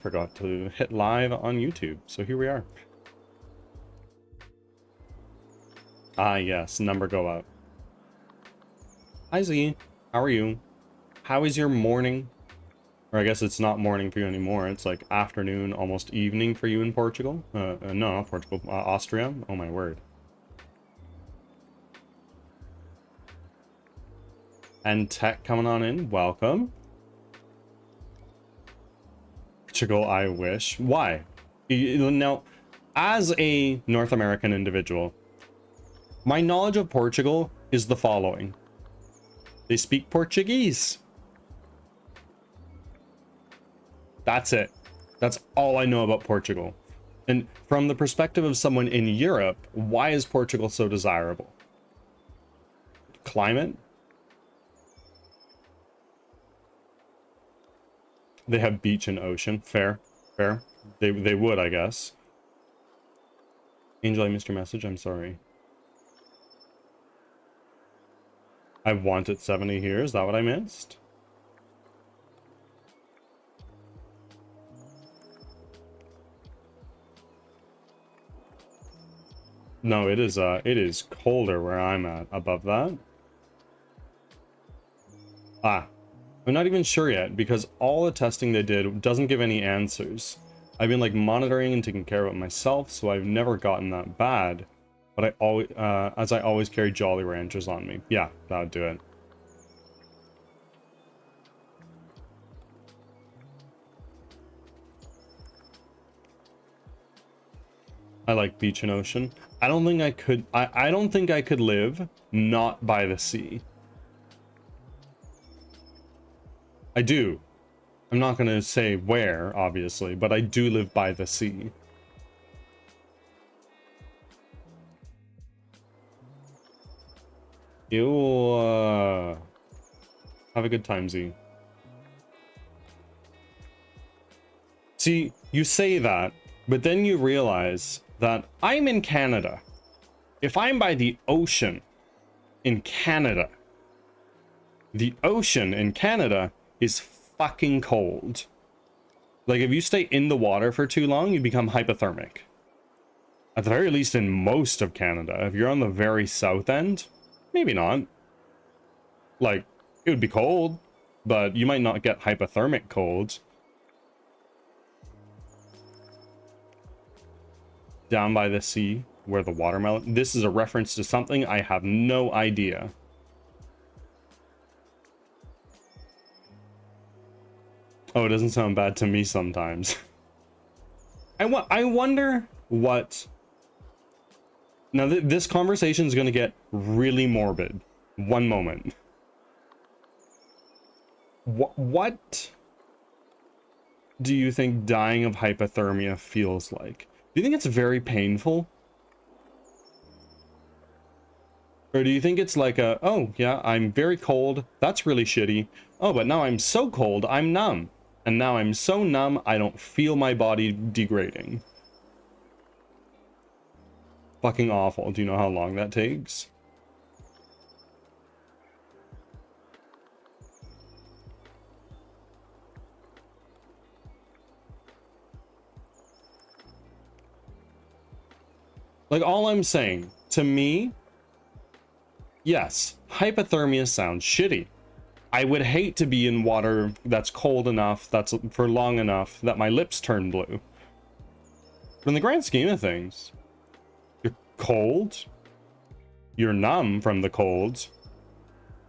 Forgot to hit live on YouTube, so here we are. Ah, yes, number go up. Hi Z, how are you? How is your morning? Or I guess it's not morning for you anymore. It's like afternoon, almost evening for you in Portugal. No, not Portugal, Austria. Oh my word. And Tech coming on in. Welcome. Portugal, I wish. Why? Now, as a North American individual, my knowledge of Portugal is the following. They speak Portuguese. That's it. That's all I know about Portugal. And from the perspective of someone in Europe, why is Portugal so desirable? Climate? They have beach and ocean. Fair. Fair. They would, I guess. Angel, I missed your message. I'm sorry. I wanted 70 here. Is that what I missed? No, it is colder where I'm at. Above that. Ah. I'm not even sure yet because all the testing they did doesn't give any answers. I've been like monitoring and taking care of it myself, so I've never gotten that bad. But I always, as I always carry Jolly Ranchers on me. Yeah, that would do it. I like beach and ocean. I don't think I could. I don't think I could live not by the sea. I do. I'm not going to say where, obviously, but I do live by the sea. You have a good time, Z. See, you say that, but then you realize that I'm in Canada. If I'm by the ocean in Canada, the ocean in Canada is fucking cold. Like, if you stay in the water for too long, you become hypothermic. At the very least in most of Canada. If you're on the very south end, maybe not. Like, it would be cold, but you might not get hypothermic cold. Down by the sea, where the watermelon... This is a reference to something I have no idea. Oh, it doesn't sound bad to me sometimes. I wonder what... Now, this conversation is going to get really morbid. One moment. What do you think dying of hypothermia feels like? Do you think it's very painful? Or do you think it's like a, oh, yeah, I'm very cold. That's really shitty. Oh, but now I'm so cold, I'm numb. And now I'm so numb, I don't feel my body degrading. Fucking awful. Do you know how long that takes? Like, all I'm saying, to me, yes, hypothermia sounds shitty. I would hate to be in water that's cold enough, that's for long enough, that my lips turn blue. But in the grand scheme of things, you're cold, you're numb from the cold,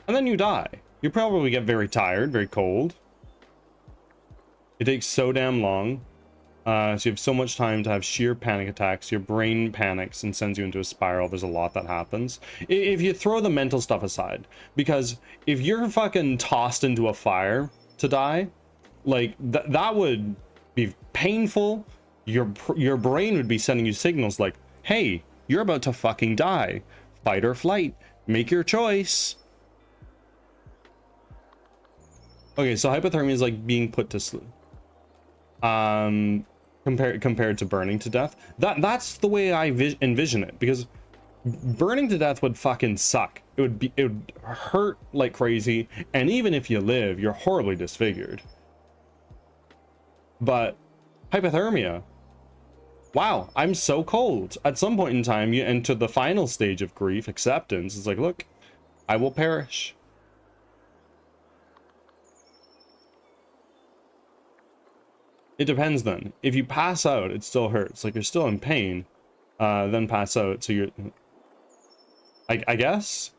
and then you die. You probably get very tired, very cold. It takes so damn long. So you have so much time to have sheer panic attacks. Your brain panics and sends you into a spiral. There's a lot that happens. If you throw the mental stuff aside, because if you're fucking tossed into a fire to die, like that would be painful. Your brain would be sending you signals like, hey, you're about to fucking die. Fight or flight. Make your choice. Okay, so hypothermia is like being put to sleep. Compared to burning to death. That's the way I envision it, because burning to death would fucking suck. It would hurt like crazy, and even if you live, you're horribly disfigured. But Hypothermia. Wow, I'm so cold. At some point in time, you enter the final stage of grief, acceptance. It's like, look, I will perish. It depends then. If you pass out, it still hurts. Like, you're still in pain, then pass out. So you're... I guess?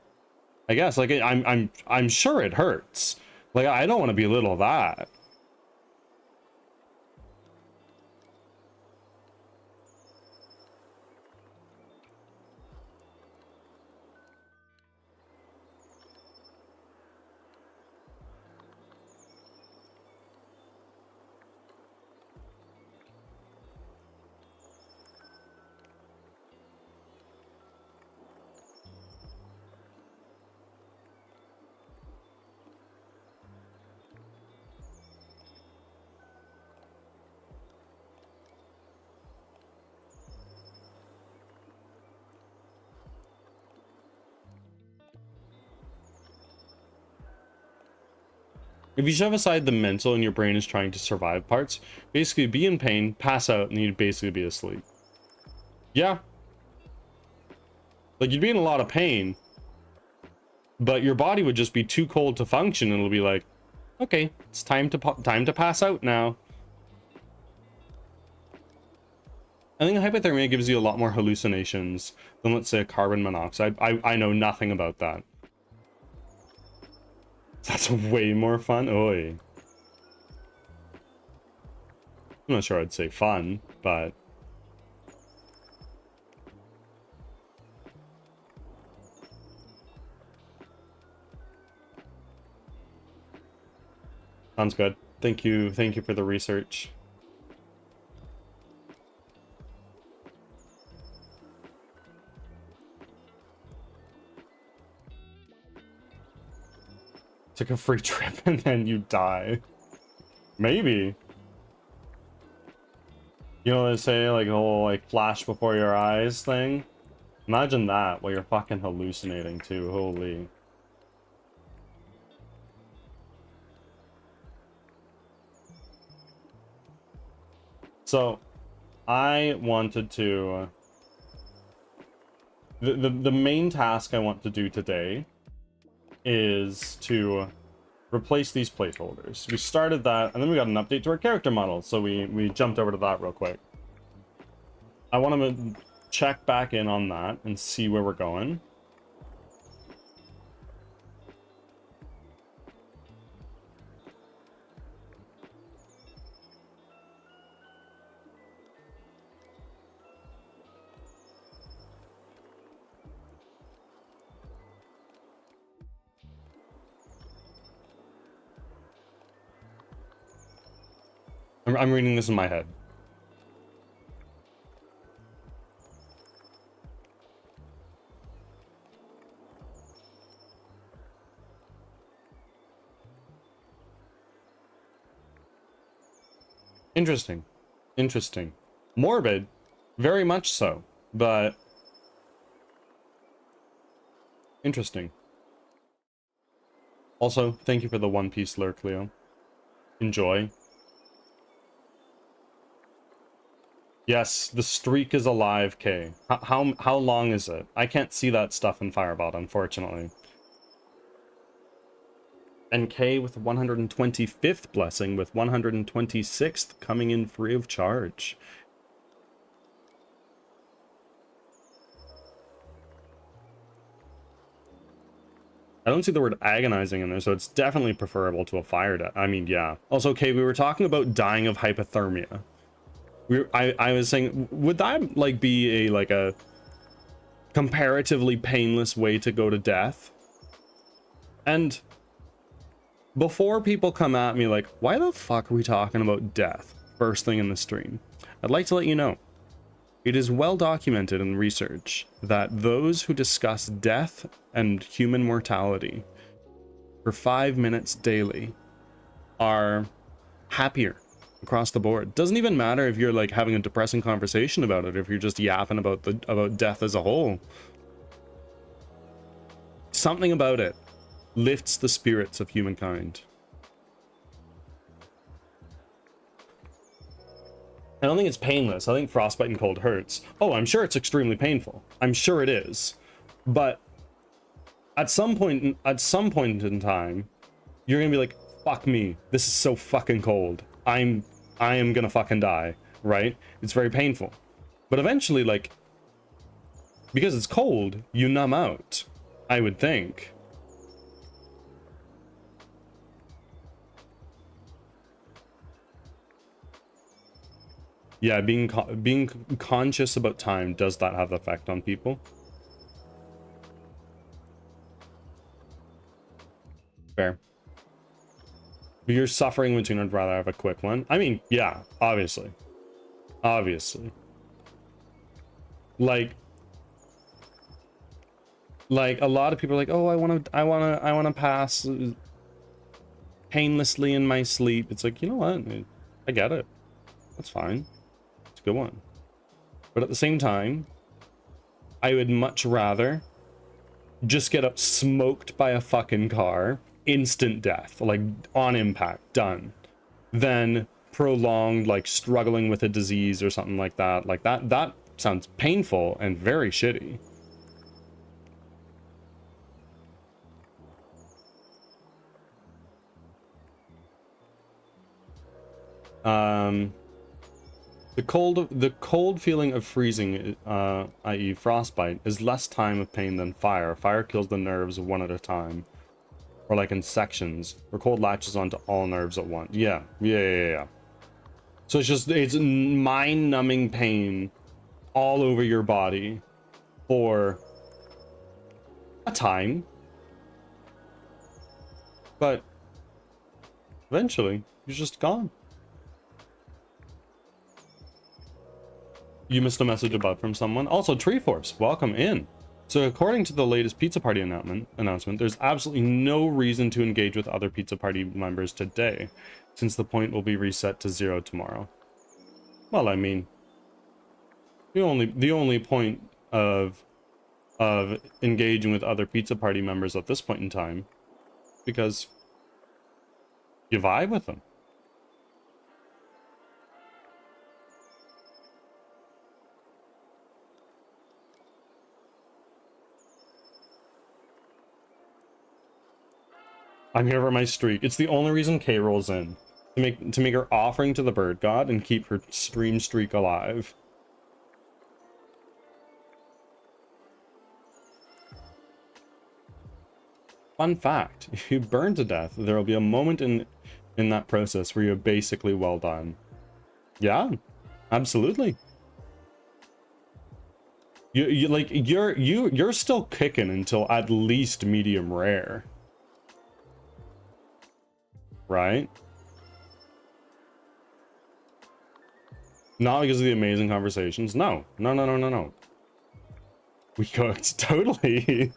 Like, I'm sure it hurts. Like, I don't want to belittle that. If you shove aside the mental and your brain is trying to survive parts, basically be in pain, pass out, and you'd basically be asleep. Yeah. Like, you'd be in a lot of pain, but your body would just be too cold to function, and it'll be like, okay, it's time to pass out now. I think hypothermia gives you a lot more hallucinations than, let's say, a carbon monoxide. I know nothing about that. That's way more fun. Oi. I'm not sure I'd say fun, but... Sounds good. Thank you for the research. Took a free trip and then you die. Maybe. You know what they say, like the whole like flash before your eyes thing? Imagine that while you're fucking hallucinating too. Holy. So I wanted to the main task I want to do today is to replace these placeholders. We started that, and then we got an update to our character model, so we jumped over to that real quick. I want to check back in on that and see where we're going. I'm reading this in my head. Interesting. Interesting. Morbid. Very much so. But... interesting. Also, thank you for the One Piece lurk, Leo. Enjoy. Yes, the streak is alive, Kay. How long is it? I can't see that stuff in Firebot, unfortunately. And Kay with 125th blessing, with 126th coming in free of charge. I don't see the word agonizing in there, so it's definitely preferable to a fire death. I mean, yeah. Also, Kay, we were talking about dying of hypothermia. I was saying, would that like be a comparatively painless way to go to death? And before people come at me like, why the fuck are we talking about death first thing in the stream? I'd like to let you know, it is well documented in research that those who discuss death and human mortality for 5 minutes daily are happier across the board. Doesn't even matter if you're like having a depressing conversation about it, if you're just yapping about death as a whole. Something about it lifts the spirits of humankind. I don't think it's painless. I think frostbite and cold hurts. Oh, I'm sure it's extremely painful. I'm sure it is. But at some point in time, you're gonna be like, fuck me, this is so fucking cold. I am gonna fucking die, right? It's very painful. But eventually, like, because it's cold, you numb out, I would think. Yeah, being conscious about time, does that have effect on people? Fair. But you're suffering between, I'd rather have a quick one. I mean, yeah, obviously. Obviously. Like a lot of people are like, oh, I want to pass painlessly in my sleep. It's like, you know what? I get it. That's fine. It's a good one. But at the same time, I would much rather just get up smoked by a fucking car, instant death, like on impact, done, than prolonged, like struggling with a disease or something like that. Like that sounds painful and very shitty. The cold feeling of freezing, i.e. frostbite, is less time of pain than fire. Fire kills the nerves one at a time, or like in sections, where cold latches onto all nerves at once. Yeah. So it's mind-numbing pain all over your body for a time, but eventually you're just gone. You missed a message above from someone. Also, Treeforce, welcome in. So according to the latest Pizza Party announcement, there's absolutely no reason to engage with other Pizza Party members today, since the point will be reset to 0 tomorrow. Well, I mean, the only point of engaging with other Pizza Party members at this point in time, because you vibe with them. I'm here for my streak. It's the only reason Kay rolls in. To make her offering to the bird god and keep her stream streak alive. Fun fact, if you burn to death, there will be a moment in that process where you're basically well done. Yeah, absolutely. You're still kicking until at least medium rare. Right? Not because of the amazing conversations. No. We cooked, totally.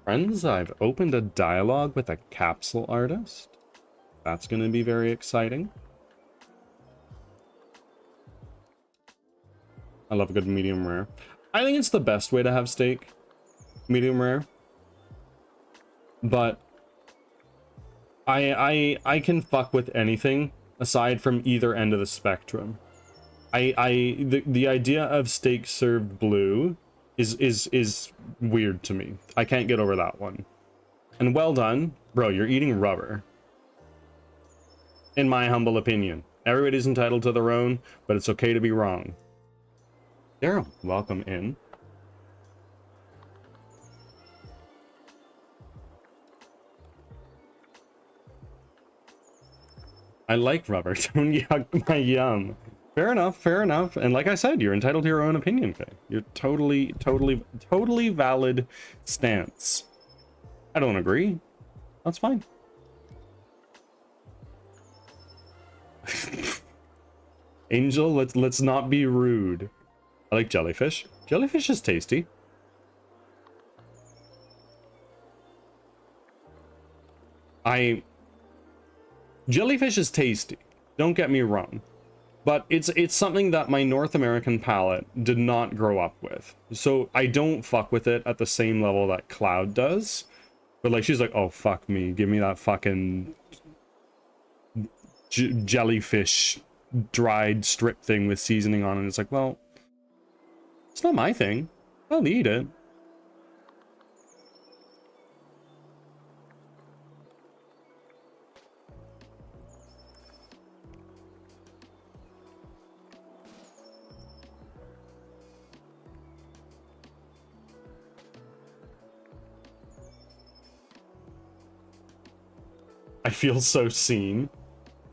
Friends, I've opened a dialogue with a capsule artist. That's going to be very exciting. I love a good medium rare. I think it's the best way to have steak, medium rare. But I can fuck with anything aside from either end of the spectrum. The idea of steak served blue is weird to me. I can't get over that one. And well done, bro. You're eating rubber. In my humble opinion, everybody's entitled to their own, but it's okay to be wrong. Daryl, welcome in. I like rubber. Don't yuck my yum. Fair enough. And like I said, you're entitled to your own opinion, Faye. You're totally valid stance. I don't agree. That's fine. Angel, let's not be rude. I like jellyfish. Jellyfish is tasty. Jellyfish is tasty. Don't get me wrong. but it's something that my North American palate did not grow up with. So I don't fuck with it at the same level that Cloud does. But like, she's like, oh, fuck me. Give me that fucking jellyfish dried strip thing with seasoning on it. It's like, well, it's not my thing. I'll eat it. I feel so seen.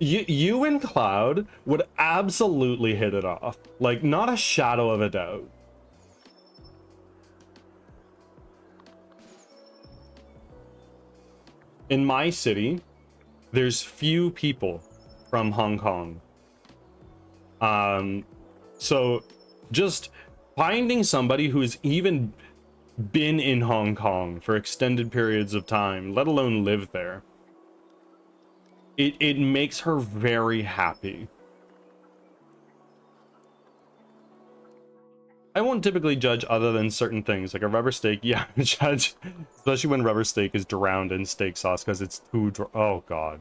You and Cloud would absolutely hit it off. Like, not a shadow of a doubt. In my city, there's few people from Hong Kong. So just finding somebody who's even been in Hong Kong for extended periods of time, let alone live there, it makes her very happy. I won't typically judge other than certain things, like a rubber steak. Yeah, judge, especially when rubber steak is drowned in steak sauce because it's too oh god.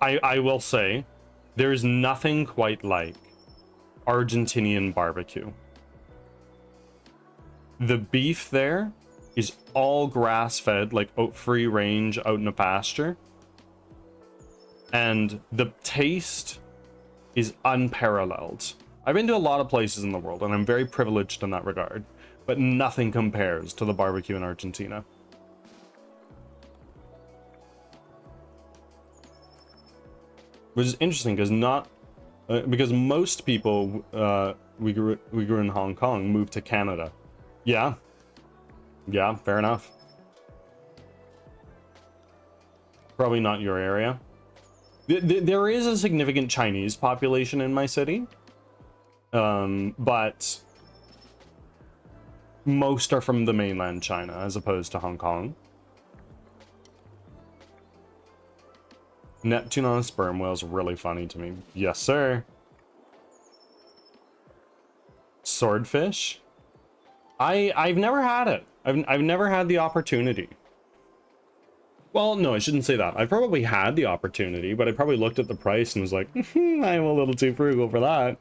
I will say, there's nothing quite like Argentinian barbecue. The beef there is all grass-fed, like free range out in a pasture. And the taste is unparalleled. I've been to a lot of places in the world, and I'm very privileged in that regard. But nothing compares to the barbecue in Argentina. Which is interesting, because most people we grew in Hong Kong moved to Canada. Yeah. Yeah, fair enough. Probably not your area. There is a significant Chinese population in my city. But most are from the mainland China as opposed to Hong Kong. Neptune on a sperm whale is really funny to me. Yes, sir. Swordfish? I've never had it. I've never had the opportunity. Well, no, I shouldn't say that. I probably had the opportunity, but I probably looked at the price and was like, I'm a little too frugal for that.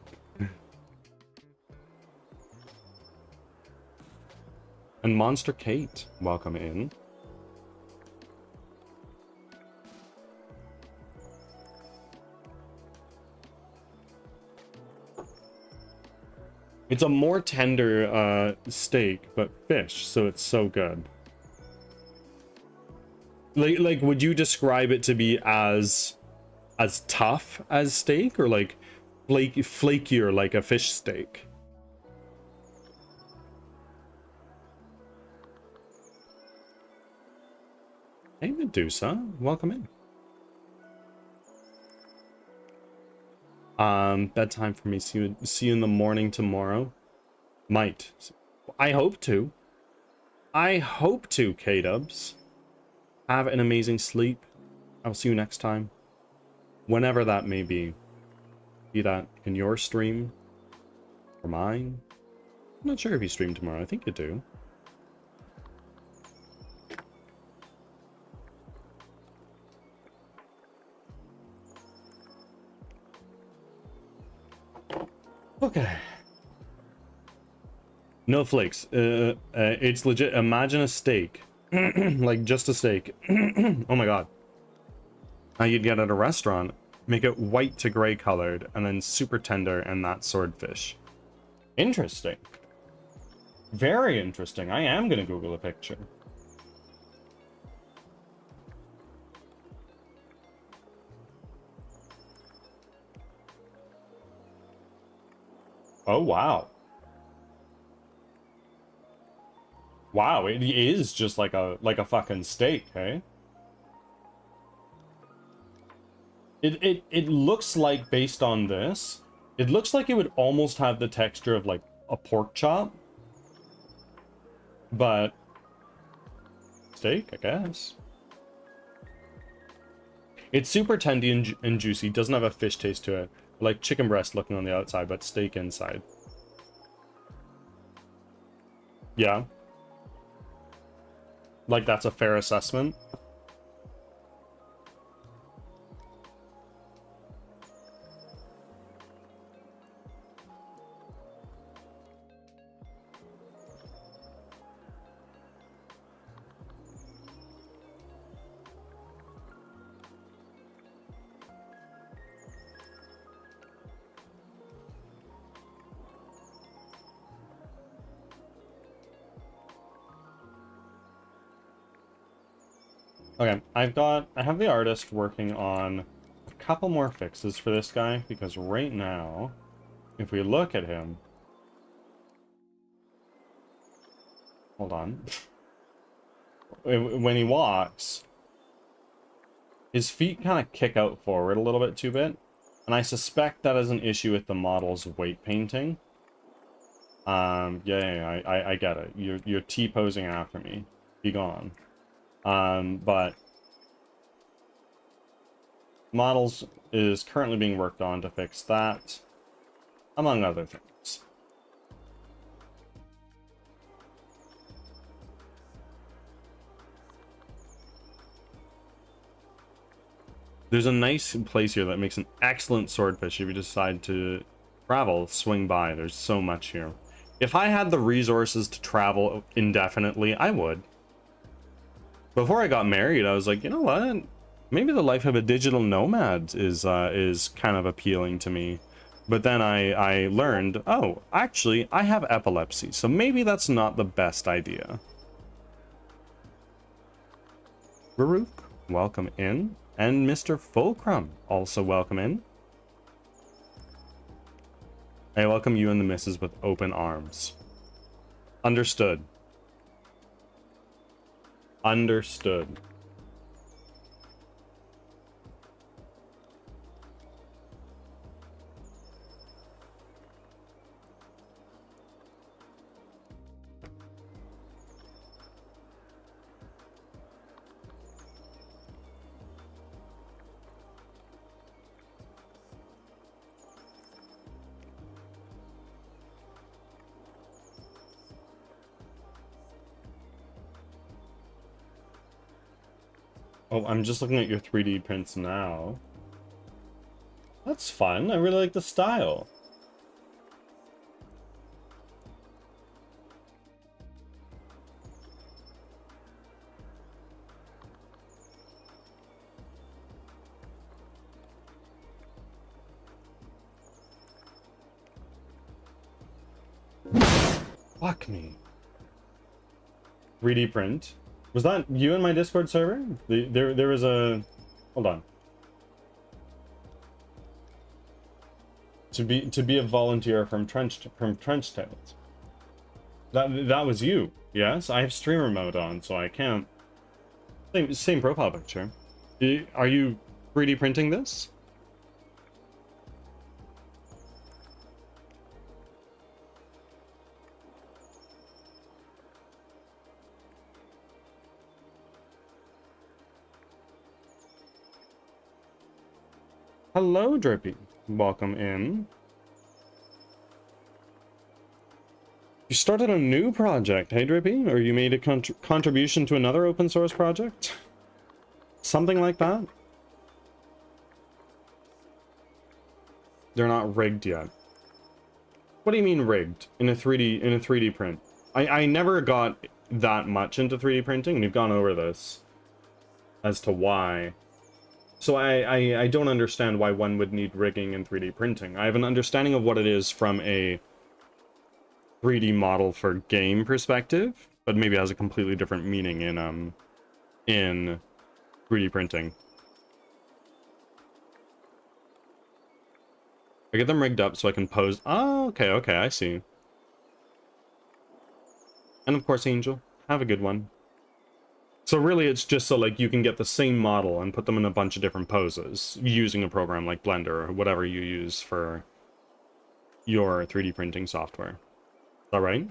And Monster Kate, welcome in. It's a more tender steak, but fish, so it's so good. Like, would you describe it to be as tough as steak, or like flakier like a fish steak? Hey Medusa, welcome in. Bedtime for me. See you in the morning tomorrow. Might. I hope to. I hope to, K-dubs. Have an amazing sleep. I'll see you next time. Whenever that may be. Be that in your stream or mine. I'm not sure if you stream tomorrow. I think you do. Okay. No flakes. It's legit. Imagine a steak. Like just a steak. Oh my god. How you'd get at a restaurant. Make it white to gray colored and then super tender, and that swordfish. Interesting. Very interesting. I am gonna Google a picture. Oh wow. Wow, it is just like a fucking steak, hey? It looks like, based on this, it looks like it would almost have the texture of like a pork chop. But steak, I guess. It's super tendy and juicy. Doesn't have a fish taste to it. Like chicken breast looking on the outside, but steak inside. Yeah. Like that's a fair assessment. Okay, I have the artist working on a couple more fixes for this guy, because right now, if we look at him, hold on, when he walks, his feet kind of kick out forward a little bit too bit, and I suspect that is an issue with the model's weight painting. Yeah, I get it. You're T-posing after me. Be gone. But models is currently being worked on to fix that, among other things. There's a nice place here that makes an excellent swordfish if you decide to travel, swing by. There's so much here. If I had the resources to travel indefinitely, I would. Before I got married, I was like, you know what? Maybe the life of a digital nomad is kind of appealing to me. But then I learned, oh, actually, I have epilepsy, so maybe that's not the best idea. Baruch, welcome in. And Mr. Fulcrum, also welcome in. I welcome you and the missus with open arms. Understood. Understood. Oh, I'm just looking at your 3D prints now. That's fun. I really like the style. Fuck me. 3D print. Was that you in my Discord server? There was a... Hold on. To be a volunteer from Trench Tales. That was you. Yes, I have streamer mode on, so I can't. Same profile picture. Are you 3D printing this? Hello, Drippy. Welcome in. You started a new project, hey Drippy? Or you made a contribution to another open source project? Something like that? They're not rigged yet. What do you mean rigged in a 3D print? I never got that much into 3D printing, and you've gone over this as to why. So I don't understand why one would need rigging in 3D printing. I have an understanding of what it is from a 3D model for game perspective, but maybe it has a completely different meaning in 3D printing. I get them rigged up so I can pose. Oh, okay, I see. And of course, Angel, have a good one. So really, it's just so like you can get the same model and put them in a bunch of different poses using a program like Blender or whatever you use for your 3D printing software. Is that right?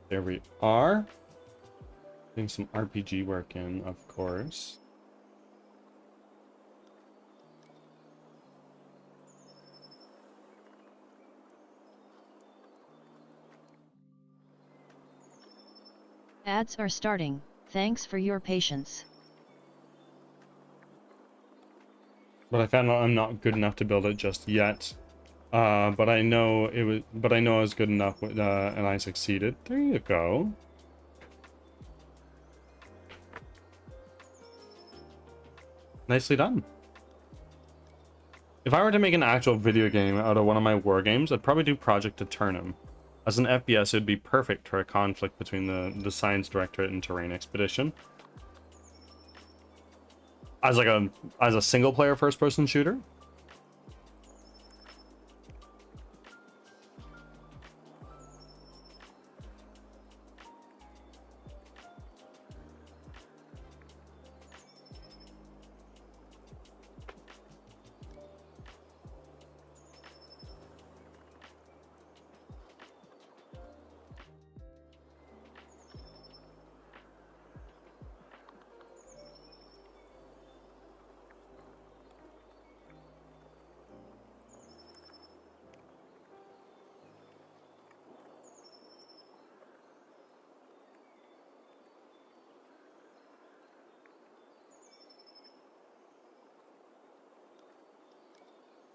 There we are. Doing some RPG work in, of course. Ads are starting. Thanks for your patience. But I found out I'm not good enough to build it just yet. But I know it was. But I know I was good enough, and I succeeded. There you go. Nicely done. If I were to make an actual video game out of one of my war games, I'd probably do Project Eternum. As an FPS, it would be perfect for a conflict between the Science Directorate and Terrain Expedition. As like a single player first person shooter.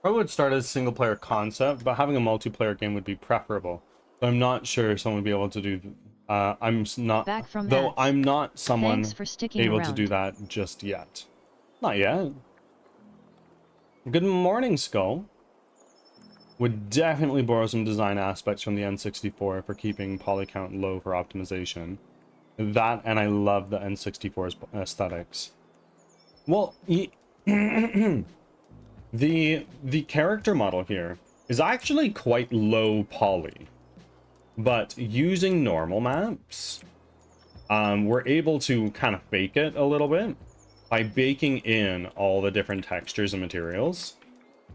I would start as a single player concept, but having a multiplayer game would be preferable. But I'm not sure someone would be able to do. I'm not. Back from though ads. I'm not someone Thanks for sticking able around. to do that just yet. Not yet. Good morning, Skull. Would definitely borrow some design aspects from the N64 for keeping poly count low for optimization. That, and I love the N64's aesthetics. Well, the character model here is actually quite low poly, but using normal maps, we're able to kind of fake it a little bit by baking in all the different textures and materials.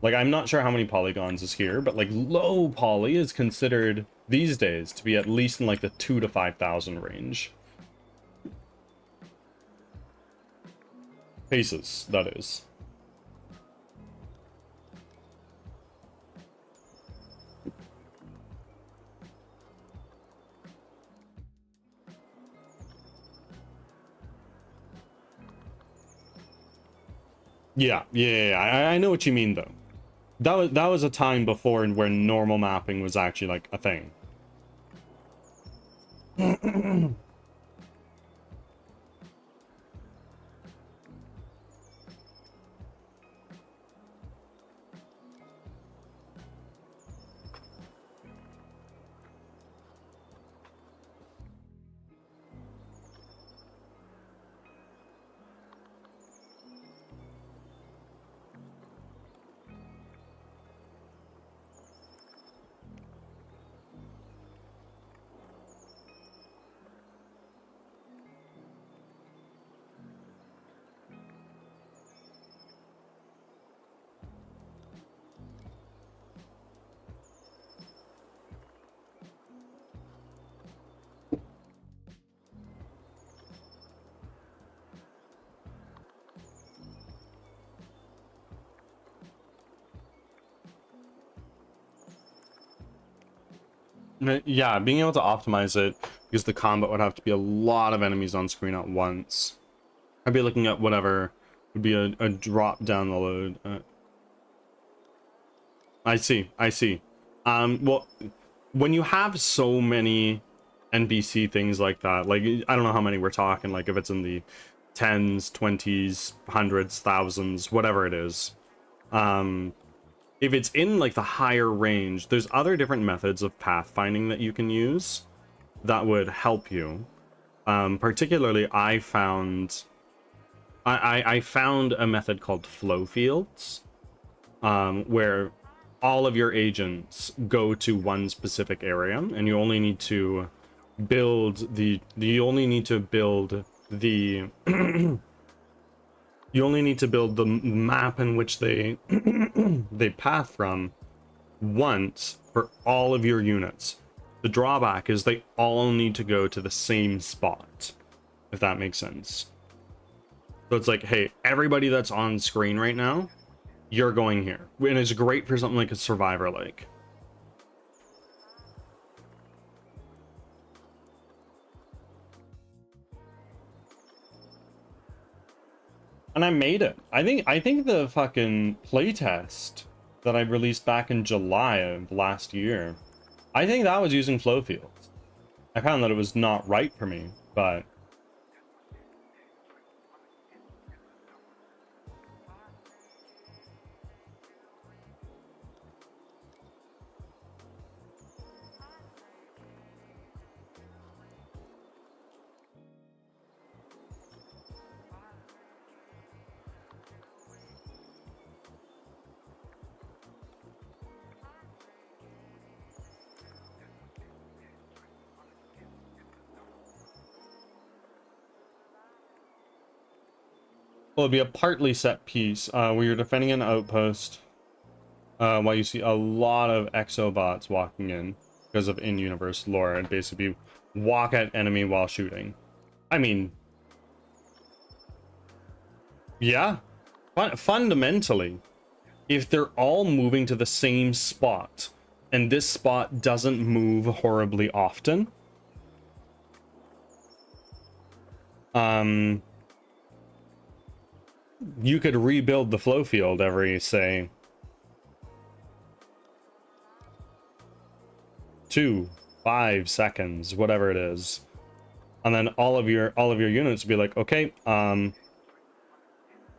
Like, I'm not sure how many polygons is here, but like low poly is considered these days to be at least in like the 2,000 to 5,000 range. Paces, that is. Yeah, I know what you mean though. That was a time before where normal mapping was actually like a thing. Yeah, being able to optimize it, because the combat would have to be a lot of enemies on screen at once. I'd be looking at whatever would be a drop down the load. I see. Well, when you have so many NPC things like that, like, I don't know how many we're talking, like if it's in the tens, 20s, hundreds, thousands, whatever it is. If it's in like the higher range, there's other different methods of pathfinding that you can use that would help you. Particularly, I found a method called flow fields, where all of your agents go to one specific area, and you only need to build the you only need to build the map in which they they path from once for all of your units. The drawback is they all need to go to the same spot, if that makes sense. So it's like, hey, everybody that's on screen right now, you're going here. And it's great for something like a survivor like. And I made it. I think the fucking playtest that I released back in July of last year, I think that was using flow fields. I found that it was not right for me, but well, it'd be a partly set piece where you're defending an outpost while you see a lot of exobots walking in because of in-universe lore, and basically walk at enemy while shooting. I mean, yeah, fundamentally, if they're all moving to the same spot and this spot doesn't move horribly often, you could rebuild the flow field every, say, 2-5 seconds, whatever it is, and then all of your units would be like, okay, of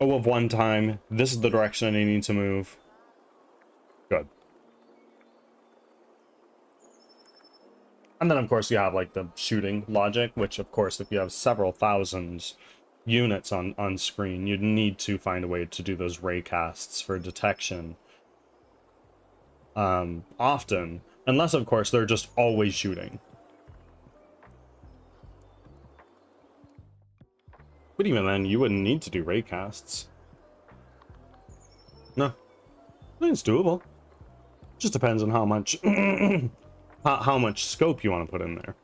one time, this is the direction I need to move. Good. And then of course you have like the shooting logic, which of course if you have several thousand units on screen, you'd need to find a way to do those ray casts for detection often, unless of course they're just always shooting. But even then, you wouldn't need to do ray casts. No, I think it's doable. Just depends on how much how much scope you want to put in there.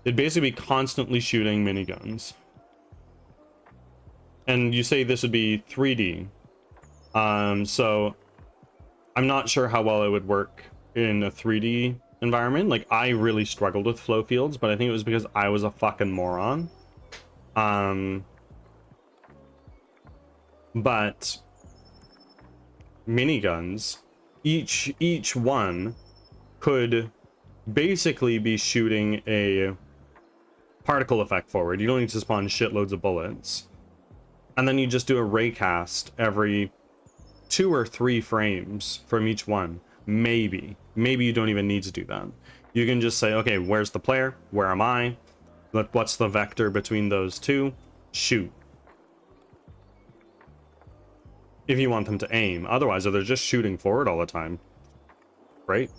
It'd basically be constantly shooting miniguns. And you say this would be 3D. So I'm not sure how well it would work in a 3D environment. Like, I really struggled with flow fields, but I think it was because I was a fucking moron. But miniguns, each one could basically be shooting a particle effect forward. You don't need to spawn shitloads of bullets. And then you just do a ray cast every 2 or 3 frames from each one. Maybe you don't even need to do that. You can just say, okay, where's the player? Where am I? What's the vector between those two? Shoot. If you want them to aim. Otherwise, if they're just shooting forward all the time, right?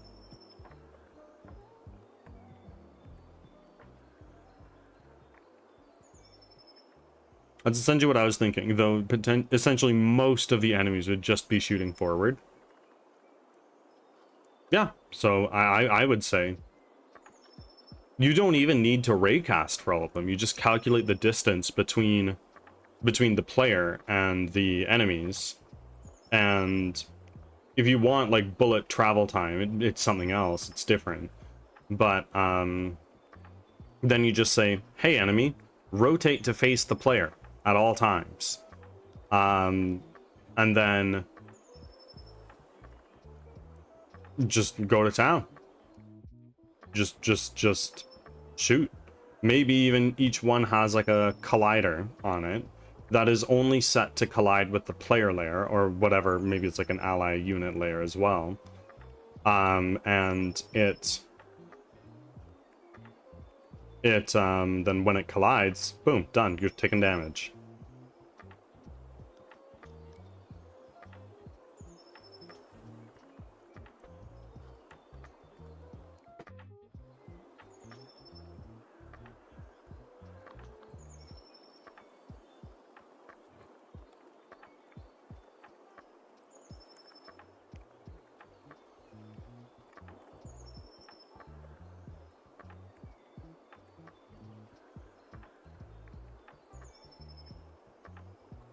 That's essentially what I was thinking, though essentially most of the enemies would just be shooting forward. Yeah, so I would say you don't even need to raycast for all of them. You just calculate the distance between the player and the enemies. And if you want like bullet travel time, it's something else, it's different. But then you just say, hey enemy, rotate to face the player at all times. And then just go to town. Just shoot. Maybe even each one has like a collider on it that is only set to collide with the player layer or whatever. Maybe it's like an ally unit layer as well. And it then when it collides, boom, done, you're taking damage.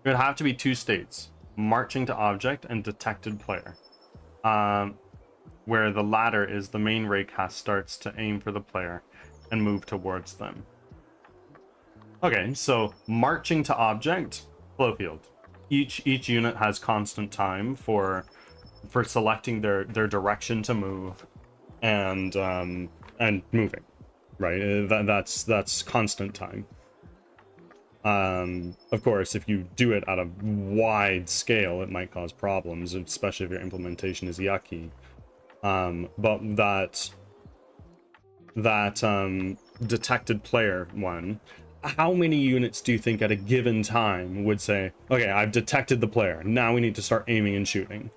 It would have to be two states: marching to object and detected player. Where the latter is the main raycast starts to aim for the player and move towards them. Okay, so marching to object, flow field. Each unit has constant time for selecting their direction to move and moving, right? That's constant time. Of course, if you do it at a wide scale, it might cause problems, especially if your implementation is yucky. But that detected player one, how many units do you think at a given time would say, okay, I've detected the player, now we need to start aiming and shooting?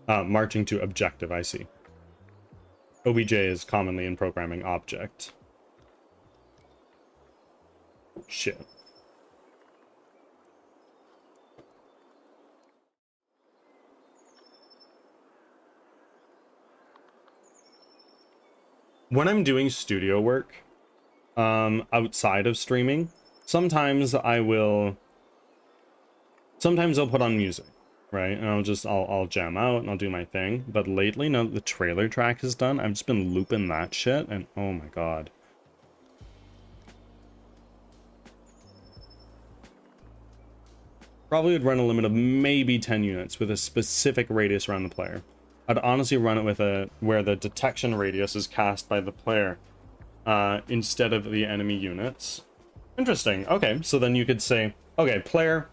Marching to objective, I see. OBJ is commonly in programming object. Shit. When I'm doing studio work, outside of streaming, sometimes I'll put on music, right? And I'll jam out and I'll do my thing. But lately, now that the trailer track is done, I've just been looping that shit, and oh my god. Probably would run a limit of maybe 10 units with a specific radius around the player. I'd honestly run it with where the detection radius is cast by the player instead of the enemy units. Interesting. Okay, so then you could say, okay, player,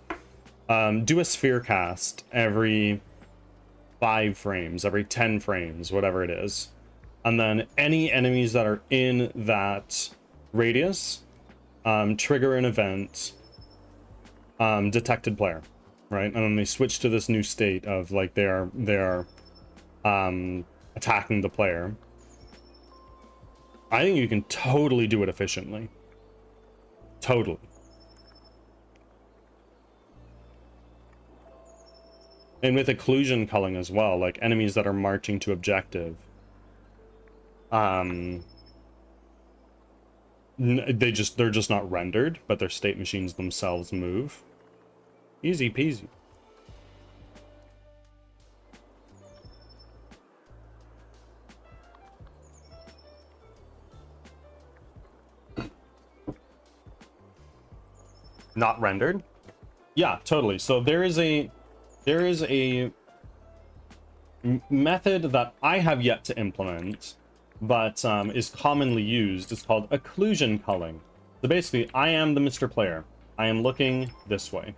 do a sphere cast every 5 frames, every 10 frames, whatever it is. And then any enemies that are in that radius, trigger an event, detected player, right? And then they switch to this new state of like they are attacking the player. I think you can totally do it efficiently. Totally. And with occlusion culling as well, like enemies that are marching to objective. They're just not rendered, but their state machines themselves move. Easy peasy. Not rendered? Yeah, totally. So there is a method that I have yet to implement, but is commonly used. It's called occlusion culling. So basically, I am the Mr. Player. I am looking this way.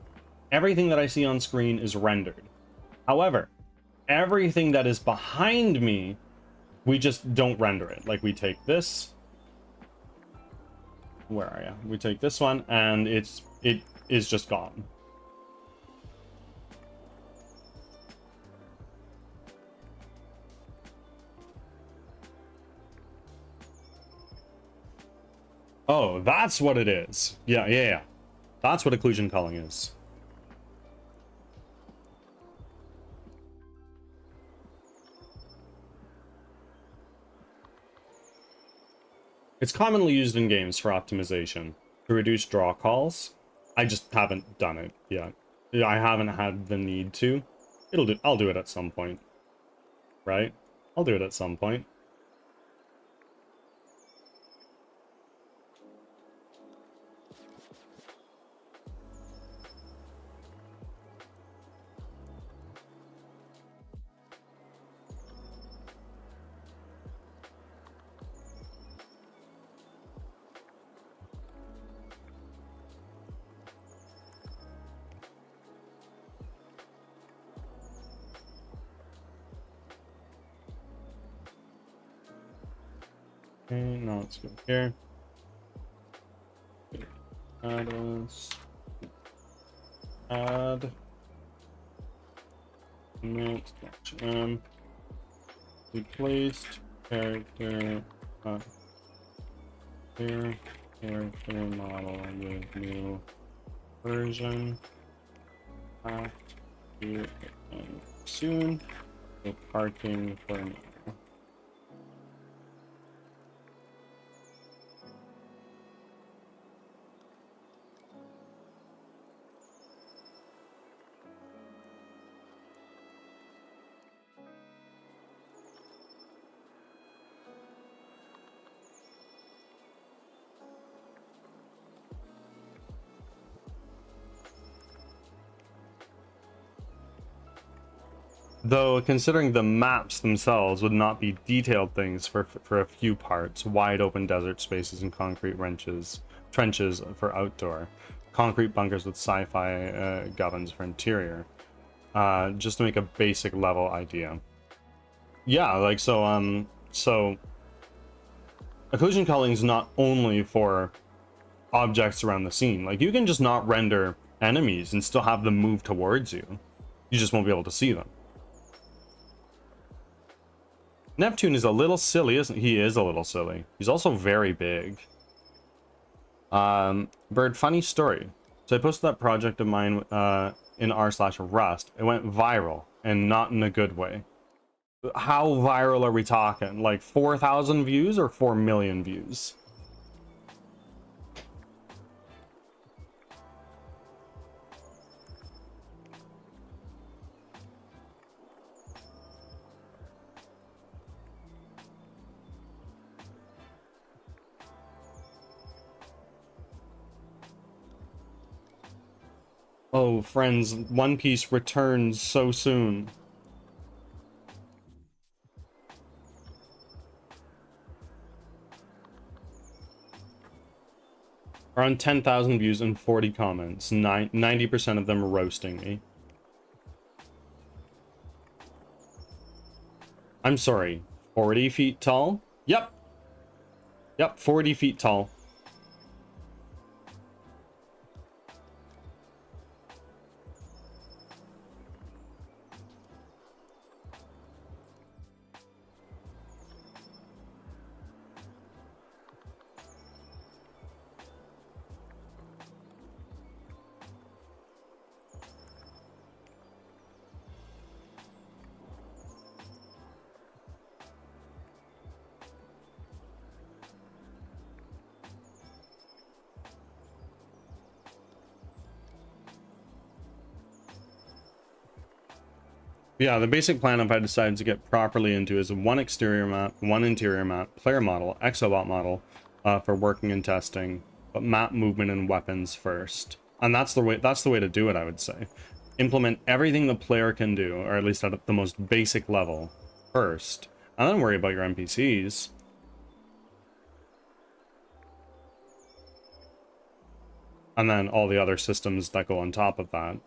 Everything that I see on screen is rendered. However, everything that is behind me, we just don't render it. Like we take this. Where are you? We take this one, and it is just gone. Oh, that's what it is. Yeah. That's what occlusion culling is. It's commonly used in games for optimization to reduce draw calls. I just haven't done it yet. I haven't had the need to. I'll do it at some point. Right? I'll do it at some point. Okay, now let's go here. Add image -m replaced character here character model with new version here and soon. So parking for now. Though considering the maps themselves would not be detailed things for a few parts, wide open desert spaces and concrete trenches for outdoor, concrete bunkers with sci-fi gubbins for interior, just to make a basic level idea. Yeah, like so occlusion culling is not only for objects around the scene. Like, you can just not render enemies and still have them move towards you. You just won't be able to see them. Neptune is a little silly, isn't he? He is a little silly. He's also very big. Bird, funny story. So I posted that project of mine in r/rust. It went viral, and not in a good way. How viral are we talking? Like 4,000 views or 4 million views? Oh, friends, One Piece returns so soon. Around 10,000 views and 40 comments. 90% of them roasting me. I'm sorry, 40 feet tall? Yep. Yep, 40 feet tall. Yeah, the basic plan if I decided to get properly into is one exterior map, one interior map, player model, exobot model for working and testing, but map movement and weapons first. And that's the way to do it, I would say. Implement everything the player can do, or at least at the most basic level first, and then worry about your NPCs. And then all the other systems that go on top of that.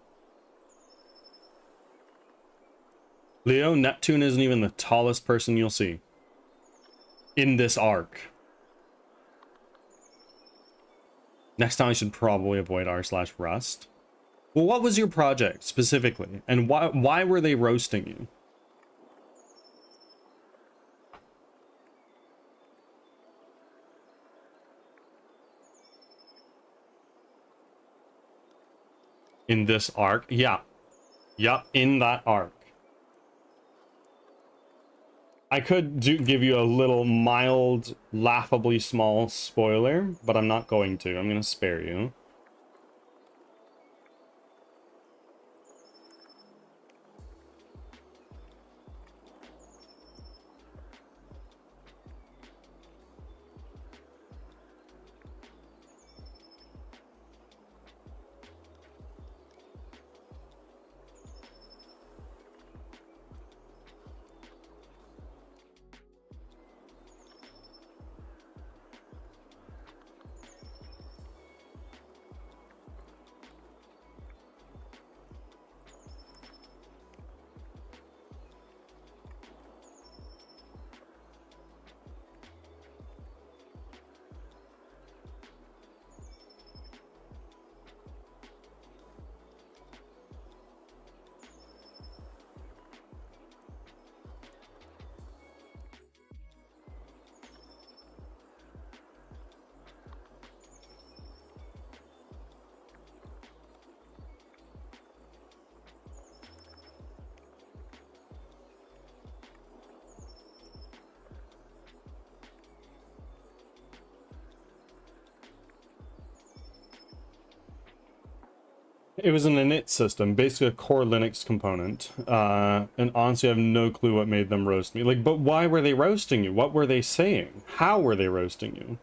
Leo, Neptune isn't even the tallest person you'll see in this arc. Next time I should probably avoid r/rust. Well, what was your project specifically, and why were they roasting you? In this arc? Yeah. Yup, in that arc. I could give you a little mild, laughably small spoiler, but I'm not going to. I'm going to spare you. It was an init system, basically a core Linux component. And honestly, I have no clue what made them roast me. Like, but why were they roasting you? What were they saying? How were they roasting you?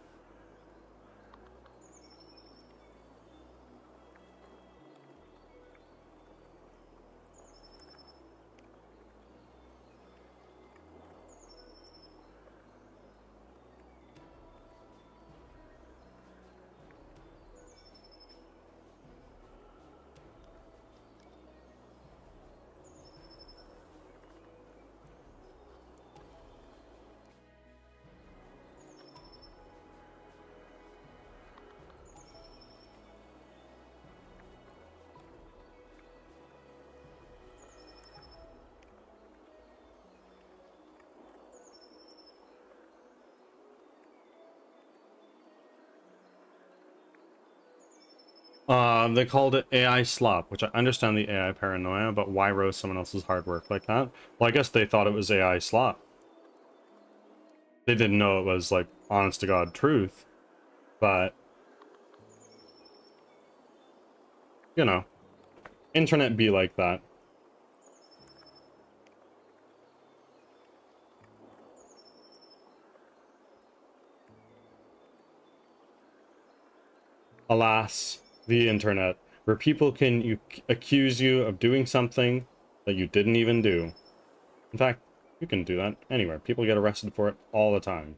They called it AI slop, which I understand the AI paranoia, but why roast someone else's hard work like that? Well, I guess they thought it was AI slop. They didn't know it was, like, honest to God truth, but, you know, internet be like that. Alas, the internet, where people can accuse you of doing something that you didn't even do. In fact, you can do that anywhere. People get arrested for it all the time.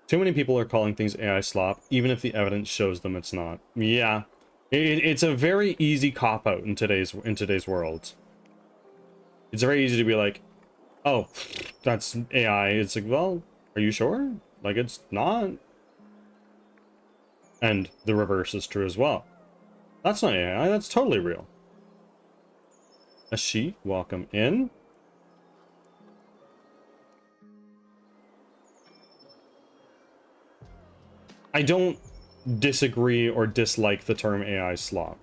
Too many people are calling things AI slop, even if the evidence shows them it's not. Yeah, it's a very easy cop-out in today's world. It's very easy to be like, oh, that's AI. It's like, well, are you sure? Like, it's not. And the reverse is true as well. That's not AI, that's totally real. A she, welcome in. I don't disagree or dislike the term AI slop.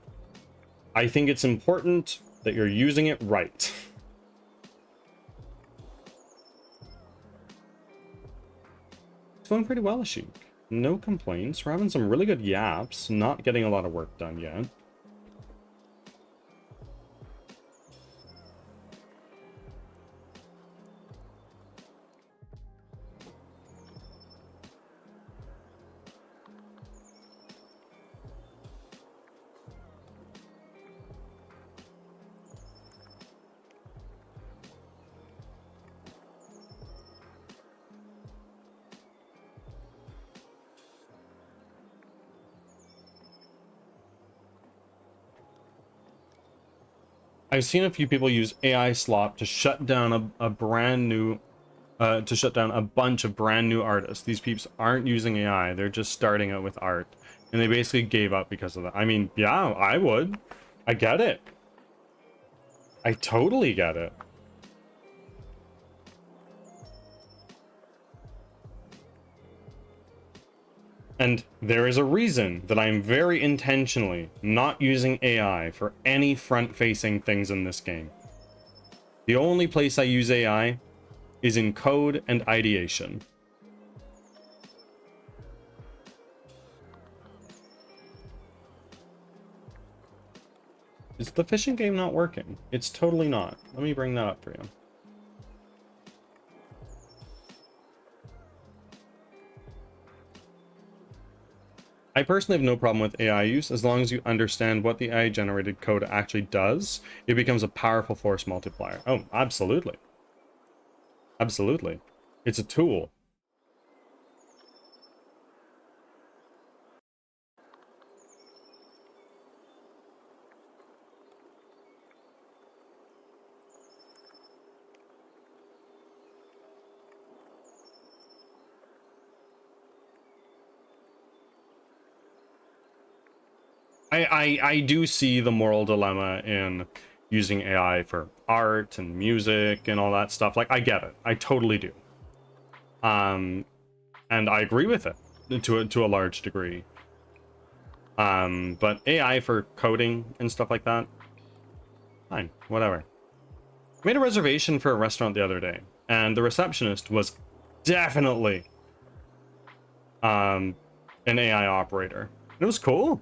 I think it's important that you're using it right. It's going pretty well, Ashik. No complaints. We're having some really good yaps, not getting a lot of work done yet. I've seen a few people use AI slop to shut down a brand new, to shut down a bunch of brand new artists. These peeps aren't using AI, they're just starting out with art. And they basically gave up because of that. I mean, yeah, I would. I get it. I totally get it. And there is a reason that I'm very intentionally not using AI for any front-facing things in this game. The only place I use AI is in code and ideation. Is the fishing game not working? It's totally not. Let me bring that up for you. I personally have no problem with AI use as long as you understand what the AI generated code actually does. It becomes a powerful force multiplier. Oh, absolutely. Absolutely. It's a tool. I do see the moral dilemma in using AI for art and music and all that stuff. Like, I get it. I totally do. And I agree with it to a large degree. But AI for coding and stuff like that, fine, whatever. I made a reservation for a restaurant the other day, and the receptionist was definitely an AI operator. It was cool.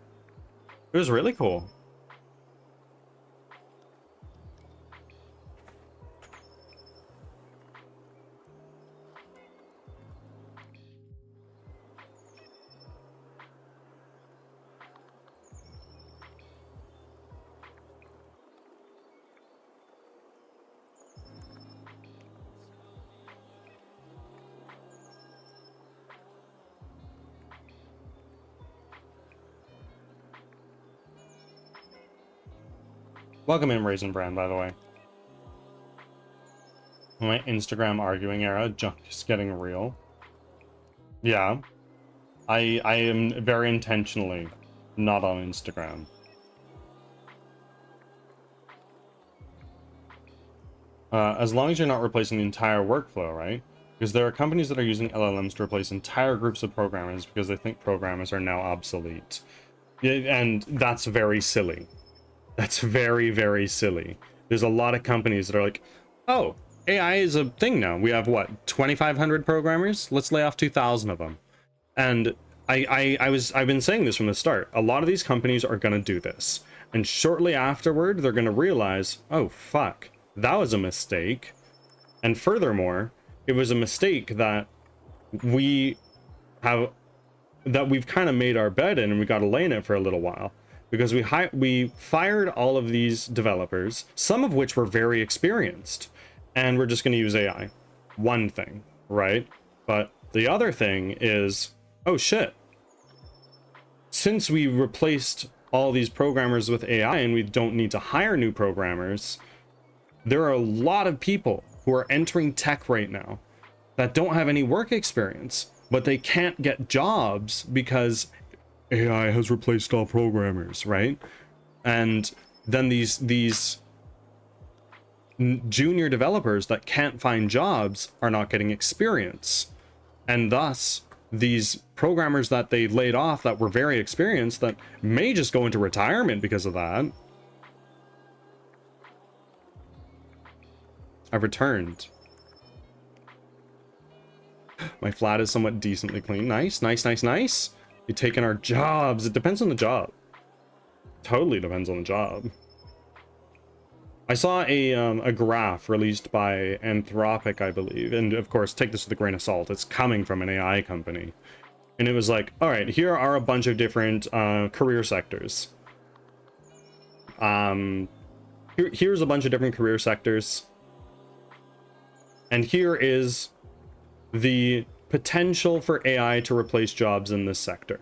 It was really cool. Welcome in, Raisin Brand, by the way. My Instagram arguing era just getting real. Yeah. I am very intentionally not on Instagram. As long as you're not replacing the entire workflow, right? Because there are companies that are using LLMs to replace entire groups of programmers because they think programmers are now obsolete. Yeah, and that's very silly. That's very, very silly. There's a lot of companies that are like, oh, AI is a thing now. We have what, 2,500 programmers? Let's lay off 2,000 of them. And I've been saying this from the start. A lot of these companies are going to do this. And shortly afterward, they're going to realize, oh, fuck, that was a mistake. And furthermore, it was a mistake that we've kind of made our bed in, and we got to lay in it for a little while. Because we fired all of these developers, some of which were very experienced, and we're just going to use AI. One thing, right? But the other thing is, oh shit. Since we replaced all these programmers with AI and we don't need to hire new programmers, there are a lot of people who are entering tech right now that don't have any work experience, but they can't get jobs because AI has replaced all programmers, right? And then these junior developers that can't find jobs are not getting experience. And thus, these programmers that they laid off that were very experienced that may just go into retirement because of that. I've returned. My flat is somewhat decently clean. Nice, nice, nice, nice. You're taking our jobs. It depends on the job. Totally depends on the job. I saw a graph released by Anthropic, I believe, and of course, take this with a grain of salt. It's coming from an AI company. And it was like, all right, here are a bunch of different career sectors. Here's a bunch of different career sectors. And here is the potential for AI to replace jobs in this sector.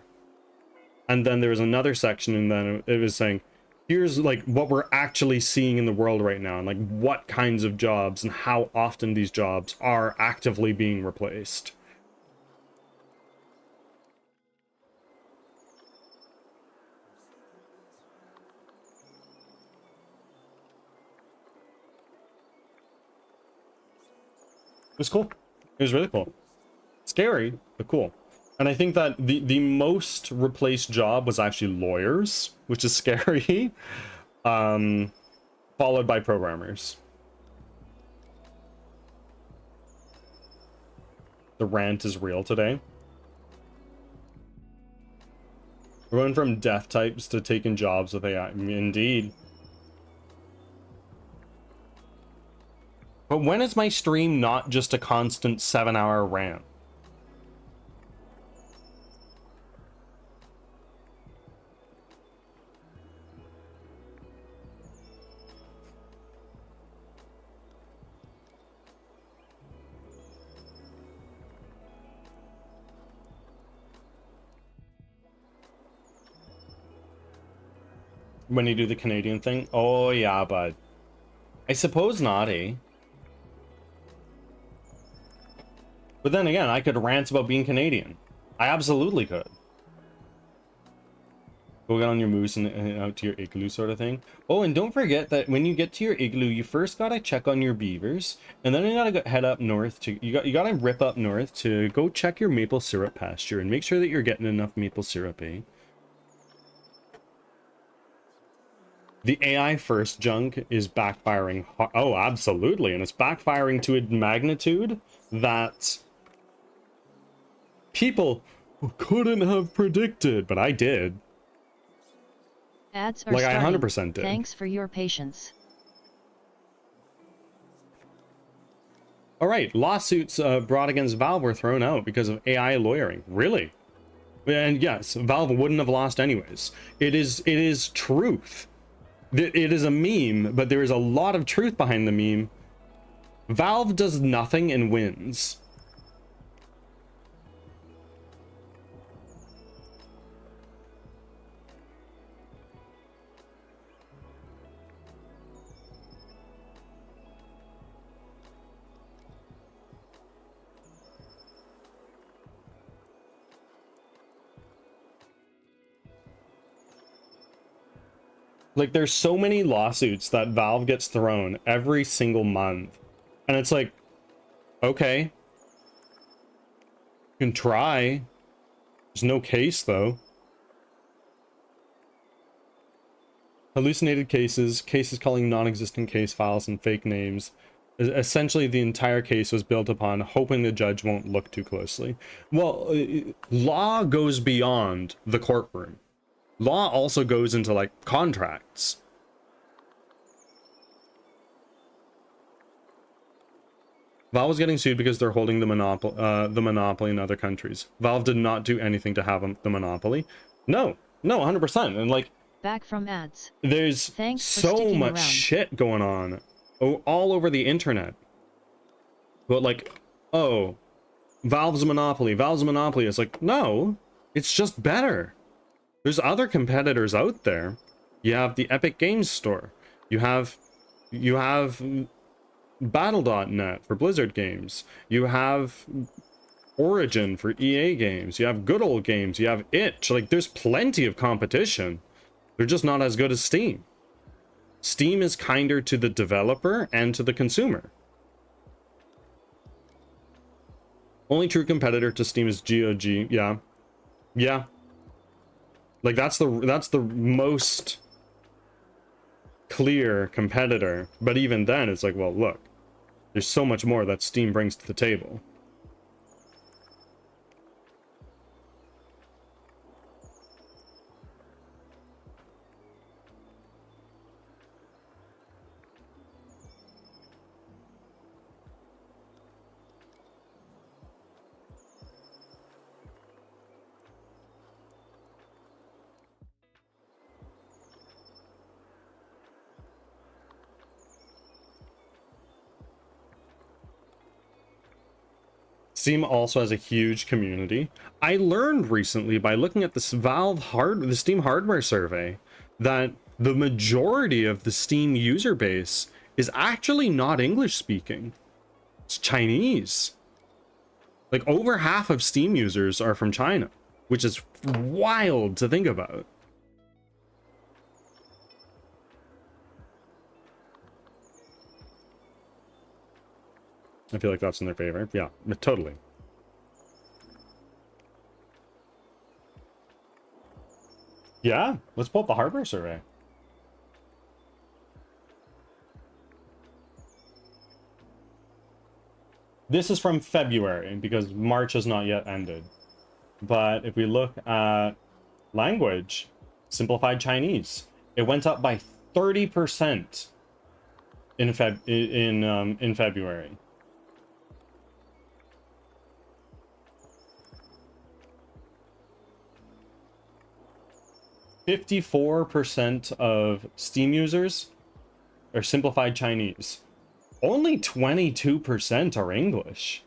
And then there was another section, and then it was saying, here's like what we're actually seeing in the world right now, and like what kinds of jobs and how often these jobs are actively being replaced. It was cool. It was really cool. Scary, but cool. And I think that the most replaced job was actually lawyers, which is scary, followed by programmers. The rant is real today. We're going from death types to taking jobs with AI. Indeed. But when is my stream not just a constant 7-hour rant? When you do the Canadian thing? Oh yeah, bud. I suppose not, eh? But then again, I could rant about being Canadian. I absolutely could. Go get on your moose and out to your igloo sort of thing. Oh, and don't forget that when you get to your igloo, you first gotta check on your beavers, and then you gotta head up north to you gotta rip up north to go check your maple syrup pasture and make sure that you're getting enough maple syrup, eh? The AI first junk is backfiring. Oh, absolutely, and it's backfiring to a magnitude that people couldn't have predicted, but I did. Ads are like starting. I 100% did. Thanks for your patience. All right, lawsuits brought against Valve were thrown out because of AI lawyering. Really? And yes, Valve wouldn't have lost anyways. It is truth. It is a meme, but there is a lot of truth behind the meme. Valve does nothing and wins. Like, there's so many lawsuits that Valve gets thrown every single month. And it's like, okay, can try. There's no case, though. Hallucinated cases, cases calling non-existent case files and fake names. Essentially, the entire case was built upon hoping the judge won't look too closely. Well, law goes beyond the courtroom. Law also goes into, like, contracts. Valve was getting sued because they're holding the monopoly in other countries. Valve did not do anything to have the monopoly. No, 100%. And, like, back from ads. There's so much shit going on all over the internet. But like, oh, Valve's a monopoly. It's like, no, it's just better. There's other competitors out there. You have the Epic Games Store. You have Battle.net for Blizzard games. You have Origin for EA games. You have Good Old Games. You have Itch. Like, there's plenty of competition. They're just not as good as Steam. Steam is kinder to the developer and to the consumer. Only true competitor to Steam is GOG. Yeah. Yeah. Like, that's the most clear competitor. But even then, it's like, well, look, there's so much more that Steam brings to the table. Steam also has a huge community. I learned recently by looking at this the Steam hardware survey that the majority of the Steam user base is actually not English speaking. It's Chinese. Like, over half of Steam users are from China, which is wild to think about. I feel like that's in their favor. Yeah, totally. Yeah, let's pull up the hardware survey. This is from February, because March has not yet ended. But if we look at language, simplified Chinese, it went up by 30% in February. %54 of Steam users are simplified Chinese. Only 22% are English.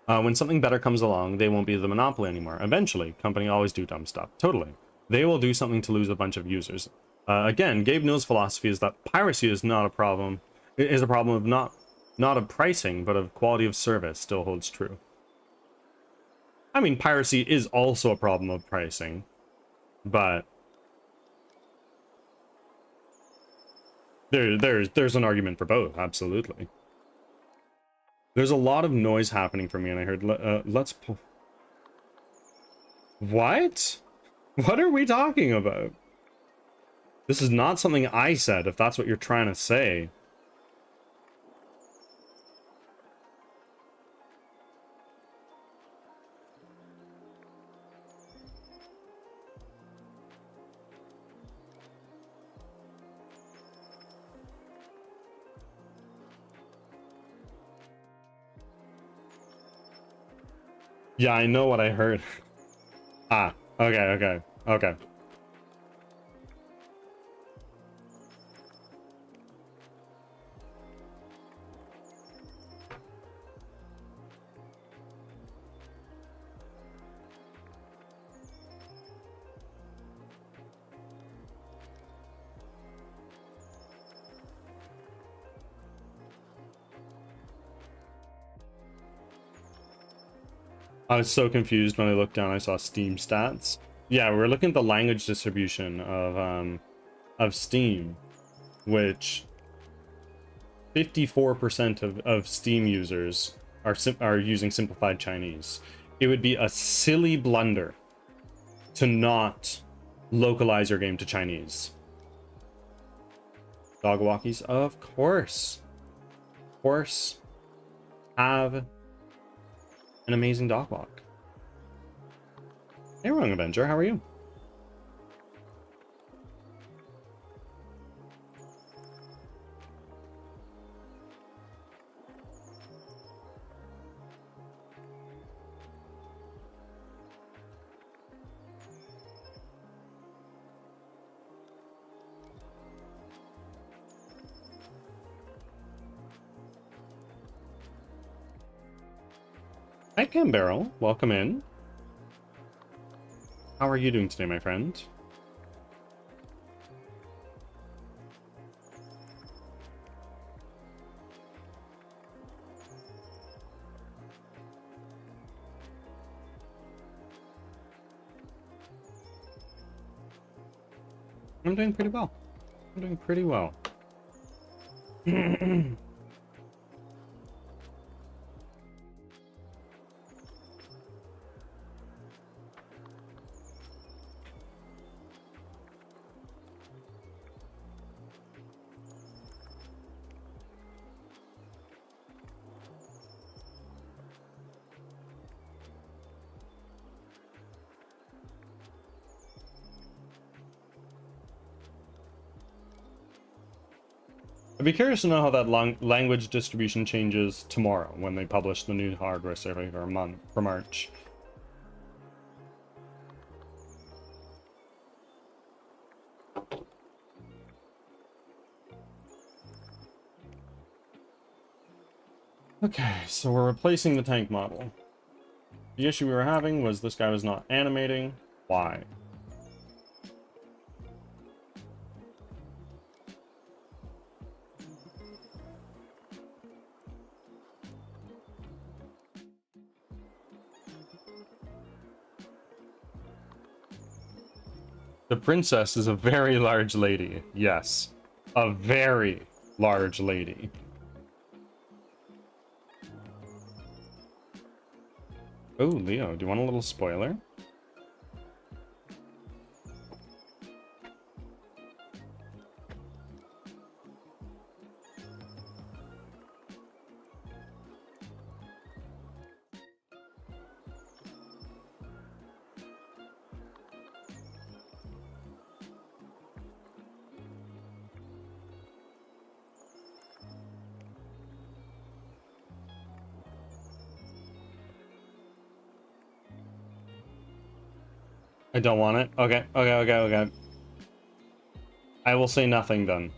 When something better comes along, they won't be the monopoly anymore. Eventually, company always do dumb stuff. Totally. They will do something to lose a bunch of users. Again, Gabe Newell's philosophy is that piracy is not a problem. It is a problem of not of pricing, but of quality of service. Still holds true. I mean, piracy is also a problem of pricing, but there's an argument for both. Absolutely. There's a lot of noise happening for me, and I heard let's pull. What? What are we talking about? This is not something I said, if that's what you're trying to say. Yeah, I know what I heard. Ah, okay. I was so confused when I looked down. I saw Steam stats. Yeah, we're looking at the language distribution of of Steam, which 54% of Steam users are using simplified Chinese. It would be a silly blunder to not localize your game to Chinese. Dog walkies, of course. Of course. Have an amazing dog walk. Hey, Wrong Avenger, how are you? Hi, Cam Barrel. Welcome in. How are you doing today, my friend? I'm doing pretty well. I'm doing pretty well. I'd be curious to know how that language distribution changes tomorrow when they publish the new hardware survey for March. Okay, so we're replacing the tank model. The issue we were having was this guy was not animating. Why? The princess is a very large lady. Yes. A very large lady. Oh, Leo, do you want a little spoiler? I don't want it. Okay. I will say nothing then.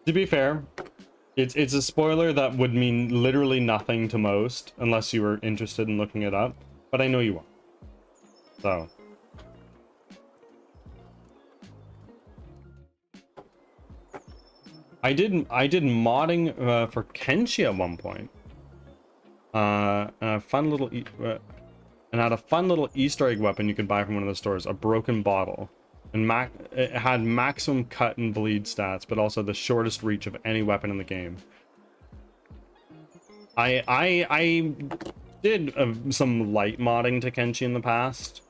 To be fair, it's a spoiler that would mean literally nothing to most unless you were interested in looking it up, but I know you won't. So I did modding for Kenshi at one point. A fun little and had a fun little Easter egg weapon you could buy from one of the stores, a broken bottle. And it had maximum cut and bleed stats, but also the shortest reach of any weapon in the game. I did some light modding to Kenshi in the past,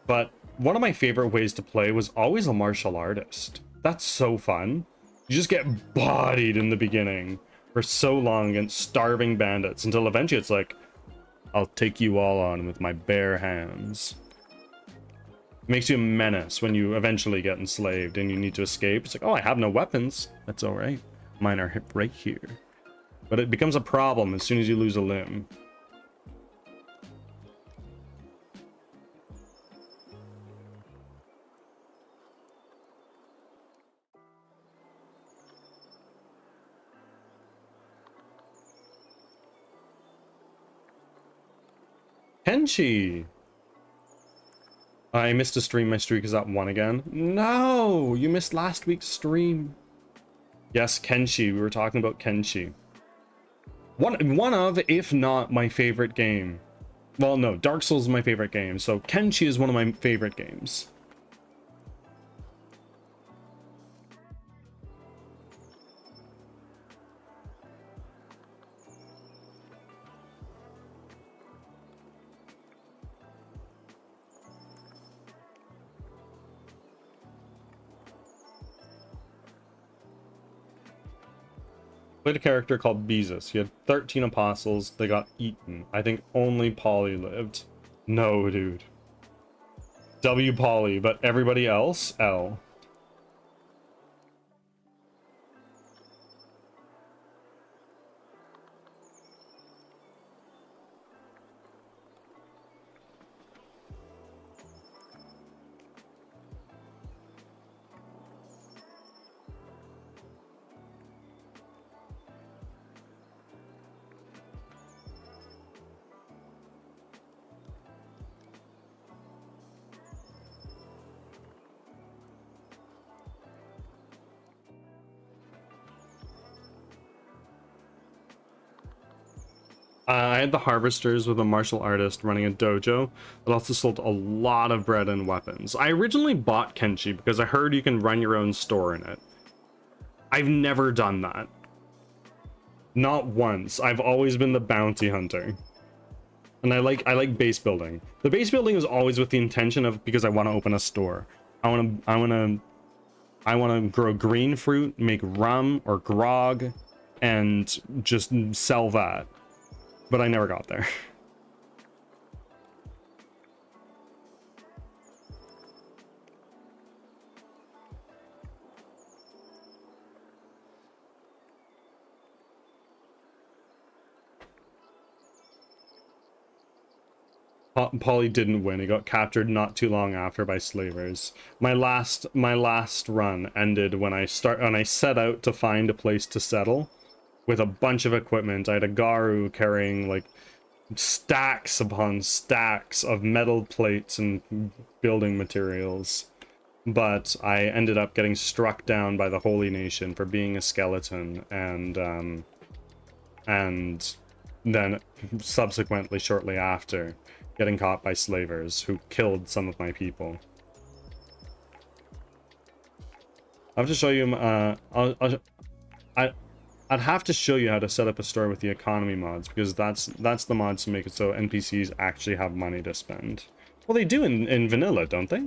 but one of my favorite ways to play was always a martial artist. That's so fun. You just get bodied in the beginning for so long against starving bandits until eventually it's like, I'll take you all on with my bare hands. Makes you a menace when you eventually get enslaved and you need to escape. It's like, oh, I have no weapons. That's all right. Mine are hip right here. But it becomes a problem as soon as you lose a limb. Kenshi! I missed a stream. My streak is at 1 again. No! You missed last week's stream. Yes, Kenshi. We were talking about Kenshi. One of, if not my favorite game. Well, no, Dark Souls is my favorite game, so Kenshi is one of my favorite games. Played a character called Beezus. He had 13 apostles. They got eaten. I think only Polly lived. No, dude. W Polly, but everybody else, L. I had the harvesters with a martial artist running a dojo that also sold a lot of bread and weapons. I originally bought Kenshi because I heard you can run your own store in it. I've never done that. Not once. I've always been the bounty hunter. And I like base building. The base building is always with the intention of, because I want to open a store. I want to grow green fruit, make rum or grog, and just sell that. But I never got there. Polly didn't win. He got captured not too long after by slavers. My last run ended when I set out to find a place to settle with a bunch of equipment. I had a Garu carrying like stacks upon stacks of metal plates and building materials. But I ended up getting struck down by the Holy Nation for being a skeleton, and then subsequently, shortly after, getting caught by slavers who killed some of my people. I have to show you. I'd have to show you how to set up a store with the economy mods, because that's the mods to make it so NPCs actually have money to spend. Well, they do in vanilla, don't they?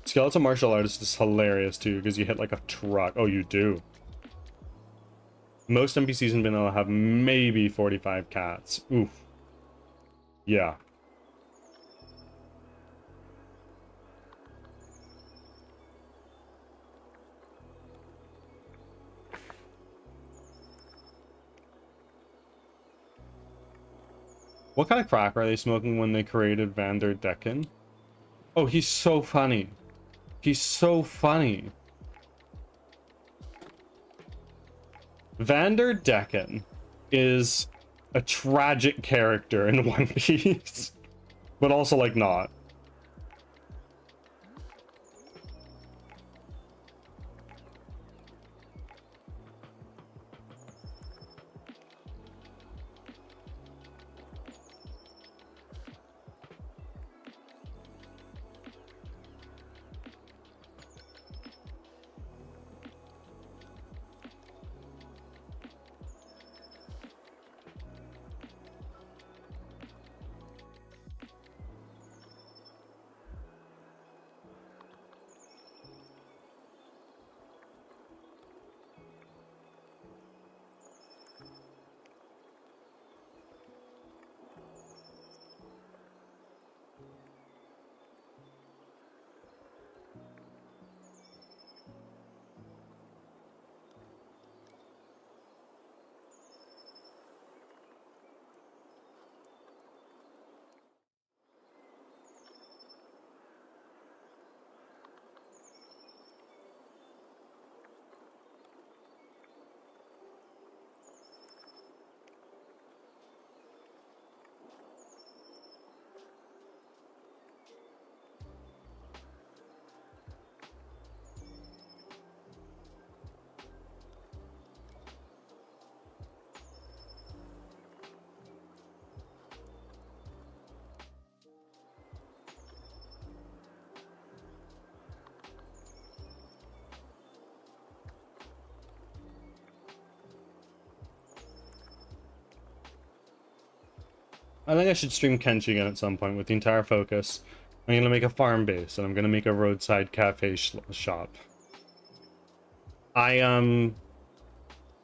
Skeleton martial artist is hilarious too, because you hit like a truck. Oh, you do. Most NPCs in vanilla have maybe 45 cats. Oof. Yeah. What kind of crack are they smoking when they created Vander Decken? Oh, he's so funny. He's so funny. Vander Decken is a tragic character in One Piece, but also like not. I think I should stream Kenshi again at some point with the entire focus. I'm gonna make a farm base, and I'm gonna make a roadside cafe shop. I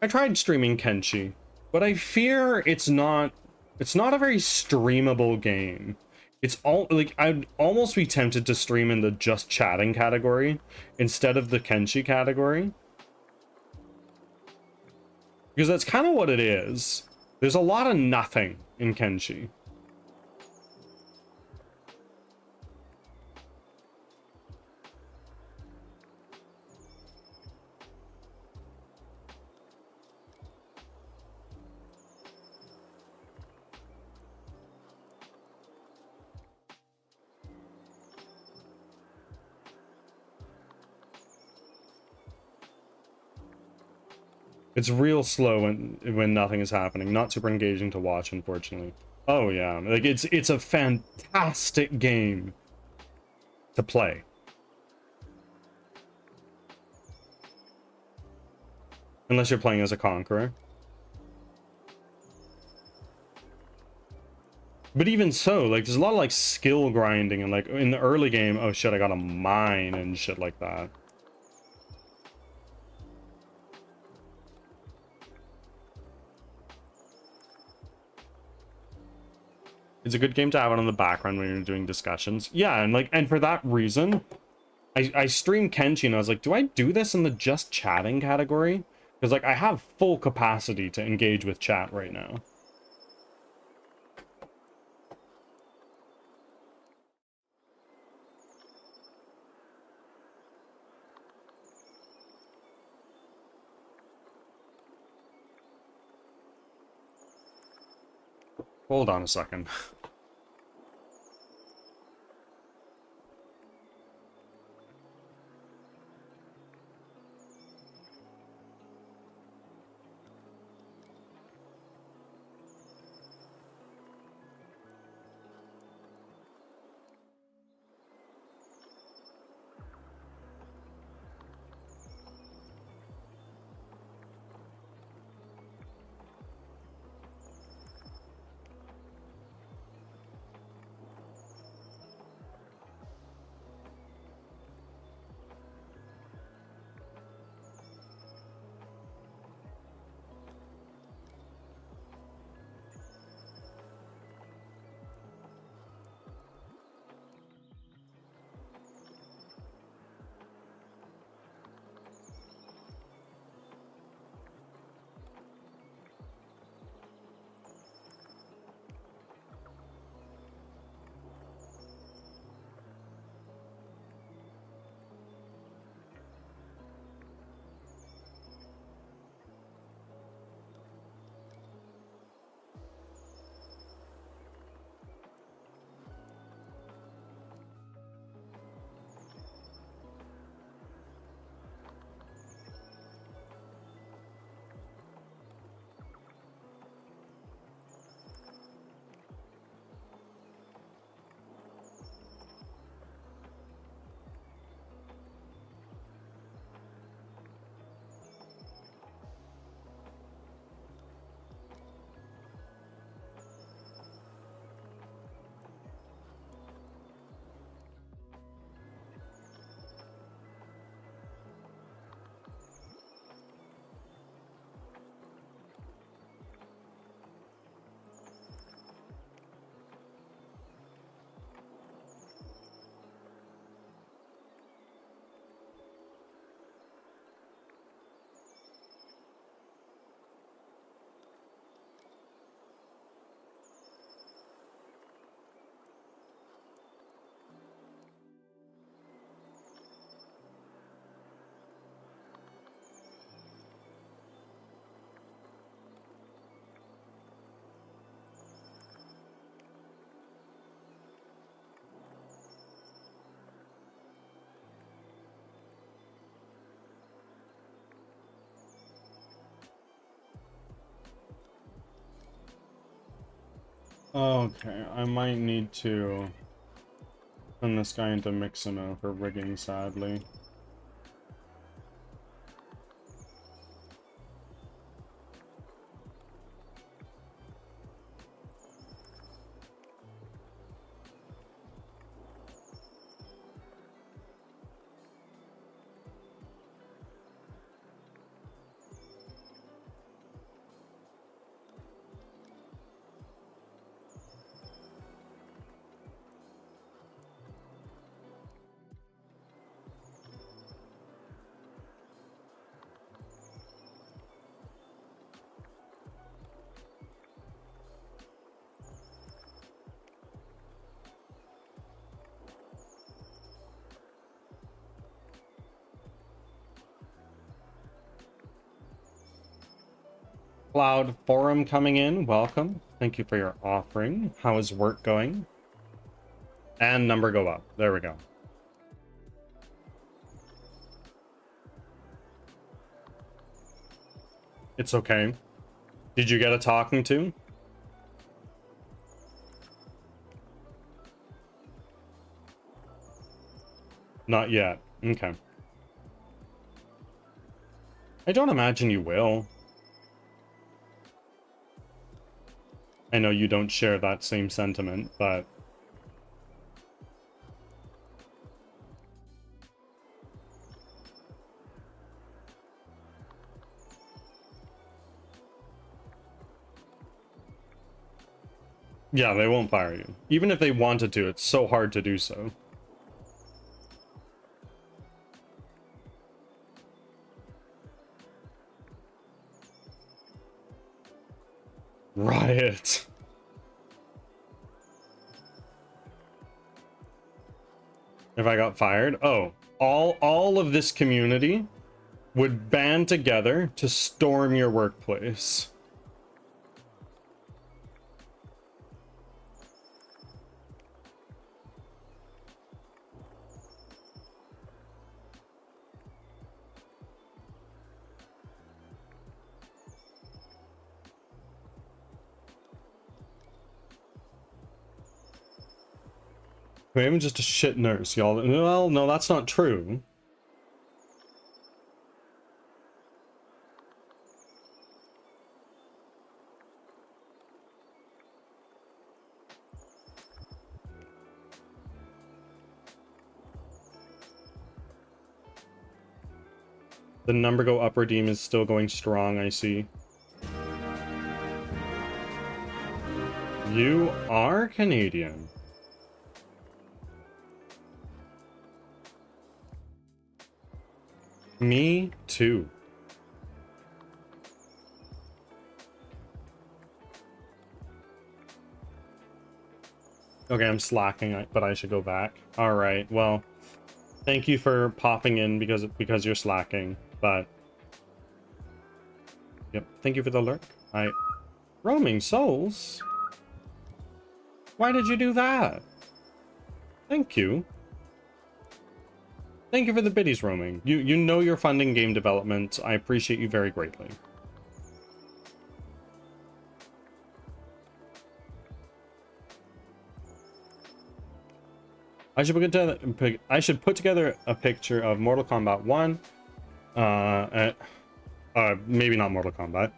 tried streaming Kenshi, but I fear it's not a very streamable game. It's all like I'd almost be tempted to stream in the just chatting category instead of the Kenshi category. Because that's kind of what it is. There's a lot of nothing in Kenshi. It's real slow when nothing is happening. Not super engaging to watch, unfortunately. Oh yeah, like it's a fantastic game to play. Unless you're playing as a conqueror. But even so, like there's a lot of like skill grinding and like in the early game, oh shit, I got a mine and shit like that. It's a good game to have it on the background when you're doing discussions. Yeah, and for that reason, I streamed Kenshi and I was like, do I do this in the just chatting category? Because like I have full capacity to engage with chat right now. Hold on a second. Okay, I might need to turn this guy into Mixamo for rigging, sadly. Cloud Forum coming in. Welcome. Thank you for your offering. How is work going? And number go up. There we go. It's okay. Did you get a talking to? Not yet. Okay. I don't imagine you will. I know you don't share that same sentiment, but... yeah, they won't fire you. Even if they wanted to, it's so hard to do so. Riot. If I got fired? Oh, all of this community would band together to storm your workplace. I'm just a shit nurse, y'all. Well, no, that's not true. The number go up redeem is still going strong, I see. You are Canadian. Me too. Okay, I'm slacking, but I should go back. All right, well, thank you for popping in because you're slacking, but yep, thank you for the lurk. Roaming souls? Why did you do that? Thank you. Thank you for the biddies, roaming. You know you're funding game development. I appreciate you very greatly. I should put together a picture of Mortal Kombat 1. Maybe not Mortal Kombat.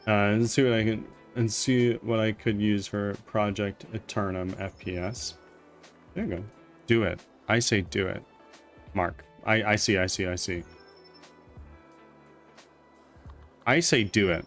And see what I could use for Project Eternum FPS. There you go. Do it. I say do it. Mark. I see. I say do it.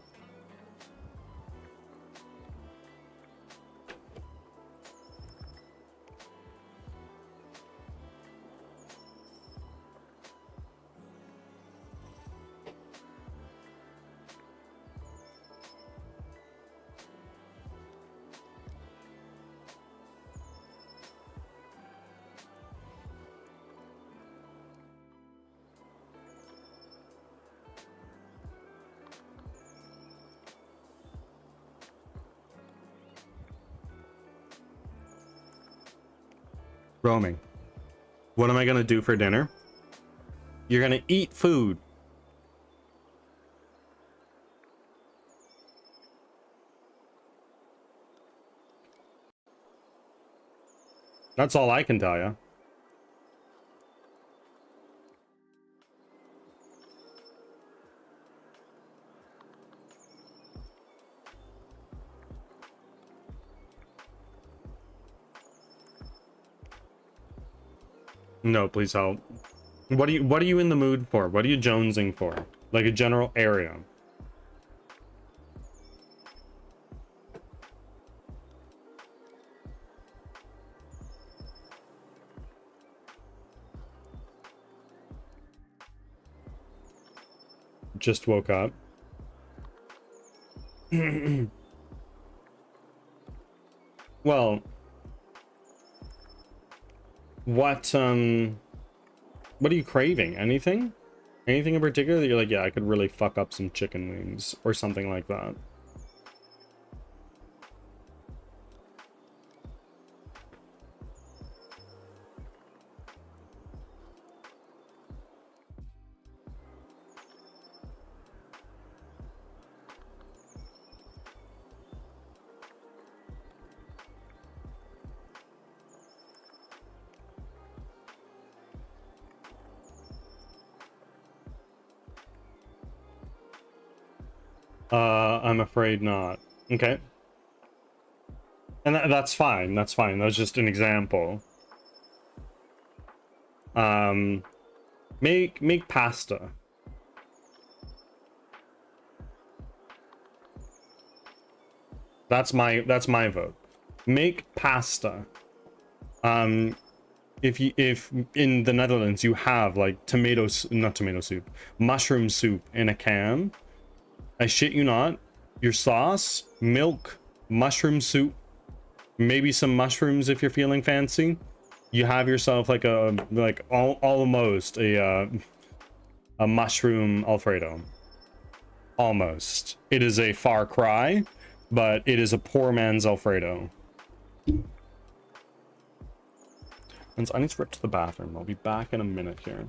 Roaming. What am I gonna do for dinner? You're gonna eat food. That's all I can tell you. No, please help. What are you in the mood for? What are you jonesing for? Like a general area. Just woke up. Well, what are you craving? Anything? Anything in particular that you're like, yeah, I could really fuck up some chicken wings or something like that? I'm afraid not. Okay. And that's fine. That's fine. That was just an example. Make pasta. That's my vote. Make pasta. If in the Netherlands you have like not tomato soup, mushroom soup in a can, I shit you not, your sauce, milk, mushroom soup, maybe some mushrooms if you're feeling fancy, you have yourself like almost a mushroom Alfredo. Almost. It is a far cry, but it is a poor man's Alfredo. And so I need to rip to the bathroom. I'll be back in a minute here.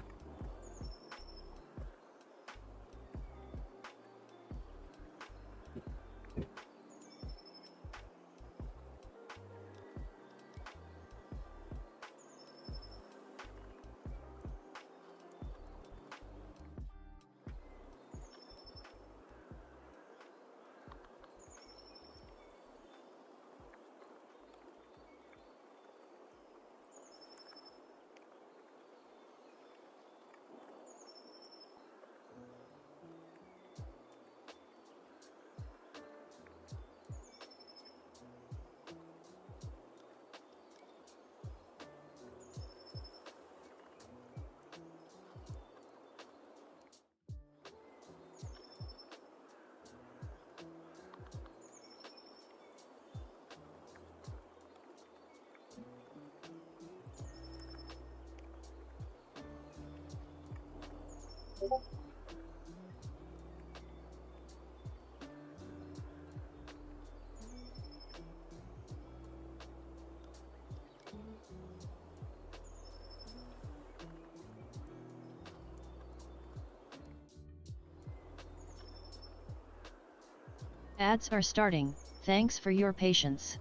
Ads are starting, thanks for your patience.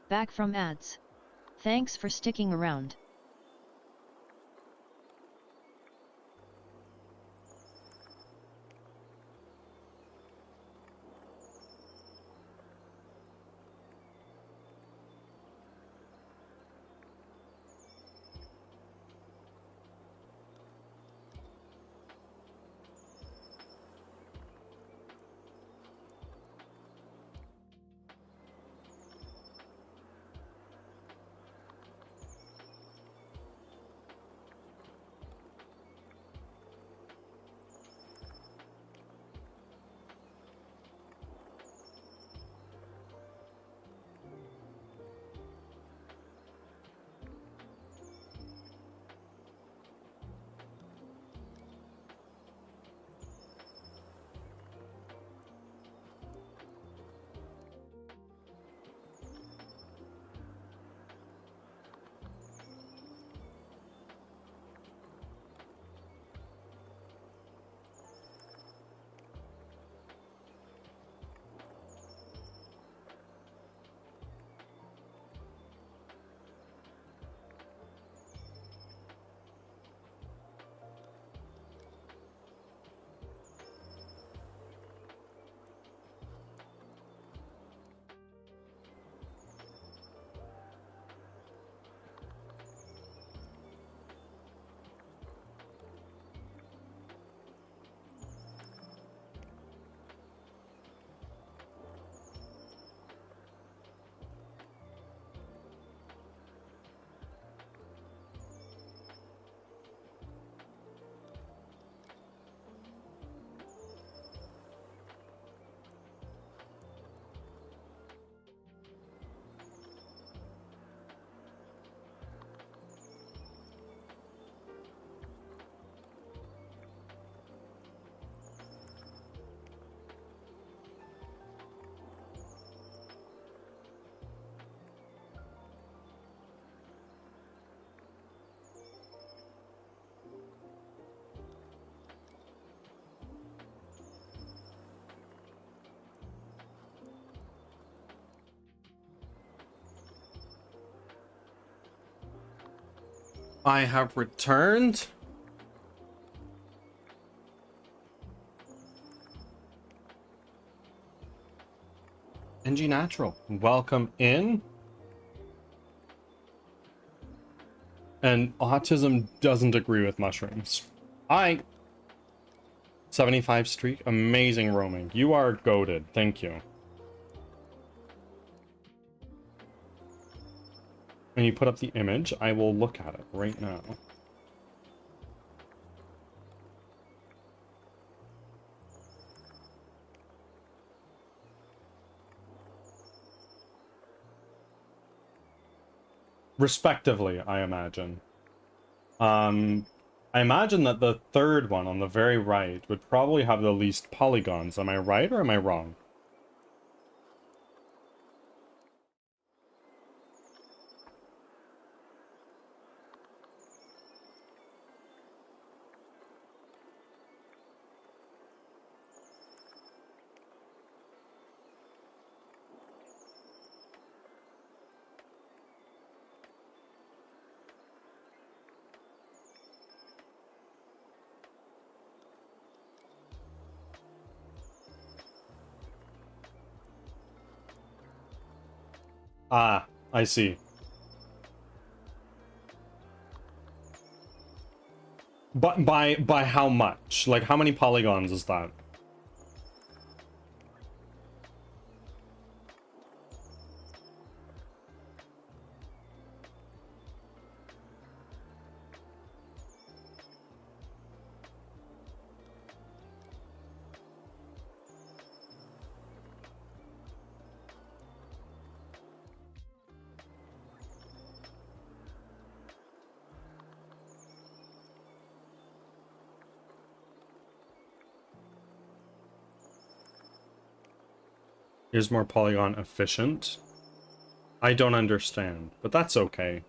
Back from ads. Thanks for sticking around. I have returned. NG Natural, welcome in. And autism doesn't agree with mushrooms. 75 streak, amazing roaming. You are goated, thank you. And you put up the image, I will look at it right now. Respectively, I imagine. I imagine that the third one on the very right would probably have the least polygons. Am I right or am I wrong? Ah, I see. But by how much? Like, how many polygons is that? Here's more polygon efficient. I don't understand, but that's okay.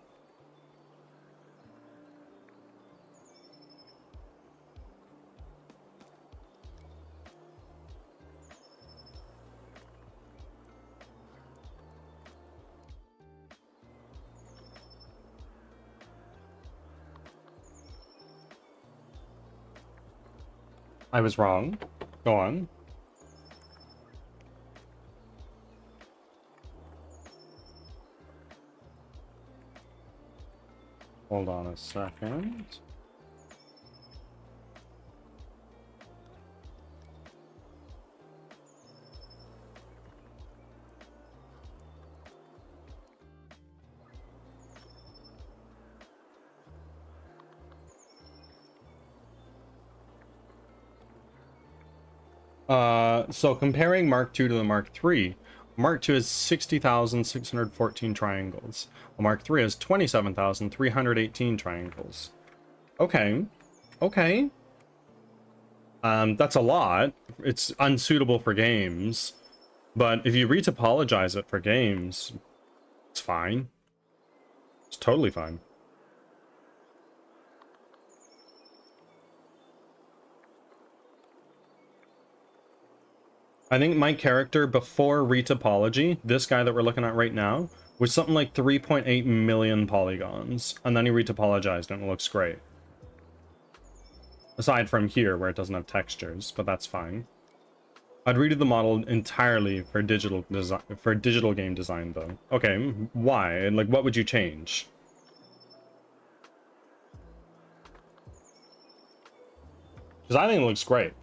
I was wrong. Go on. Hold on a second. So comparing Mark II to the Mark III, Mark II has 60,614 triangles. The Mark III has 27,318 triangles. Okay. Okay. That's a lot. It's unsuitable for games. But if you retopologize it for games, it's fine. It's totally fine. I think my character before retopology, this guy that we're looking at right now, was something like 3.8 million polygons. And then he retopologized and it looks great. Aside from here, where it doesn't have textures, but that's fine. I'd redo the model entirely for digital game design, though. Okay, why? Like, what would you change? Because I think it looks great.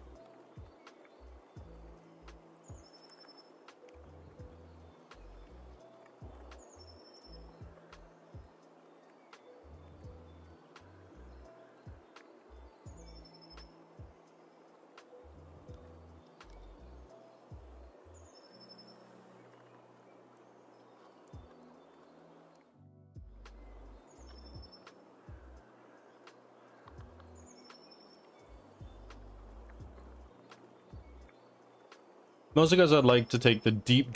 Mostly because I'd like to take the deep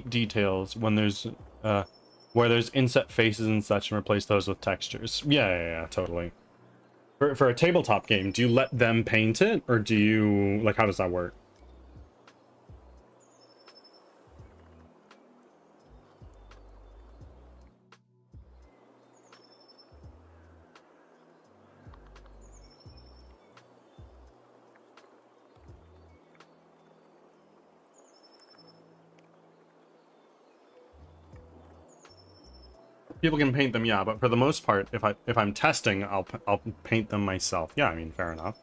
details when there's where there's inset faces and such and replace those with textures. Yeah, totally. For a tabletop game, do you let them paint it or do you like how does that work? People can paint them, yeah, but for the most part, if I'm testing, I'll paint them myself. Yeah, I mean, fair enough.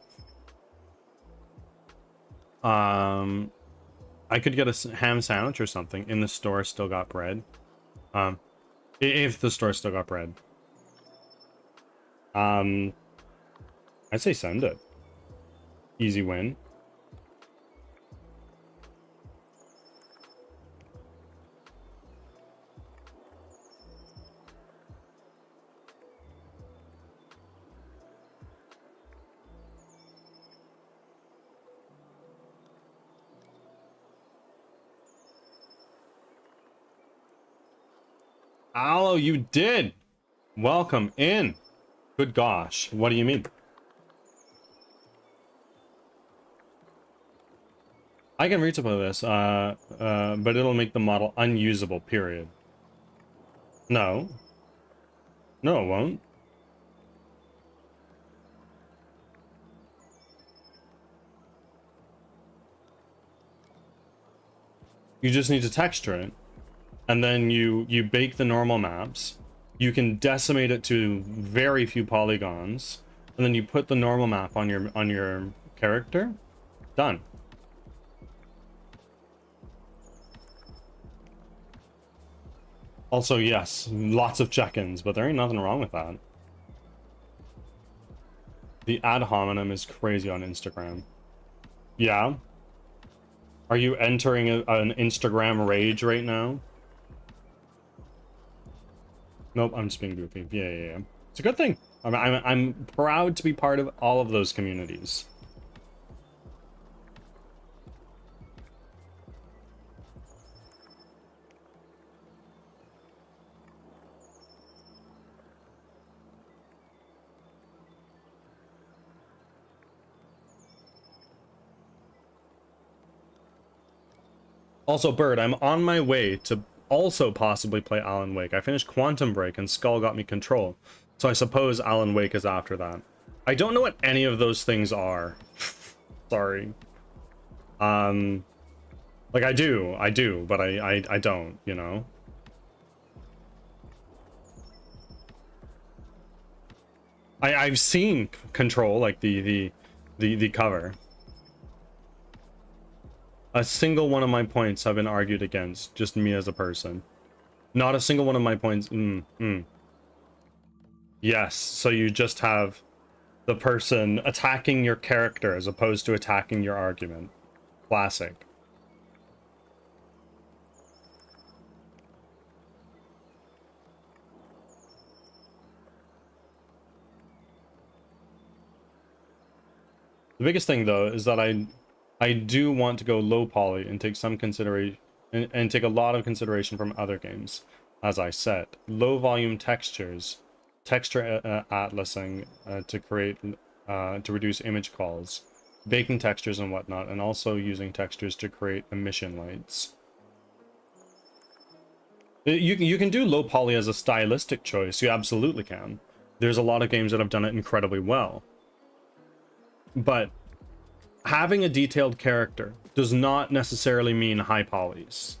I could get a ham sandwich or something in the store. Still got bread. If the store still got bread. I'd say send it. Easy win. Aloe, you did! Welcome in! Good gosh, what do you mean? I can retable this, but it'll make the model unusable, period. No. No, it won't. You just need to texture it. And then you bake the normal maps. You can decimate it to very few polygons, and then you put the normal map on your character. Done. Also, yes, lots of check-ins, but there ain't nothing wrong with that. The ad hominem is crazy on Instagram. Yeah? Are you entering an Instagram rage right now? Nope, I'm just being goofy. Yeah. It's a good thing. I'm proud to be part of all of those communities. Also, Bird, I'm on my way to also possibly play Alan Wake. I finished Quantum Break and Skull got me Control. So I suppose Alan Wake is after that. I don't know what any of those things are. Sorry. Like I do, but I don't, you know? I've seen Control, like the cover. A single one of my points have been argued against, just me as a person. Not a single one of my points. Yes, so you just have the person attacking your character as opposed to attacking your argument. Classic. The biggest thing though is that I do want to go low poly and take some consideration and take a lot of consideration from other games. As I said, low volume textures, texture atlasing to create to reduce image calls, baking textures and whatnot, and also using textures to create emission lights. You can do low poly as a stylistic choice. You absolutely can. There's a lot of games that have done it incredibly well. But having a detailed character does not necessarily mean high polys.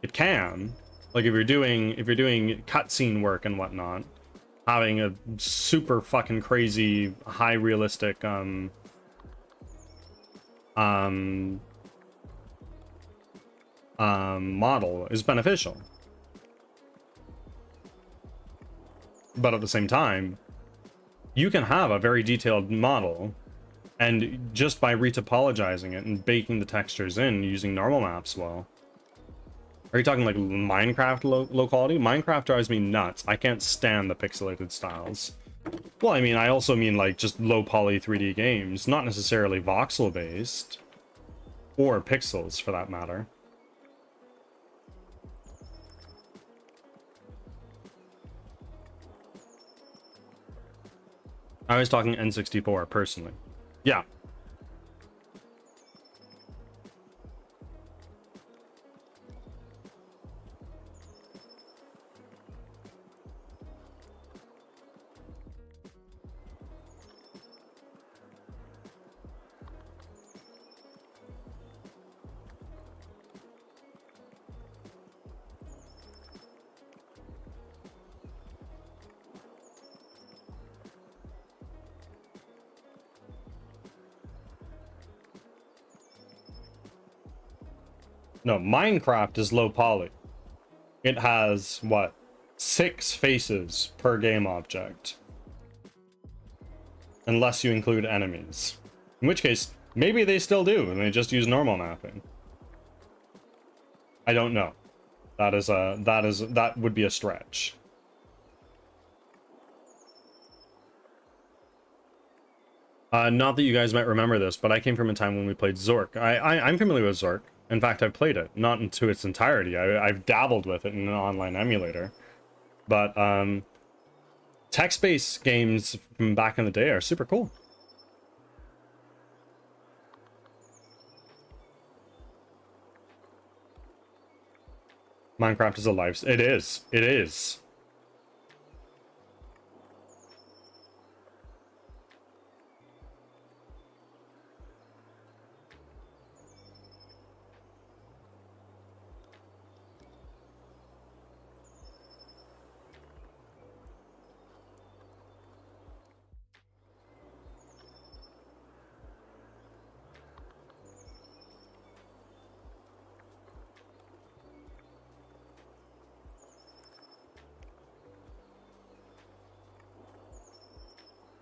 It can, like if you're doing cutscene work and whatnot, having a super fucking crazy high realistic model is beneficial. But at the same time, you can have a very detailed model, and just by retopologizing it and baking the textures in using normal maps, well. Are you talking like Minecraft low quality? Minecraft drives me nuts. I can't stand the pixelated styles. Well, I mean, I also mean like just low poly 3D games, not necessarily voxel based. Or pixels for that matter. I was talking N64 personally. Yeah. No, Minecraft is low poly. It has, what, 6 faces per game object. Unless you include enemies. In which case, maybe they still do, and they just use normal mapping. I don't know. That would be a stretch. Not that you guys might remember this, but I came from a time when we played Zork. I'm familiar with Zork. In fact, I've played it, not into its entirety. I've dabbled with it in an online emulator. But text-based games from back in the day are super cool. Minecraft is a life. It is. It is.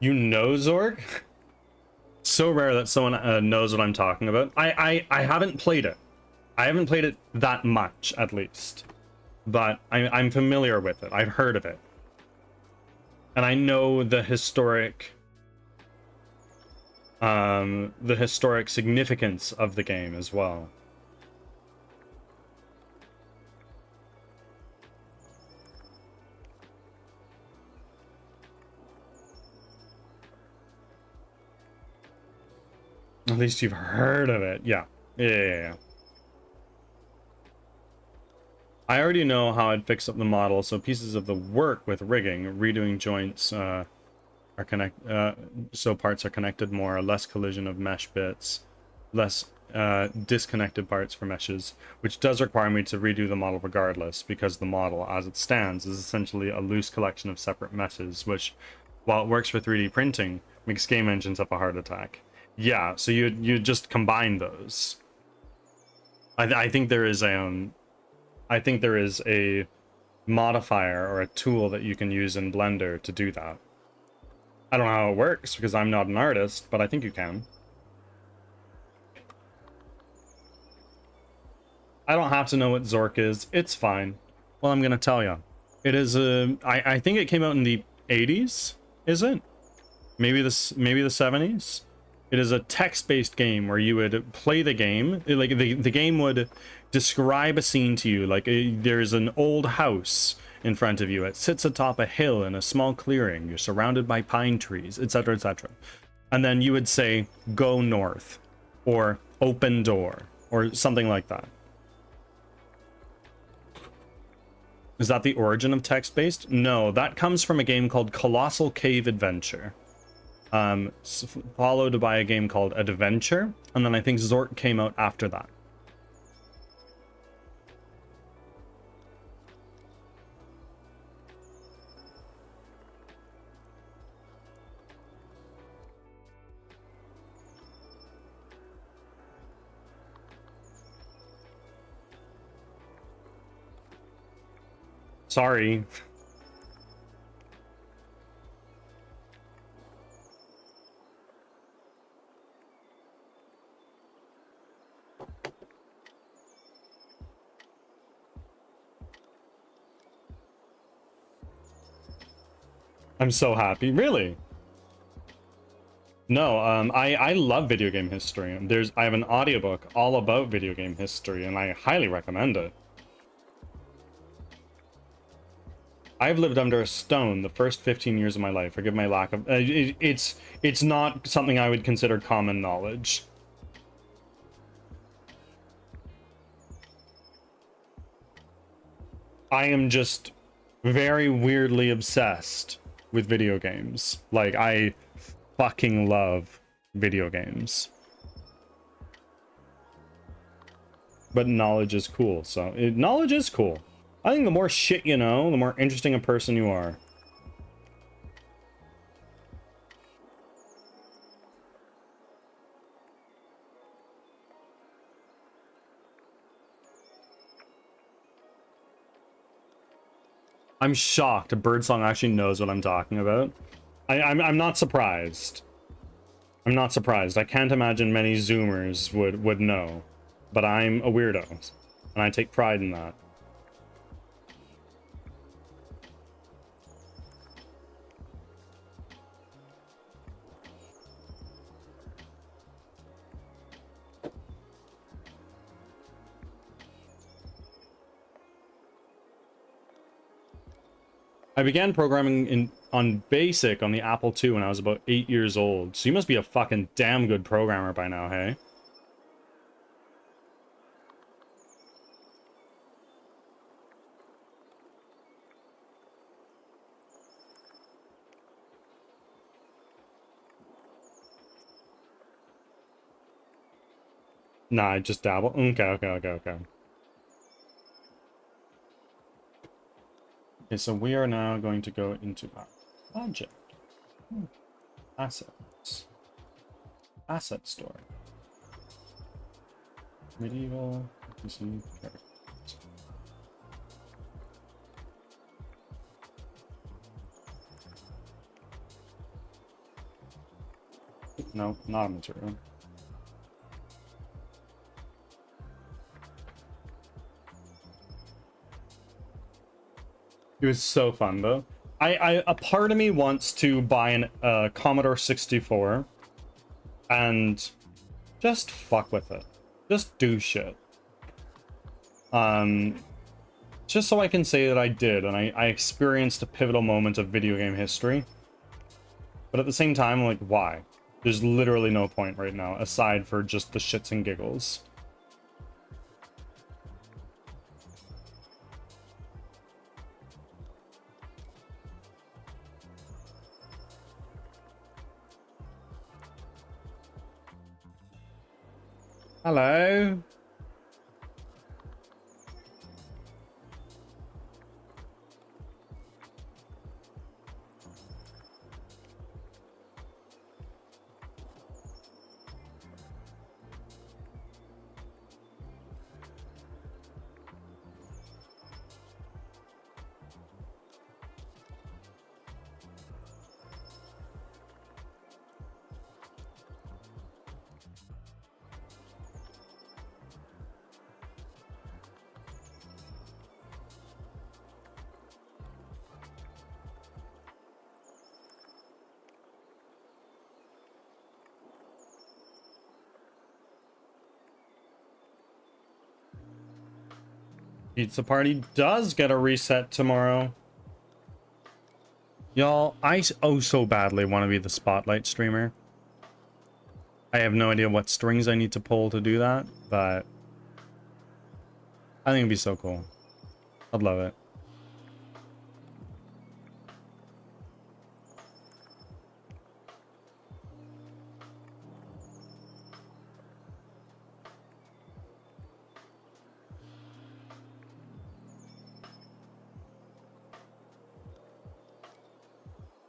You know Zorg? So rare that someone knows what I'm talking about. I haven't played it. I haven't played it that much, at least. But I'm familiar with it. I've heard of it. And I know the historic significance of the game as well. At least you've heard of it. Yeah. Yeah. I already know how I'd fix up the model, so pieces of the work with rigging, redoing joints are so parts are connected more, less collision of mesh bits, less disconnected parts for meshes, which does require me to redo the model regardless, because the model, as it stands, is essentially a loose collection of separate meshes, which, while it works for 3D printing, makes game engines have a heart attack. Yeah, so you just combine those. I think there is a modifier or a tool that you can use in Blender to do that. I don't know how it works because I'm not an artist, but I think you can. I don't have to know what Zork is. It's fine. Well, I'm gonna tell you. It is I think it came out in the 80s, is it? Maybe the 70s? It is a text-based game where you would play the game. Like the game would describe a scene to you. Like there's an old house in front of you. It sits atop a hill in a small clearing. You're surrounded by pine trees, etc., etc. And then you would say, "Go north," or "Open door," or something like that. Is that the origin of text-based? No, that comes from a game called Colossal Cave Adventure. Followed by a game called Adventure, and then I think Zork came out after that. Sorry. I'm so happy. Really? No, I love video game history. I have an audiobook all about video game history, and I highly recommend it. I've lived under a stone the first 15 years of my life. Forgive my lack of... it's not something I would consider common knowledge. I am just very weirdly obsessed with video games. Like, I fucking love video games. But knowledge is cool, so... knowledge is cool. I think the more shit you know, the more interesting a person you are. I'm shocked. Birdsong actually knows what I'm talking about. I'm not surprised. I'm not surprised. I can't imagine many Zoomers would know, but I'm a weirdo, and I take pride in that. I began programming on BASIC on the Apple II when I was about 8 years old, so you must be a fucking damn good programmer by now, hey? Nah, I just dabble. Okay. Okay, so we are now going to go into our project. Assets. Asset store. Medieval PC characters. No, not a material. It was so fun though. A part of me wants to buy an Commodore 64 and just fuck with it. Just do shit. Just so I can say that I did, and I experienced a pivotal moment of video game history. But at the same time, like, why? There's literally no point right now, aside for just the shits and giggles. Hello? Pizza Party does get a reset tomorrow. Y'all, I oh so badly want to be the spotlight streamer. I have no idea what strings I need to pull to do that, but I think it'd be so cool. I'd love it.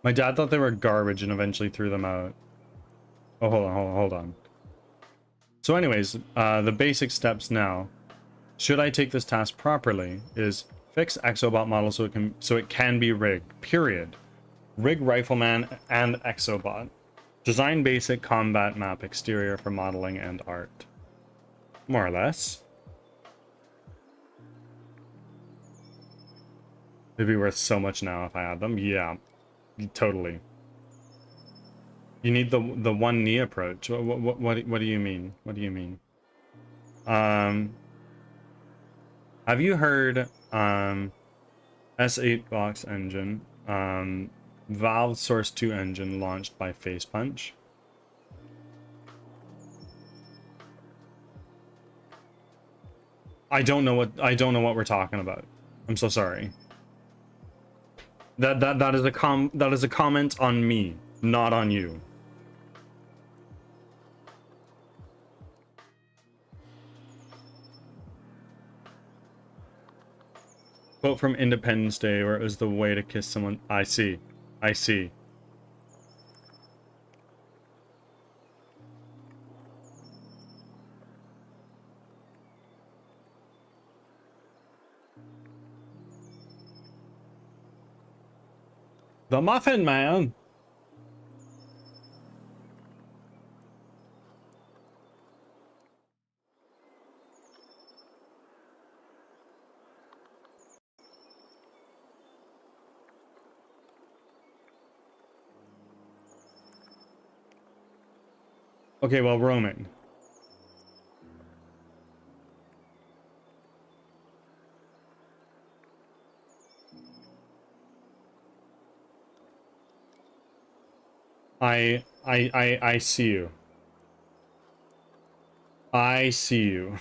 My dad thought they were garbage and eventually threw them out. Oh, hold on. So anyways, the basic steps now. Should I take this task properly is fix Exobot model so it can be rigged. Period. Rig Rifleman and Exobot. Design basic combat map exterior for modeling and art. More or less. It'd be worth so much now if I had them. Yeah, totally. You need the one knee approach. What do you mean? What do you mean? Have you heard S8 box engine, Valve Source 2 engine launched by Facepunch? I don't know what we're talking about. I'm so sorry. That is a comment on me, not on you. Quote from Independence Day where it was the way to kiss someone. I see. The Muffin Man. Okay, well, roaming. I see you. I see you.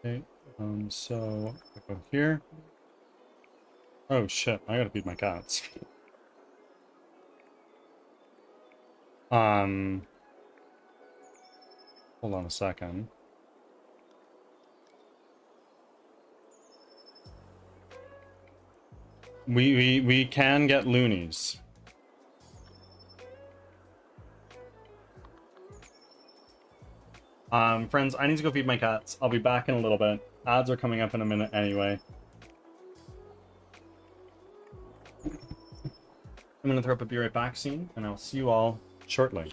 Okay, so I go here. Oh shit, I gotta feed my cats. Um, hold on a second. We can get loonies. Friends, I need to go feed my cats. I'll be back in a little bit. Ads are coming up in a minute anyway. I'm gonna throw up a be right back scene, and I'll see you all shortly.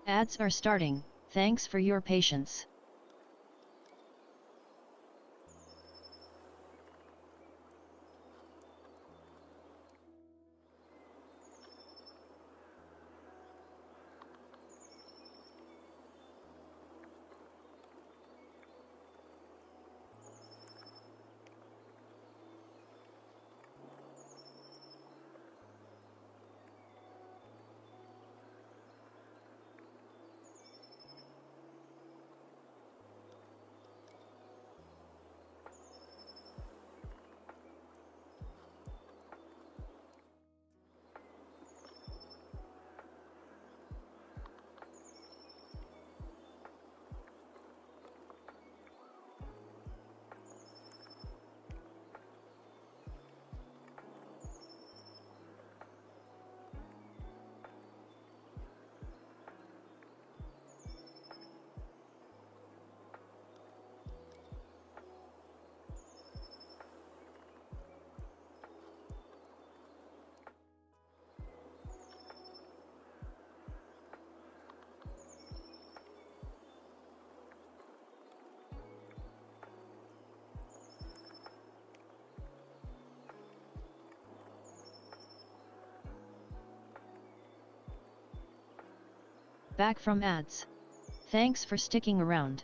Ads are starting, thanks for your patience. Back from ads. Thanks for sticking around.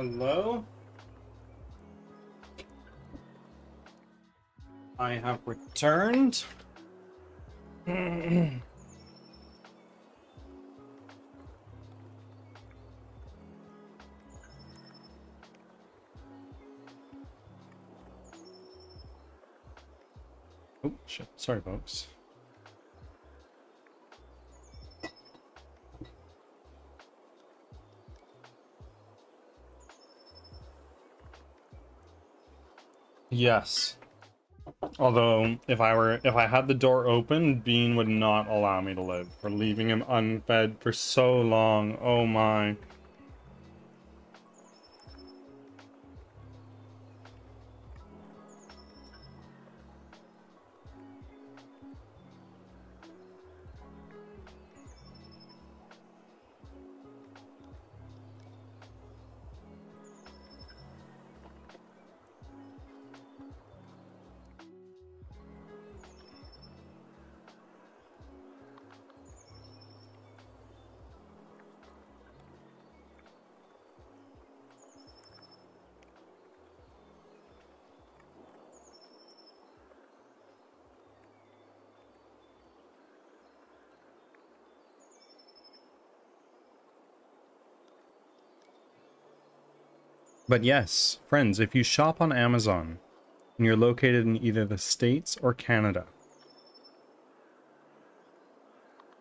Hello? I have returned. Oh, shit. Sorry, folks. Yes. Although, if I had the door open, Bean would not allow me to live for leaving him unfed for so long. Oh my. But yes, friends, if you shop on Amazon and you're located in either the States or Canada,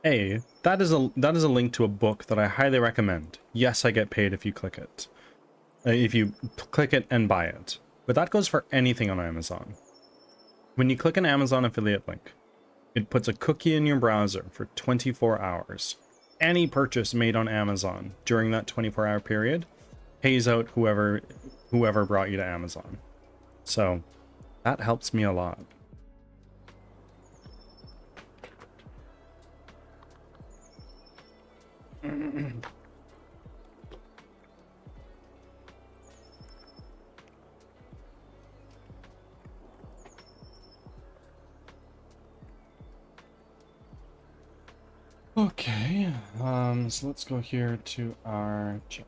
that is a link to a book that I highly recommend. Yes, I get paid if you click it. If you click it and buy it. But that goes for anything on Amazon. When you click an Amazon affiliate link, it puts a cookie in your browser for 24 hours. Any purchase made on Amazon during that 24-hour period pays out whoever brought you to Amazon. So that helps me a lot. Okay, so let's go here to our check.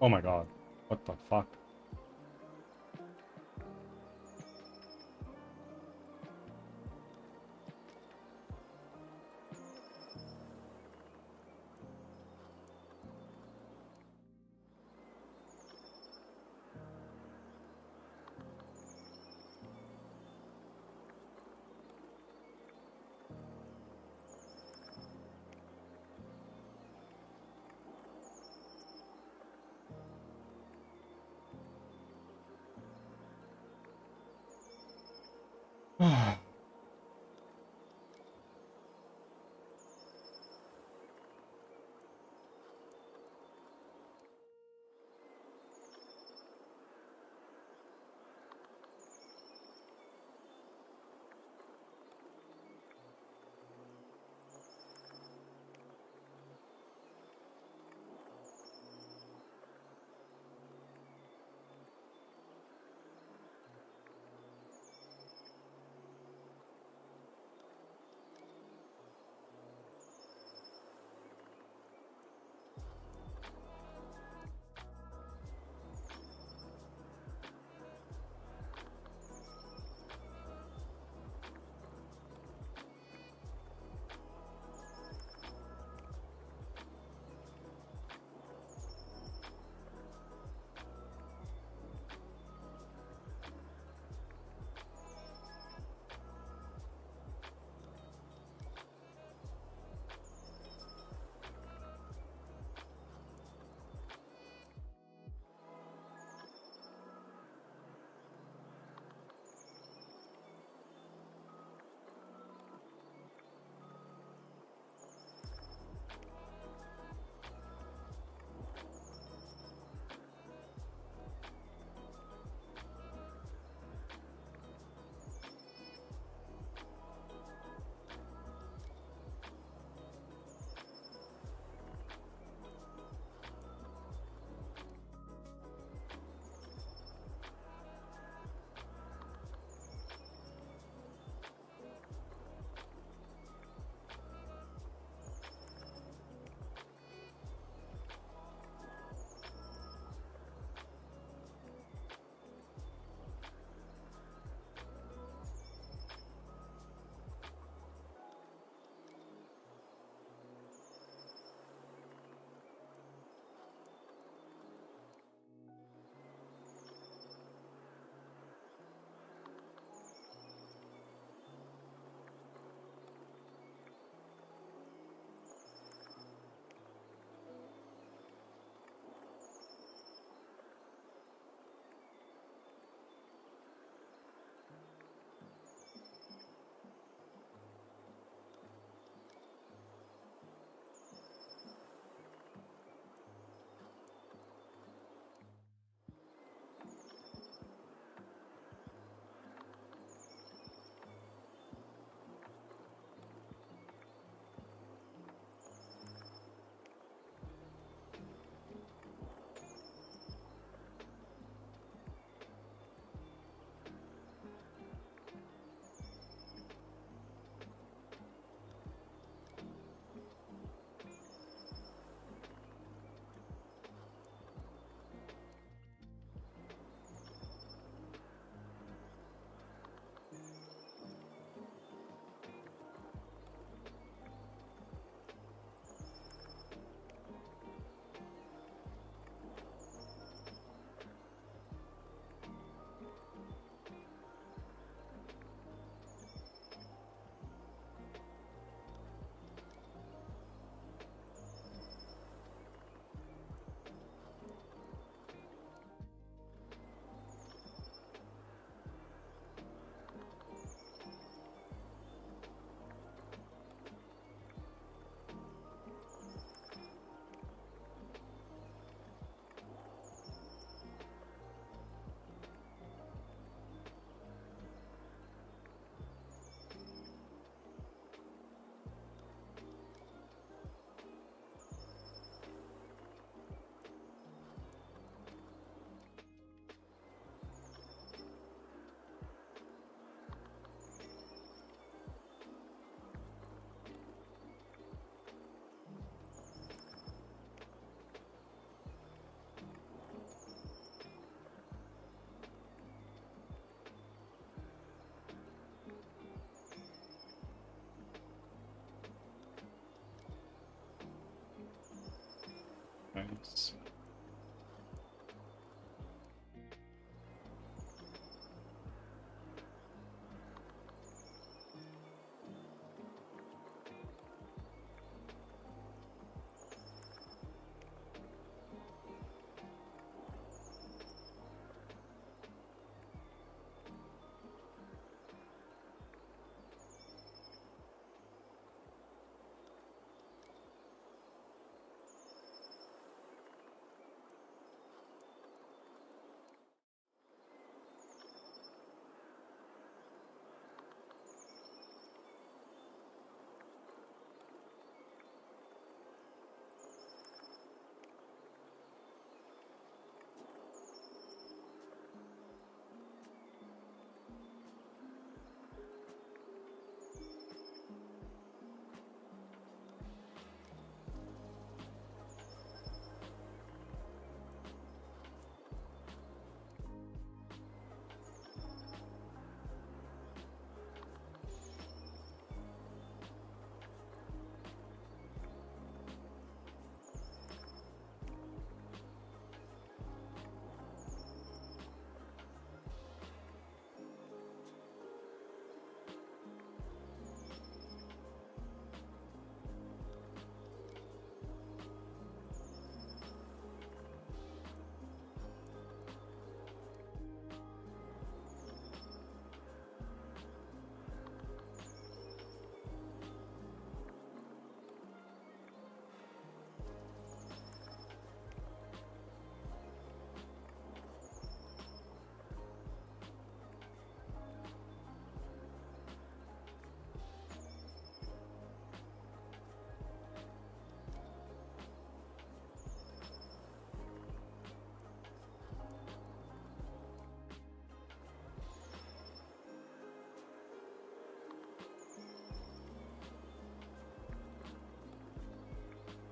Oh my god. What the fuck? Yes.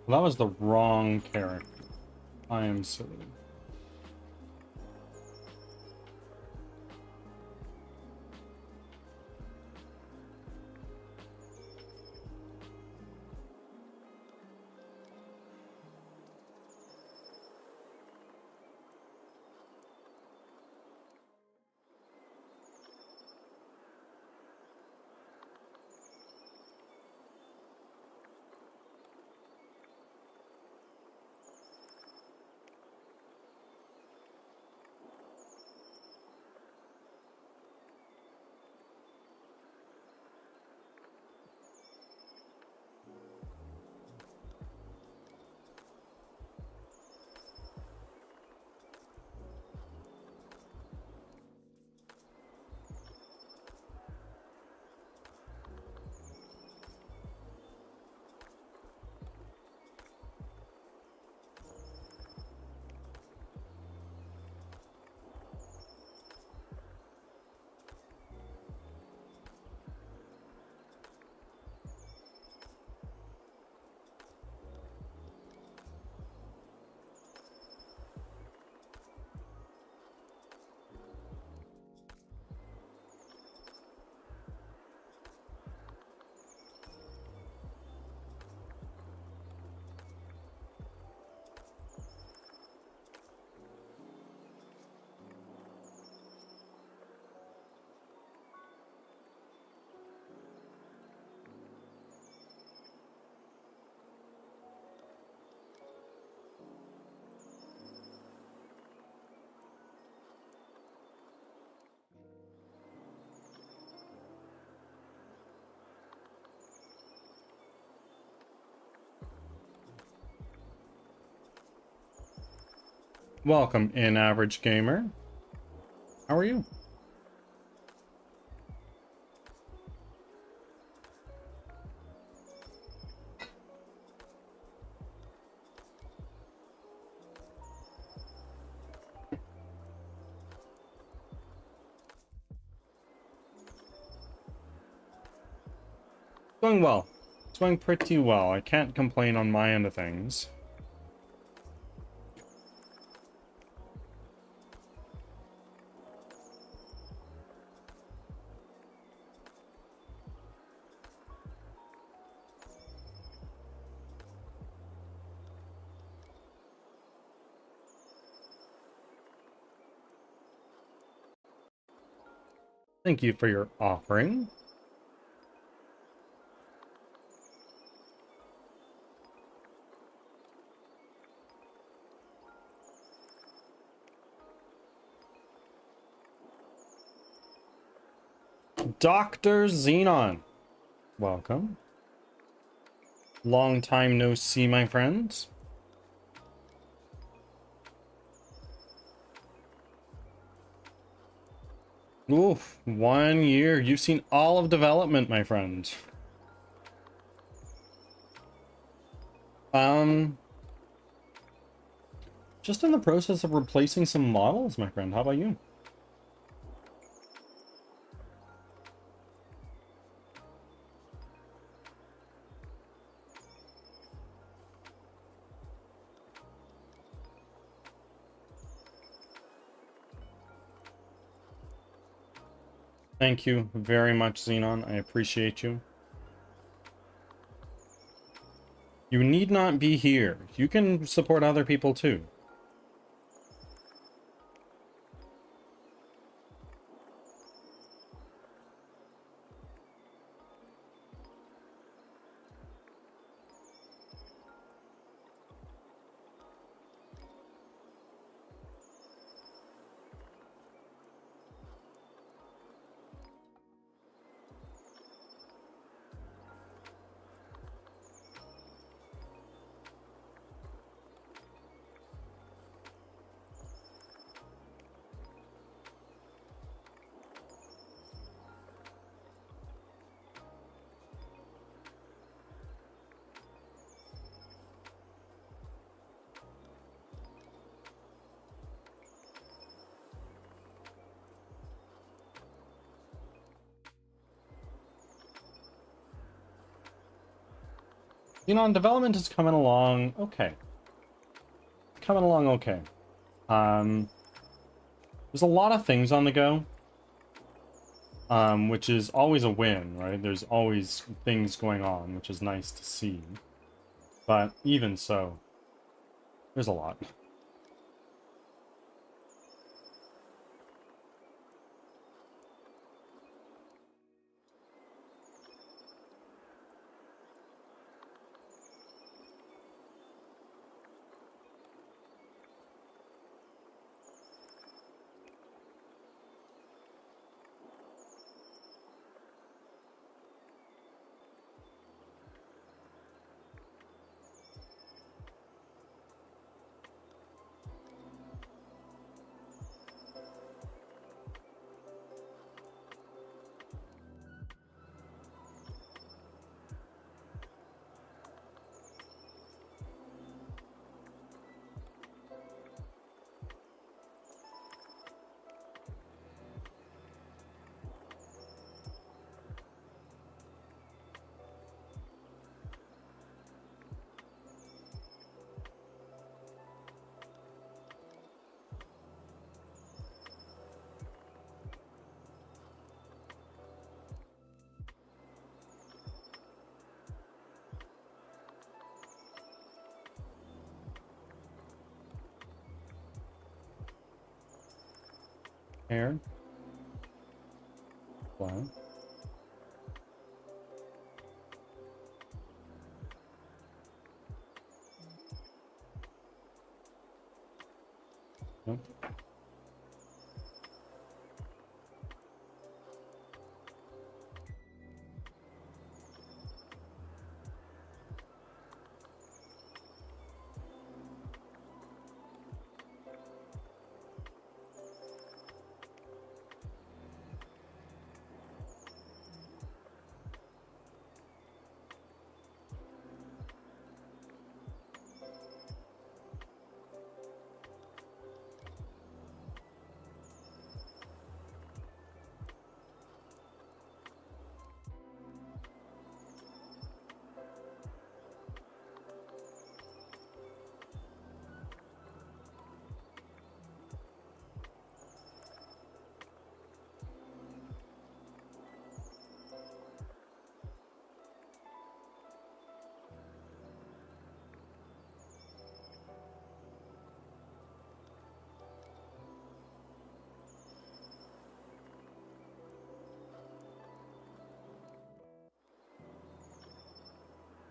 Well, that was the wrong character. I am silly. Welcome in, average gamer. How are you? Going well. It's going pretty well. I can't complain on my end of things. Thank you for your offering. Dr. Xenon, welcome. Long time no see, my friends. Oof, 1 year. You've seen all of development, my friend. Just in the process of replacing some models, my friend. How about you? Thank you very much, Xenon. I appreciate you. You need not be here. You can support other people too. Xenon, development is coming along okay. Coming along okay. There's a lot of things on the go, which is always a win, right? There's always things going on, which is nice to see. But even so, there's a lot. Hair. Wow. Yep.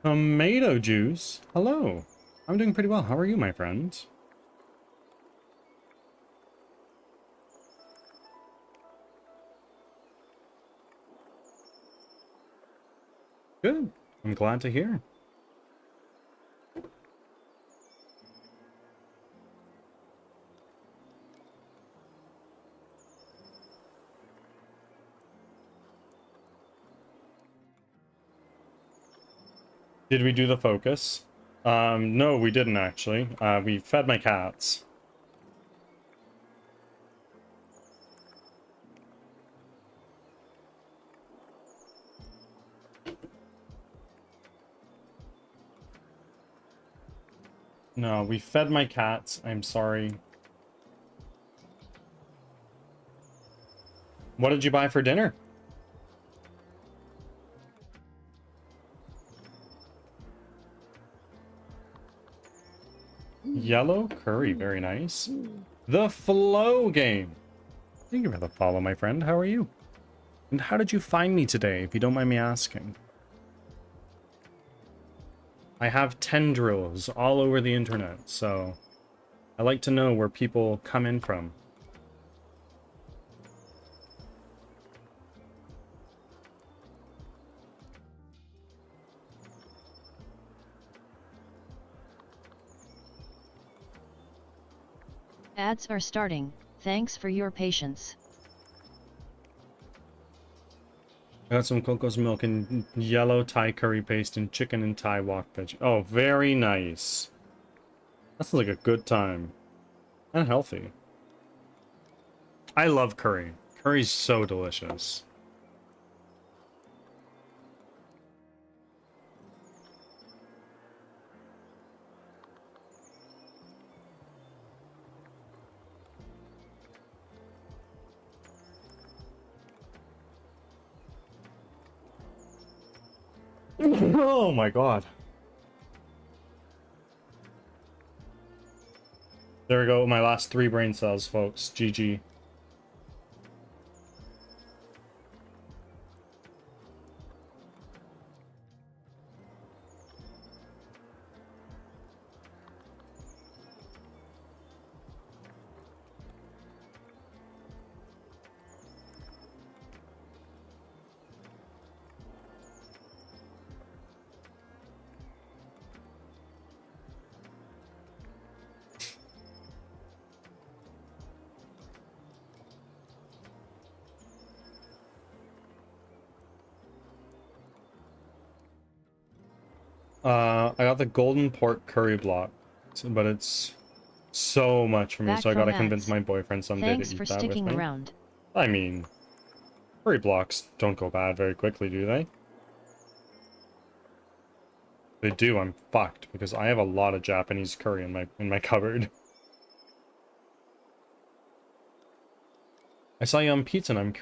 Tomato juice. Hello. I'm doing pretty well. How are you, my friend? Good. I'm glad to hear. Did we do the focus? No, we didn't actually. We fed my cats. No, we fed my cats. I'm sorry. What did you buy for dinner? Yellow curry, very nice. The Flow game. Thank you for the follow, my friend. How are you? And how did you find me today, if you don't mind me asking? I have tendrils all over the internet, so I like to know where people come in from. Ads are starting. Thanks for your patience. I got some cocoa milk and yellow Thai curry paste and chicken and Thai wok veg. Oh, very nice. That sounds like a good time. And healthy. I love curry. Curry's so delicious. Oh my god. There we go, my last 3 brain cells, folks. GG. I got the golden pork curry block, but it's so much for me, Back so I from gotta convince ads. my boyfriend someday Thanks to for eat that with sticking me. around. I mean, curry blocks don't go bad very quickly, do they? They do, I'm fucked, because I have a lot of Japanese curry in my cupboard. I saw you on pizza and I'm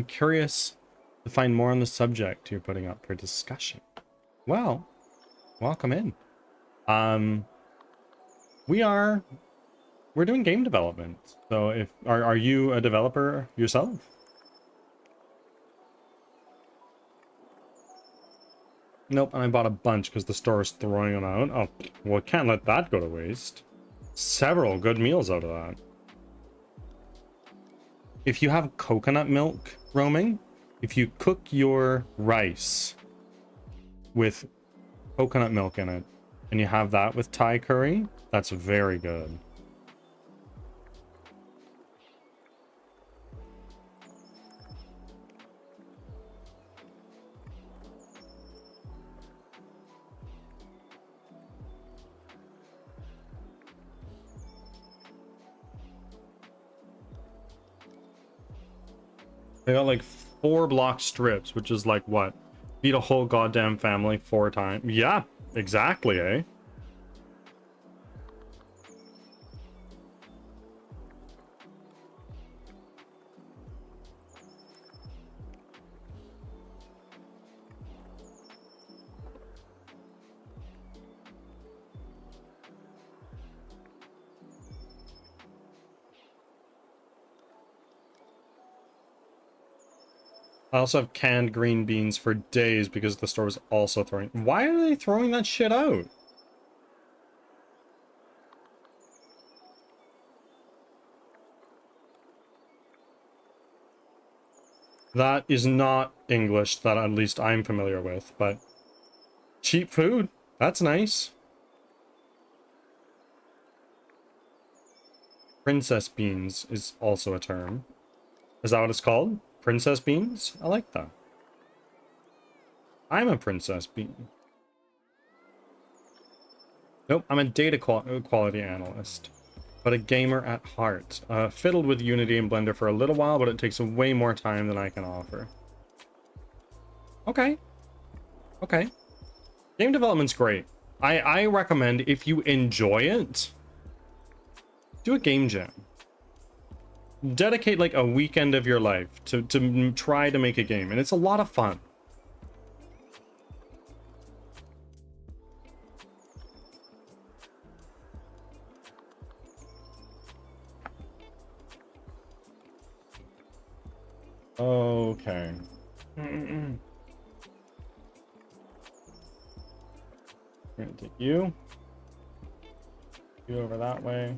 curious to find more on the subject you're putting up for discussion. Well, welcome in. Um, we're doing game development. So if are you a developer yourself? Nope, and I bought a bunch because the store is throwing them out. Oh, well, can't let that go to waste. Several good meals out of that. If you have coconut milk roaming, if you cook your rice with coconut milk in it, and you have that with Thai curry, that's very good. They got like 4 block strips, which is like what? Feed a whole goddamn family 4 times. Yeah, exactly, eh? I also have canned green beans for days because the store was also throwing... Why are they throwing that shit out? That is not English that at least I'm familiar with, but cheap food, that's nice. Princess beans is also a term. Is that what it's called? Princess beans? I like that. I'm a princess bean. Nope, I'm a data quality analyst, but a gamer at heart. Fiddled with Unity and Blender for a little while, but it takes way more time than I can offer. Okay. Okay. Game development's great. I recommend, if you enjoy it, do a game jam. Dedicate like a weekend of your life to try to make a game, and it's a lot of fun. Okay. I'm gonna take you over that way.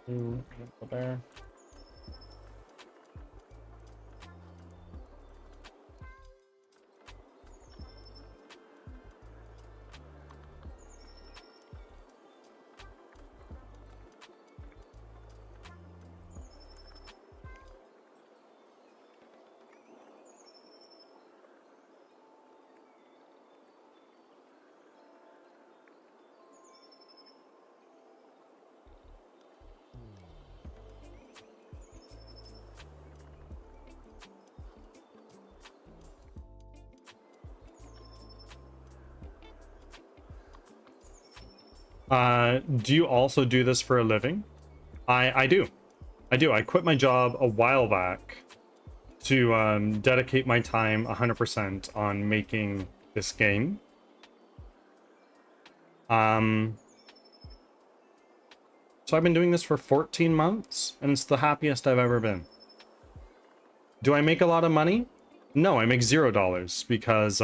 You go there. Do you also do this for a living? I do. I quit my job a while back to dedicate my time 100% on making this game. So I've been doing this for 14 months, and it's the happiest I've ever been. Do I make a lot of money? No, I make $0 because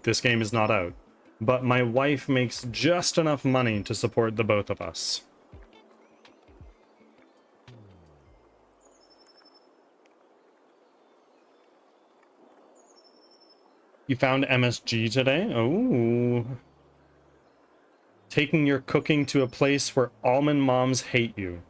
this game is not out. But my wife makes just enough money to support the both of us. You found MSG today? Oh. Taking your cooking to a place where almond moms hate you.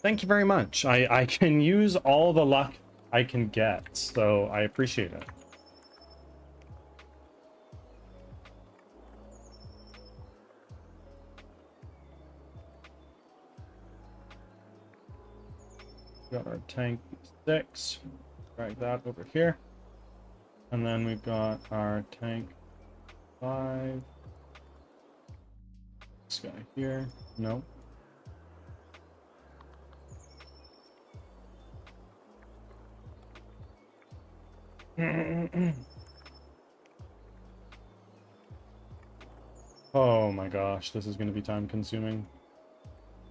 Thank you very much. I can use all the luck I can get, so I appreciate it. Got our tank 6. Drag that over here. And then we've got our tank 5. This guy here. Nope. Oh my gosh, this is going to be time consuming.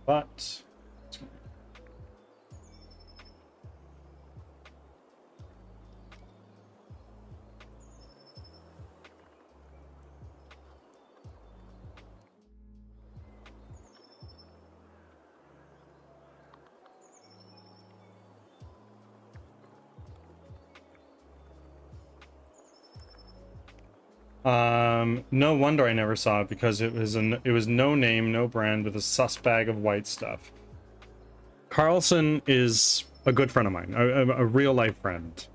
But no wonder I never saw it, because it was no name, no brand, with a sus bag of white stuff. Carlson is a good friend of mine, a real life friend.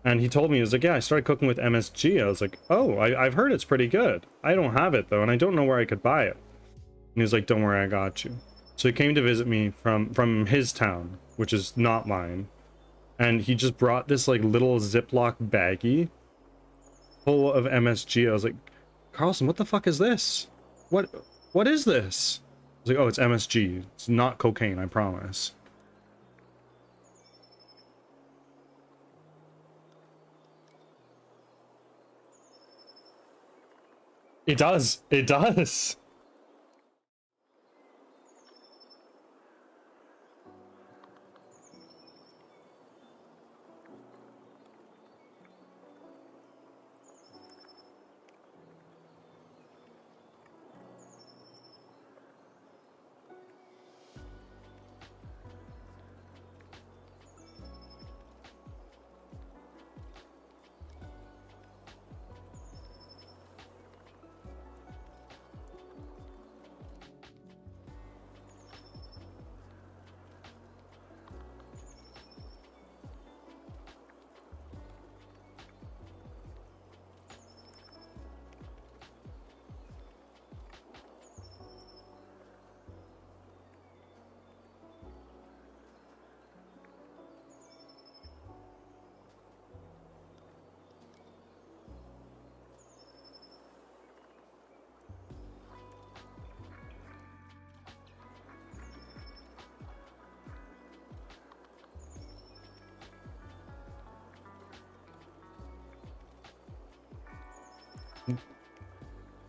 And he told me, he was like, yeah, I started cooking with MSG. I was like, oh, I've heard it's pretty good. I don't have it though, and I don't know where I could buy it. And he was like, don't worry, I got you. So he came to visit me from his town, which is not mine. And he just brought this like little Ziploc baggie full of MSG. I was like, Carlson, what the fuck is this? What is this? I was like, oh, it's MSG. It's not cocaine, I promise. It does. It does.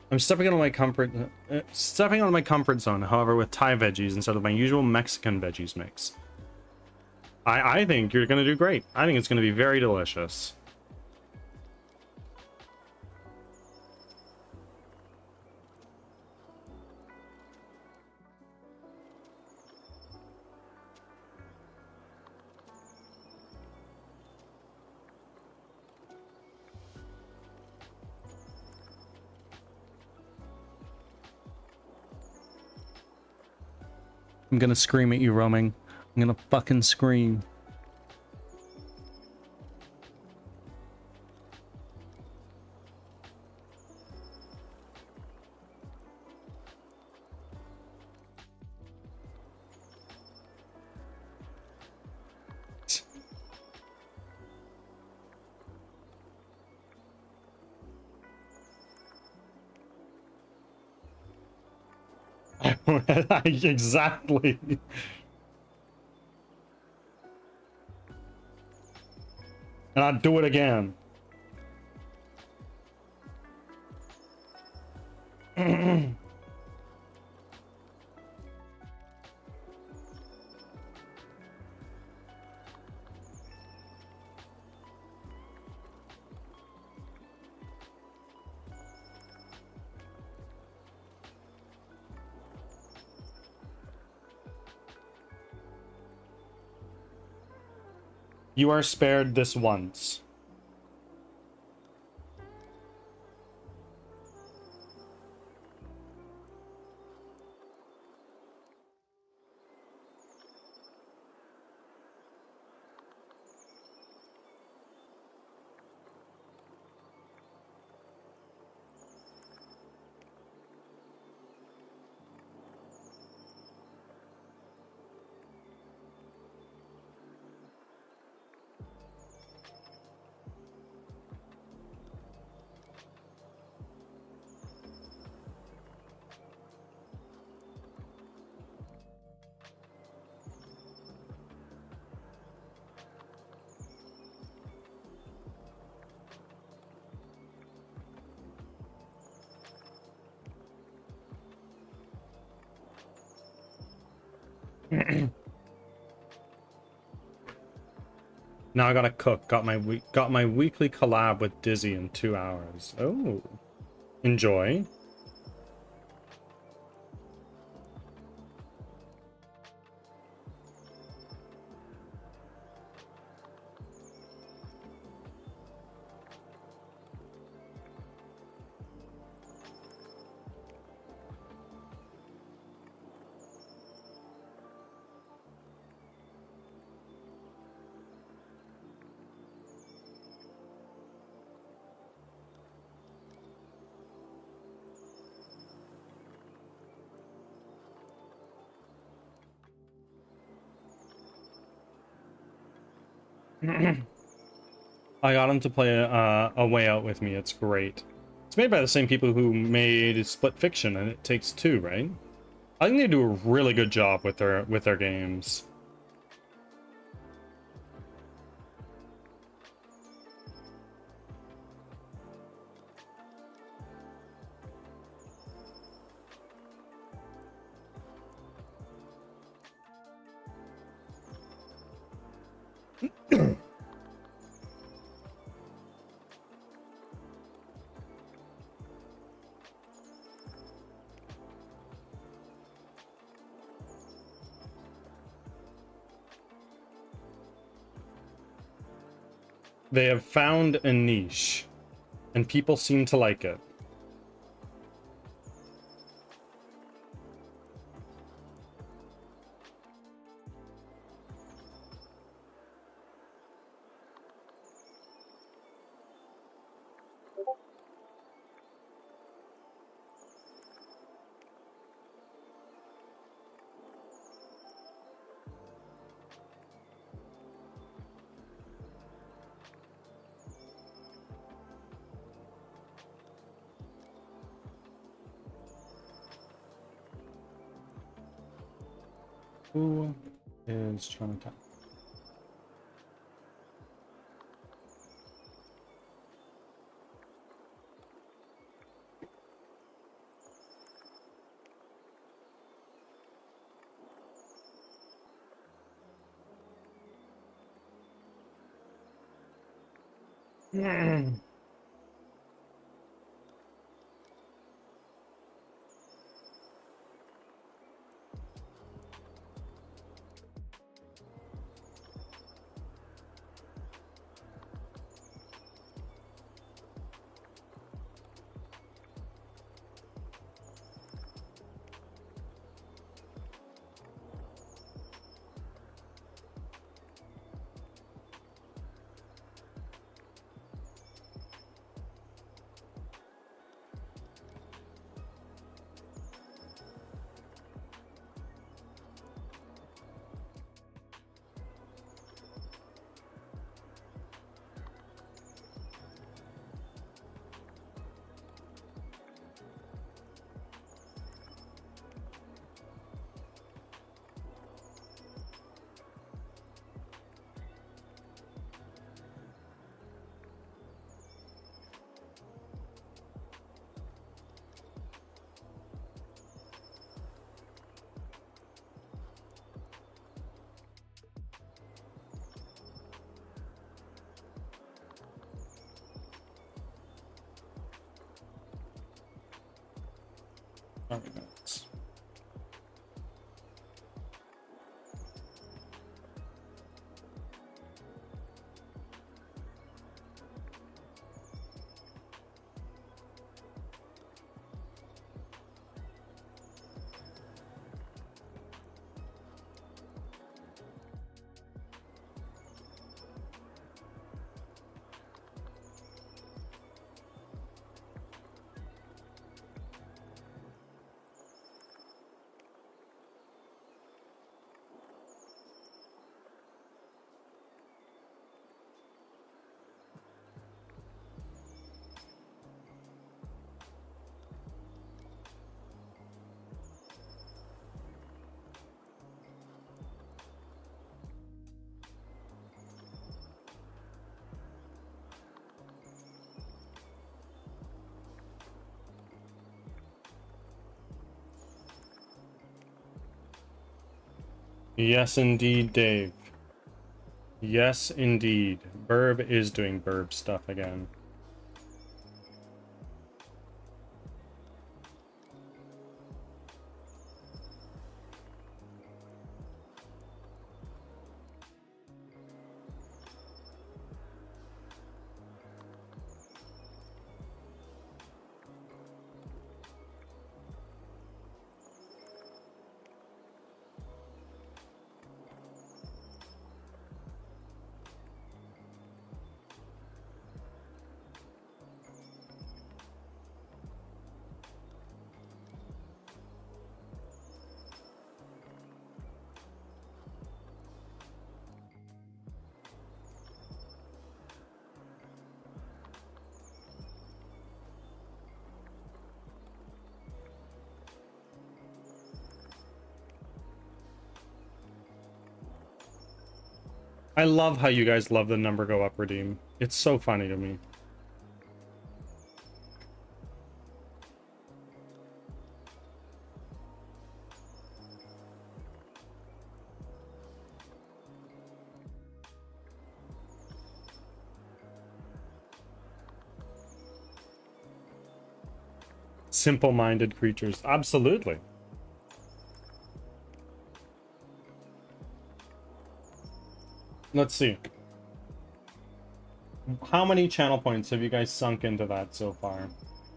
I'm stepping out of my comfort zone, however, with Thai veggies instead of my usual Mexican veggies mix. I think you're gonna do great. I think it's gonna be very delicious. I'm gonna scream at you, roaming. I'm gonna fucking scream. Exactly. And I'd do it again. You are spared this once. Now I gotta cook. Got my weekly collab with Dizzy in 2 hours. Oh, enjoy. I got him to play a Way Out with me. It's great. It's made by the same people who made Split Fiction, and It Takes Two, right? I think they do a really good job with their games. They have found a niche, and people seem to like it. Who is trying to talk? Arguments. Yes, indeed, Dave. Yes, indeed. Burb is doing burb stuff again. I love how you guys love the number go up redeem. It's so funny to me. Simple-minded creatures. Absolutely. Let's see. How many channel points have you guys sunk into that so far?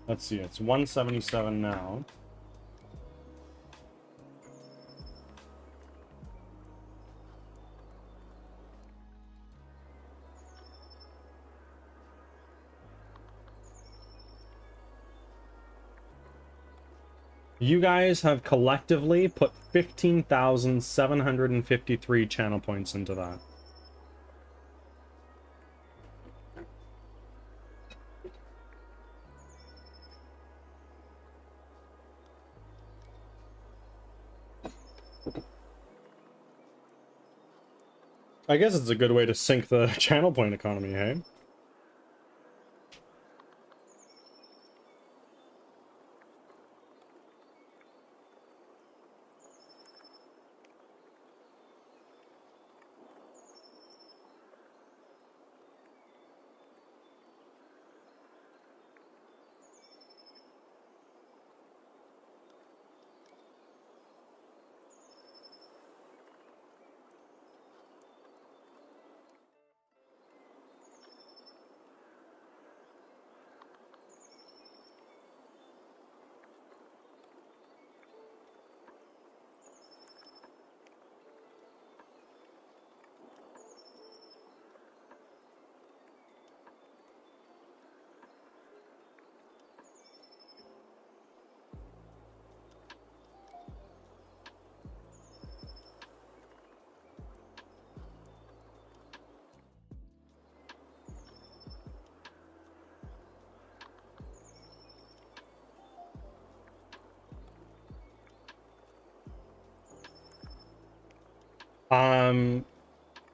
Let's see, it's 177 now. You guys have collectively put 15,753 channel points into that. I guess it's a good way to sink the channel point economy, hey?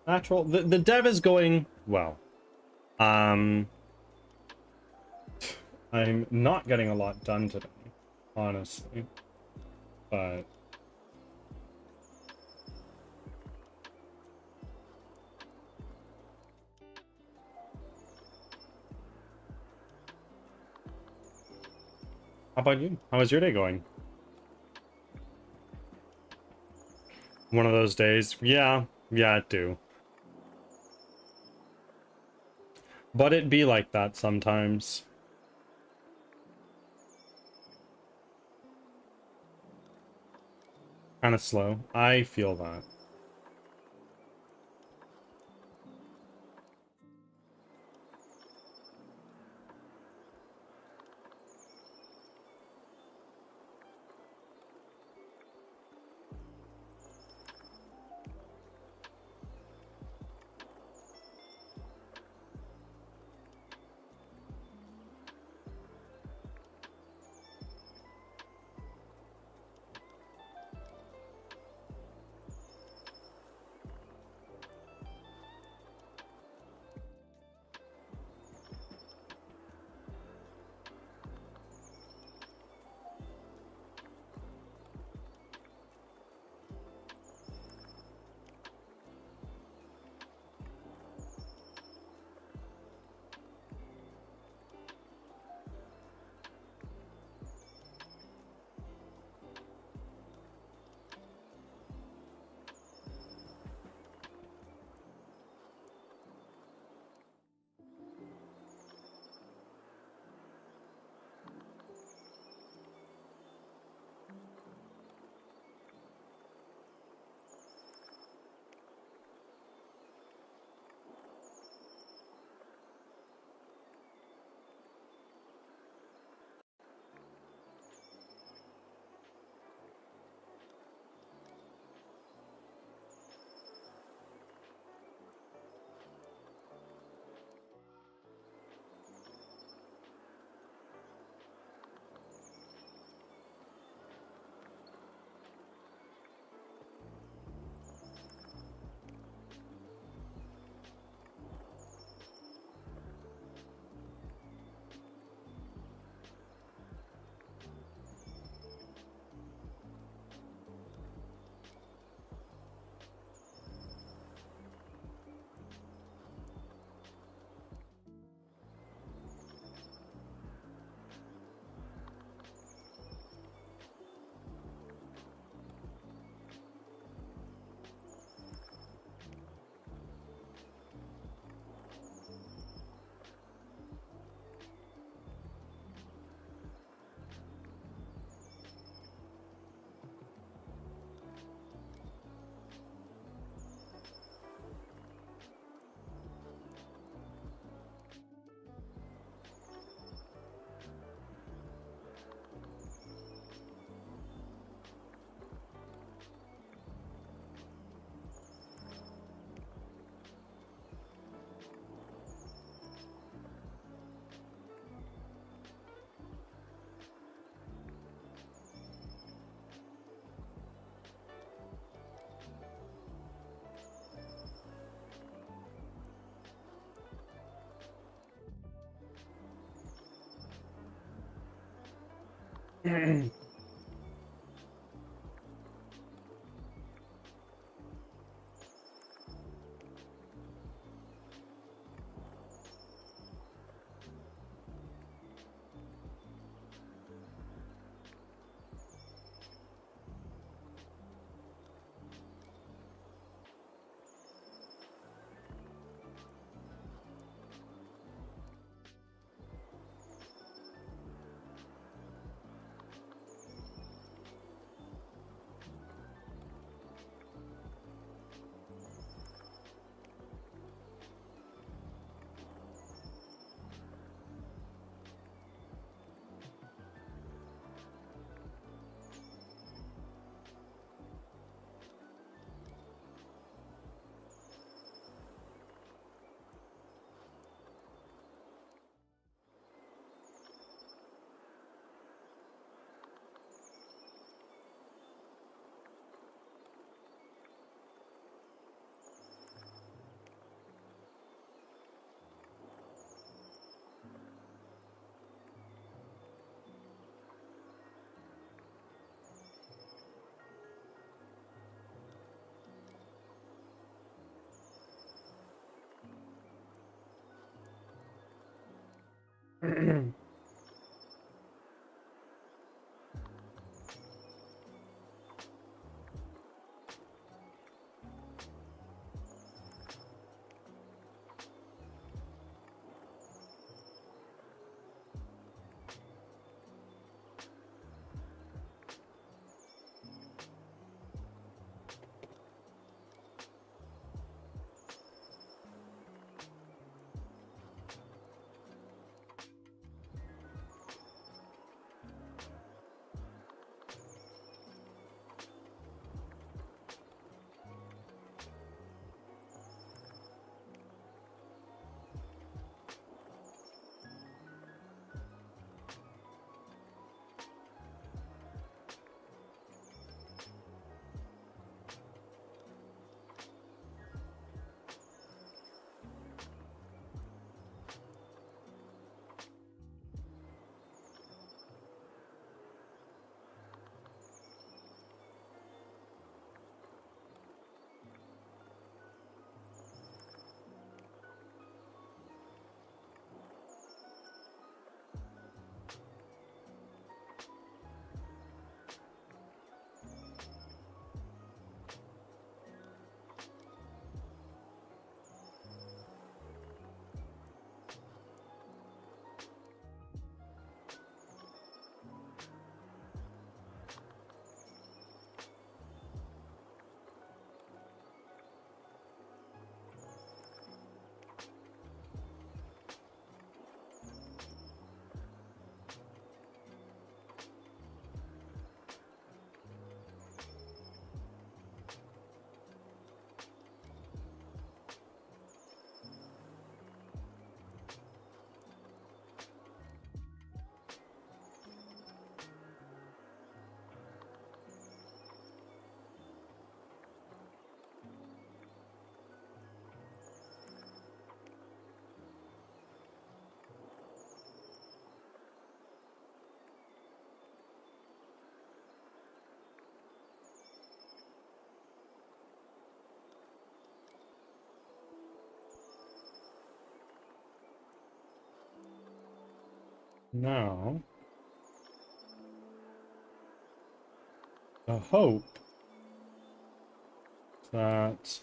Natural. The dev is going well. I'm not getting a lot done today, honestly. But how about you? How was your day going? One of those days? Yeah, it do. But it be like that sometimes. Kind of slow. I feel that. Now, the hope that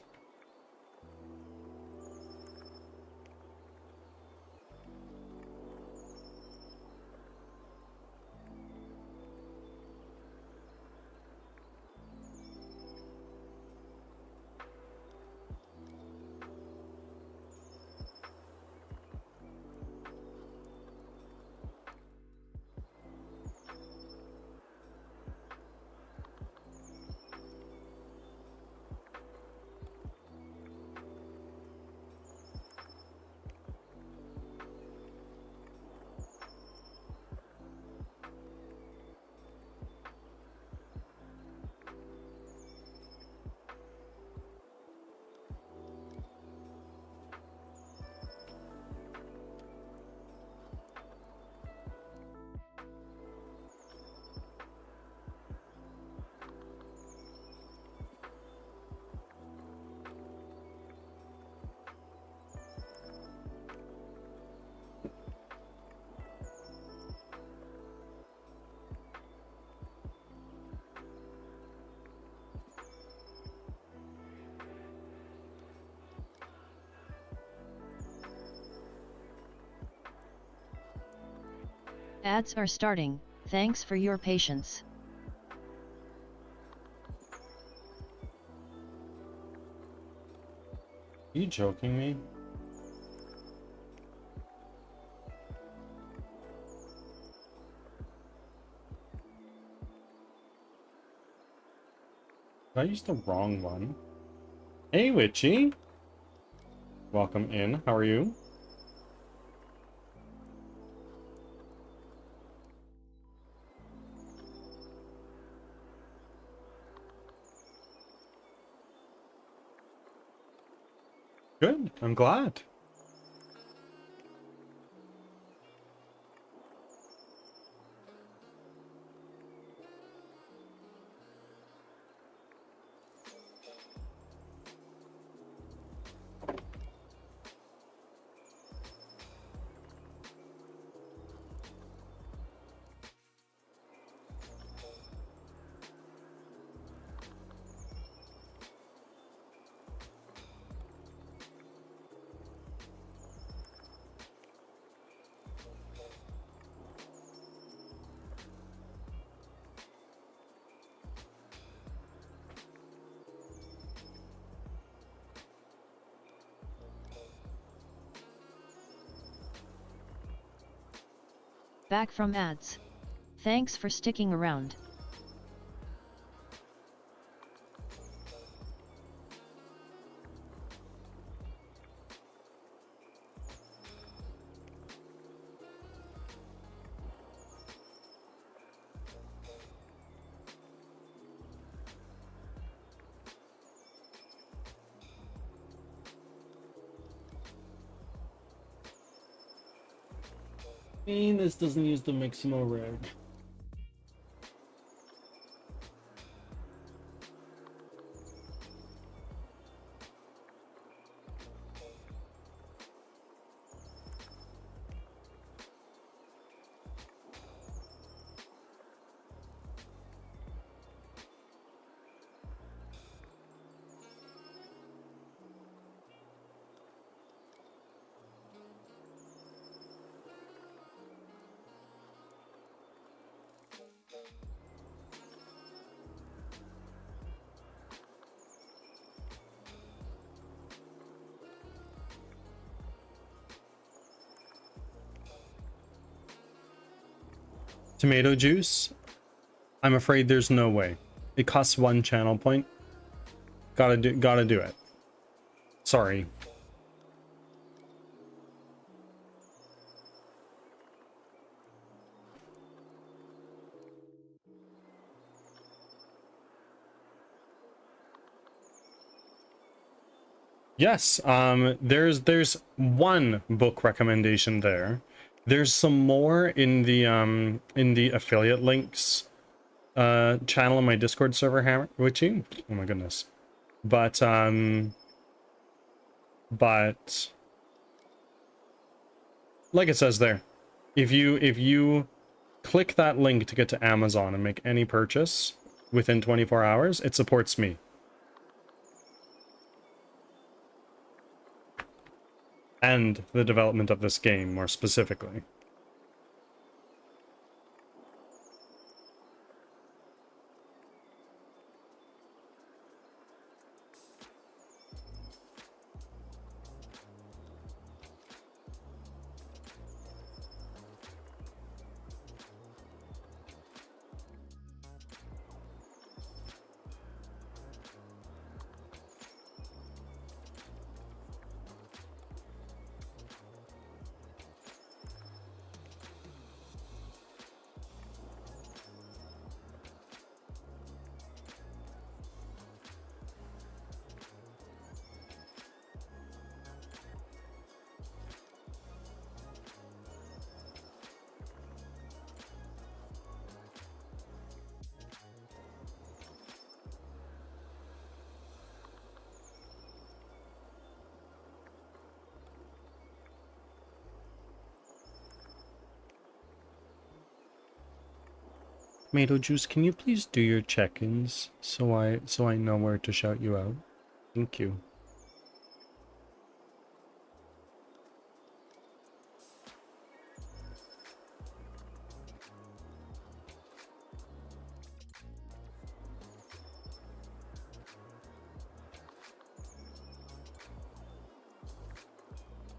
Ads are starting, thanks for your patience. Are you joking me? Did I use the wrong one? Hey, Witchy! Welcome in. How are you? Good. I'm glad. Back from ads. Thanks for sticking around. This doesn't use the Mixamo rig. Tomato juice? I'm afraid there's no way. It costs 1 channel point. Gotta do it. Sorry. Yes, there's one book recommendation there. There's some more in the affiliate links channel on my Discord server, Hammer Witchy. Oh my goodness. But like it says there, if you click that link to get to Amazon and make any purchase within 24 hours, it supports me. And the development of this game, more specifically. Tomato juice, can you please do your check-ins so I know where to shout you out? Thank you.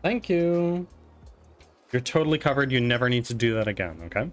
Thank you. You're totally covered. You never need to do that again, okay?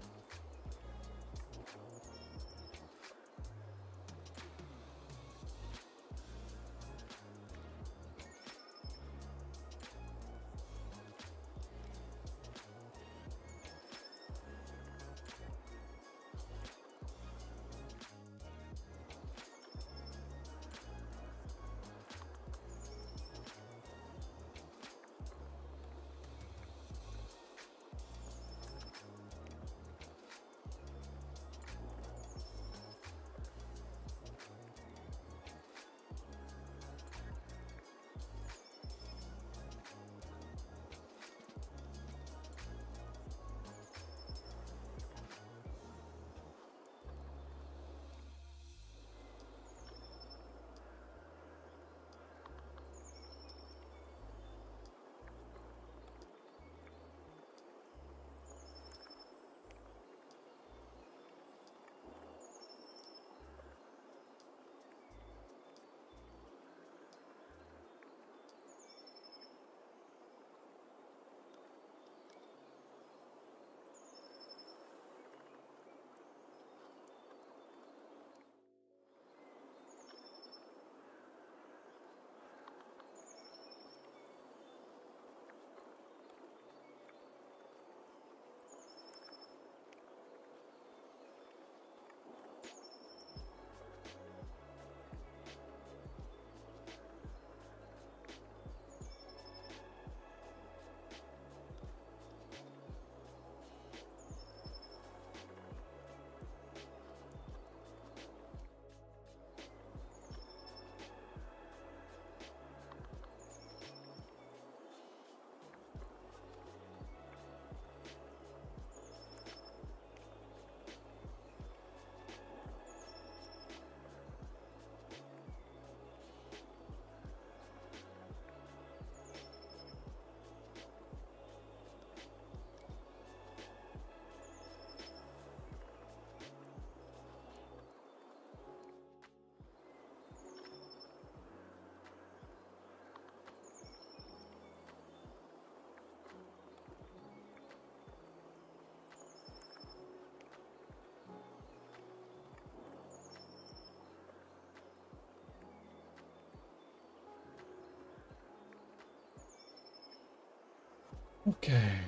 Okay.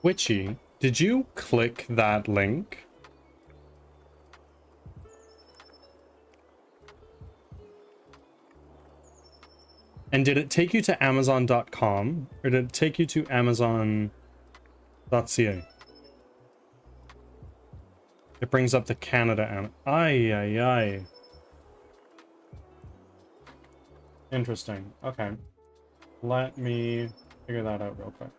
Witchy, did you click that link? And did it take you to Amazon.com or did it take you to Amazon.ca? It brings up the Canada. Ay, ay, ay. Interesting. Okay. Let me figure that out real quick.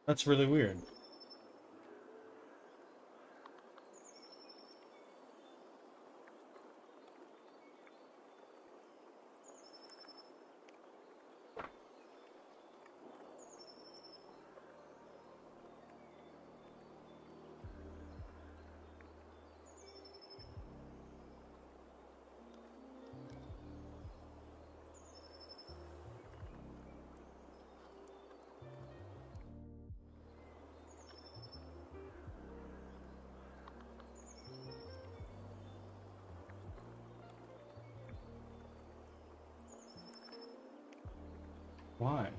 That's really weird. Why?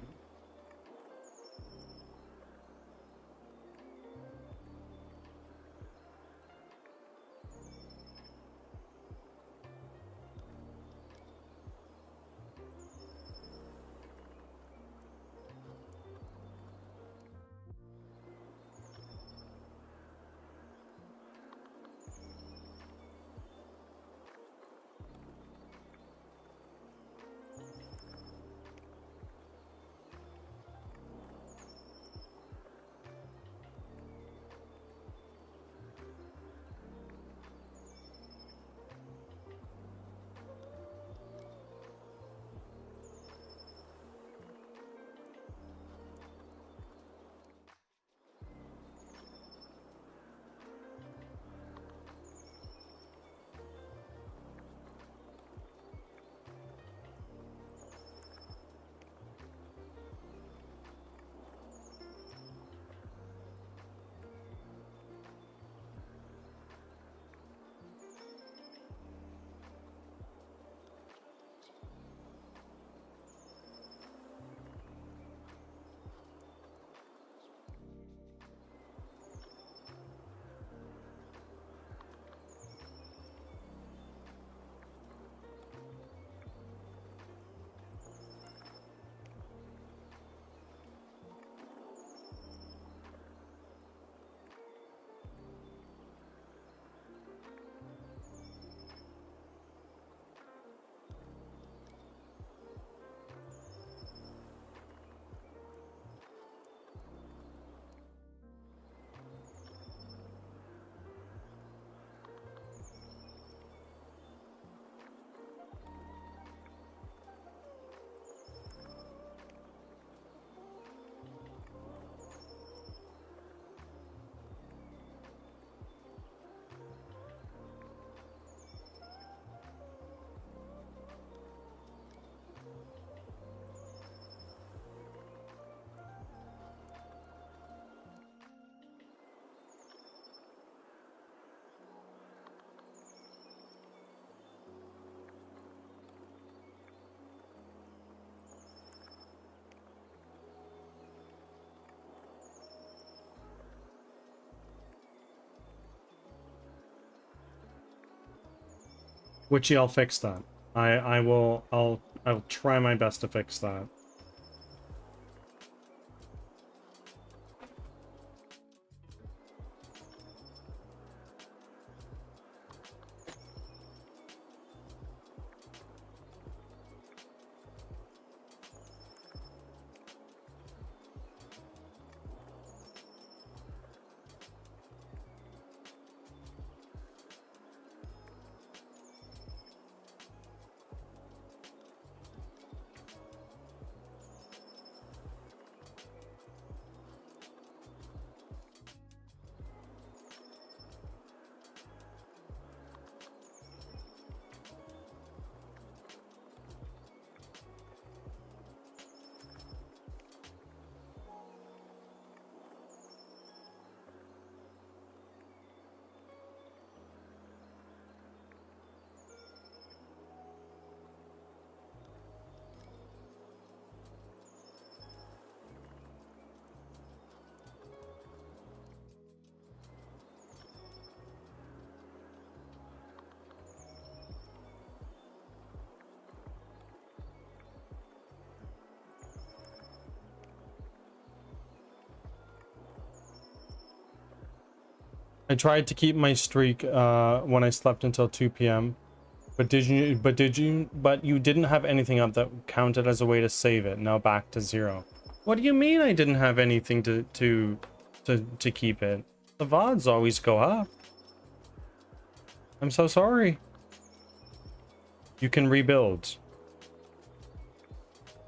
Witchy, I'll fix that. I'll try my best to fix that. I tried to keep my streak when I slept until 2 p.m. But you didn't have anything up that counted as a way to save it. Now back to 0. What do you mean I didn't have anything to keep it? The VODs always go up. I'm so sorry. You can rebuild.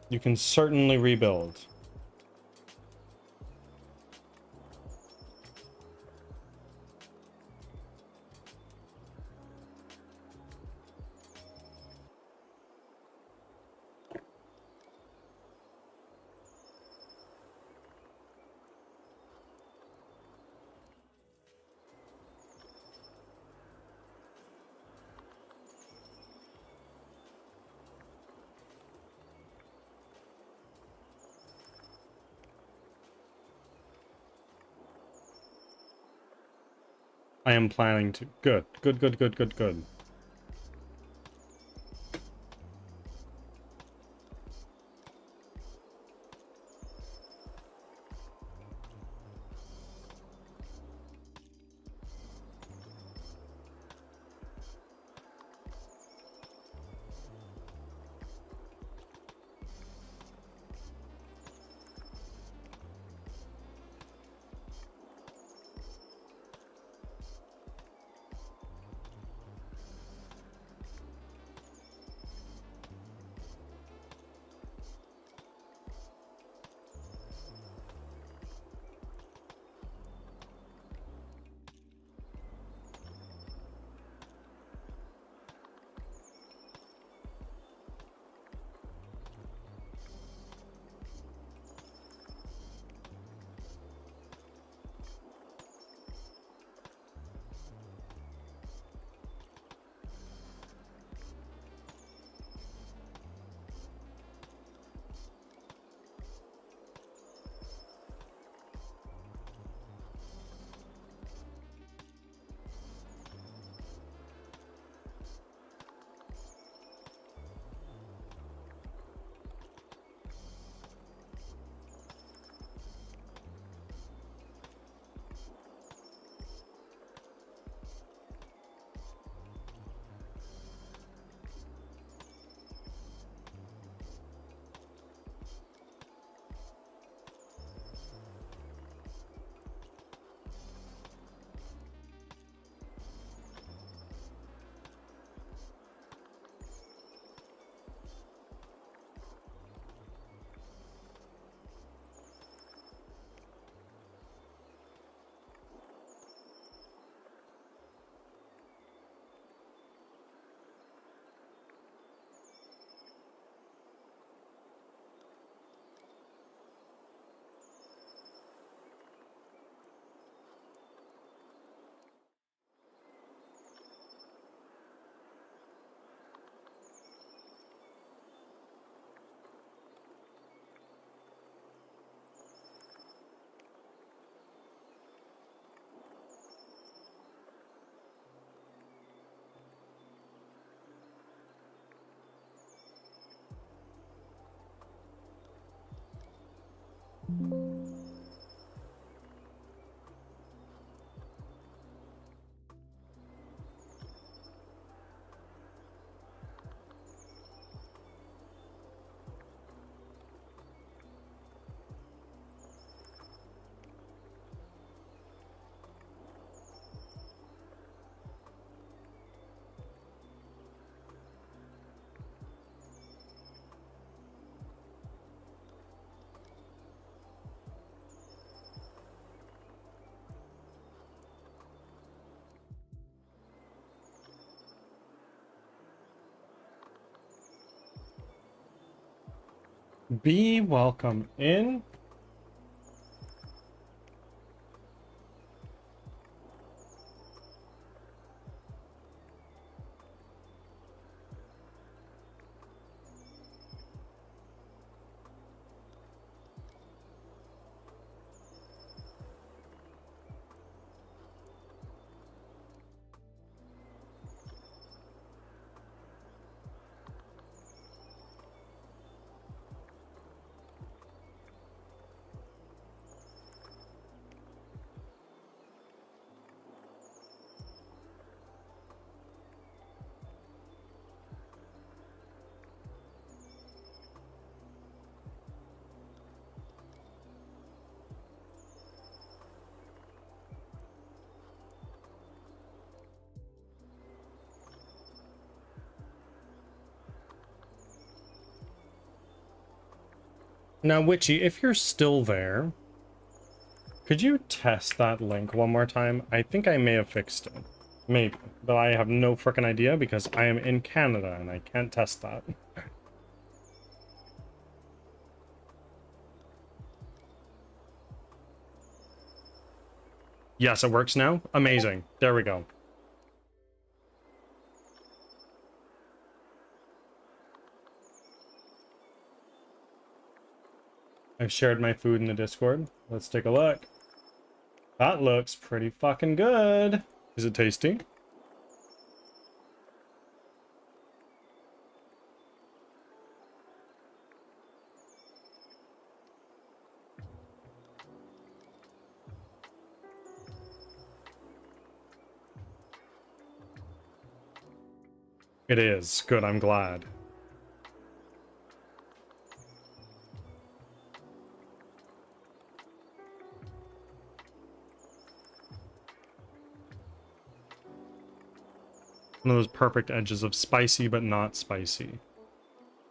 You can certainly rebuild. I am planning to. Good. Good, good, good, good, good. Be welcome in. Now, Witchy, if you're still there, could you test that link one more time? I think I may have fixed it. Maybe. But I have no frickin' idea because I am in Canada and I can't test that. Yes, it works now? Amazing. There we go. I've shared my food in the Discord. Let's take a look. That looks pretty fucking good. Is it tasty? It is. Good, I'm glad. One of those perfect edges of spicy but not spicy.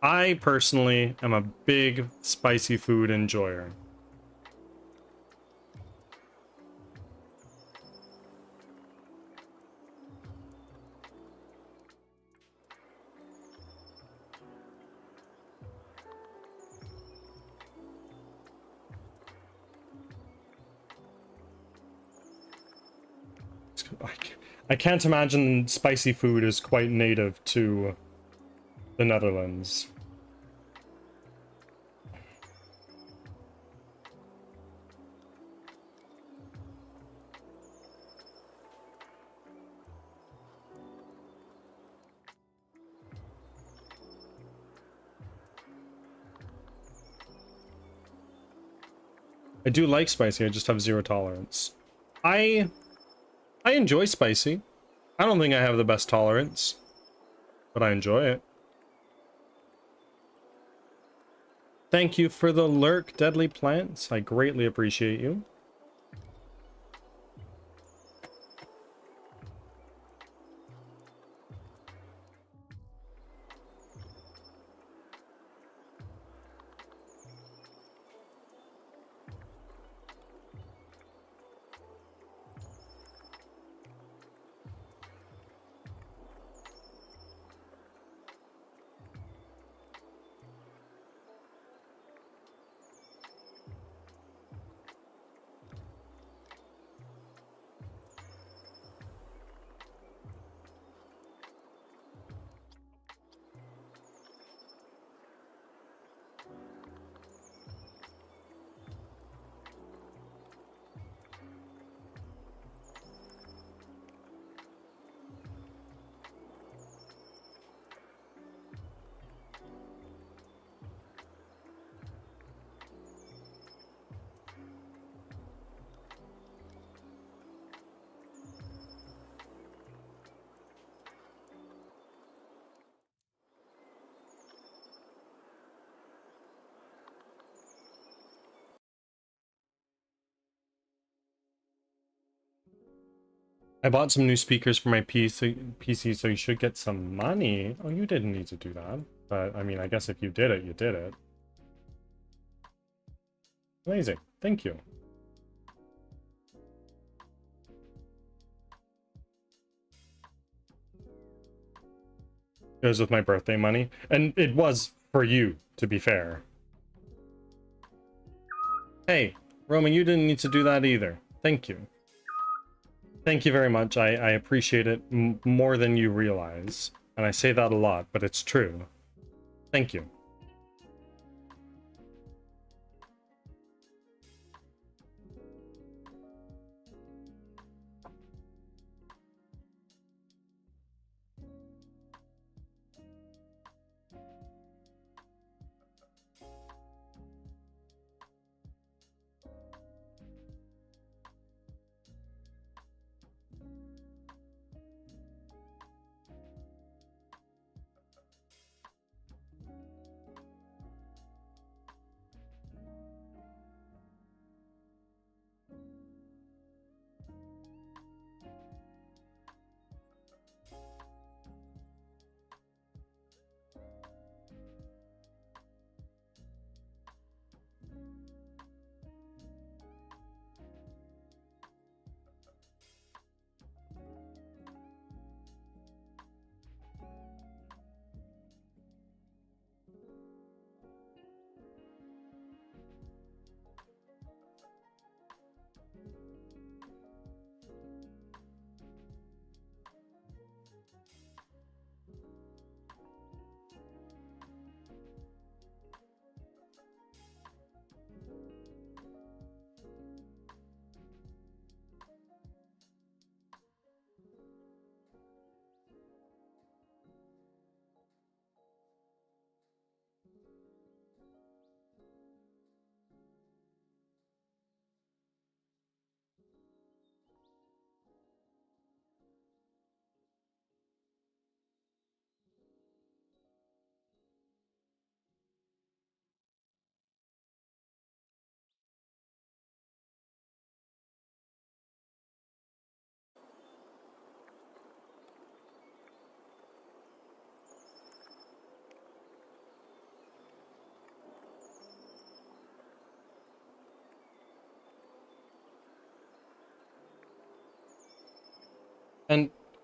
I personally am a big spicy food enjoyer. I can't imagine spicy food is quite native to the Netherlands. I do like spicy, I just have zero tolerance. I enjoy spicy. I don't think I have the best tolerance, but I enjoy it. Thank you for the lurk, Deadly Plants. I greatly appreciate you. I bought some new speakers for my PC, so you should get some money. Oh, you didn't need to do that. But, I mean, I guess if you did it, you did it. Amazing. Thank you. It was with my birthday money. And it was for you, to be fair. Hey, Roman, you didn't need to do that either. Thank you. Thank you very much. I appreciate it more than you realize. And I say that a lot, but it's true. Thank you.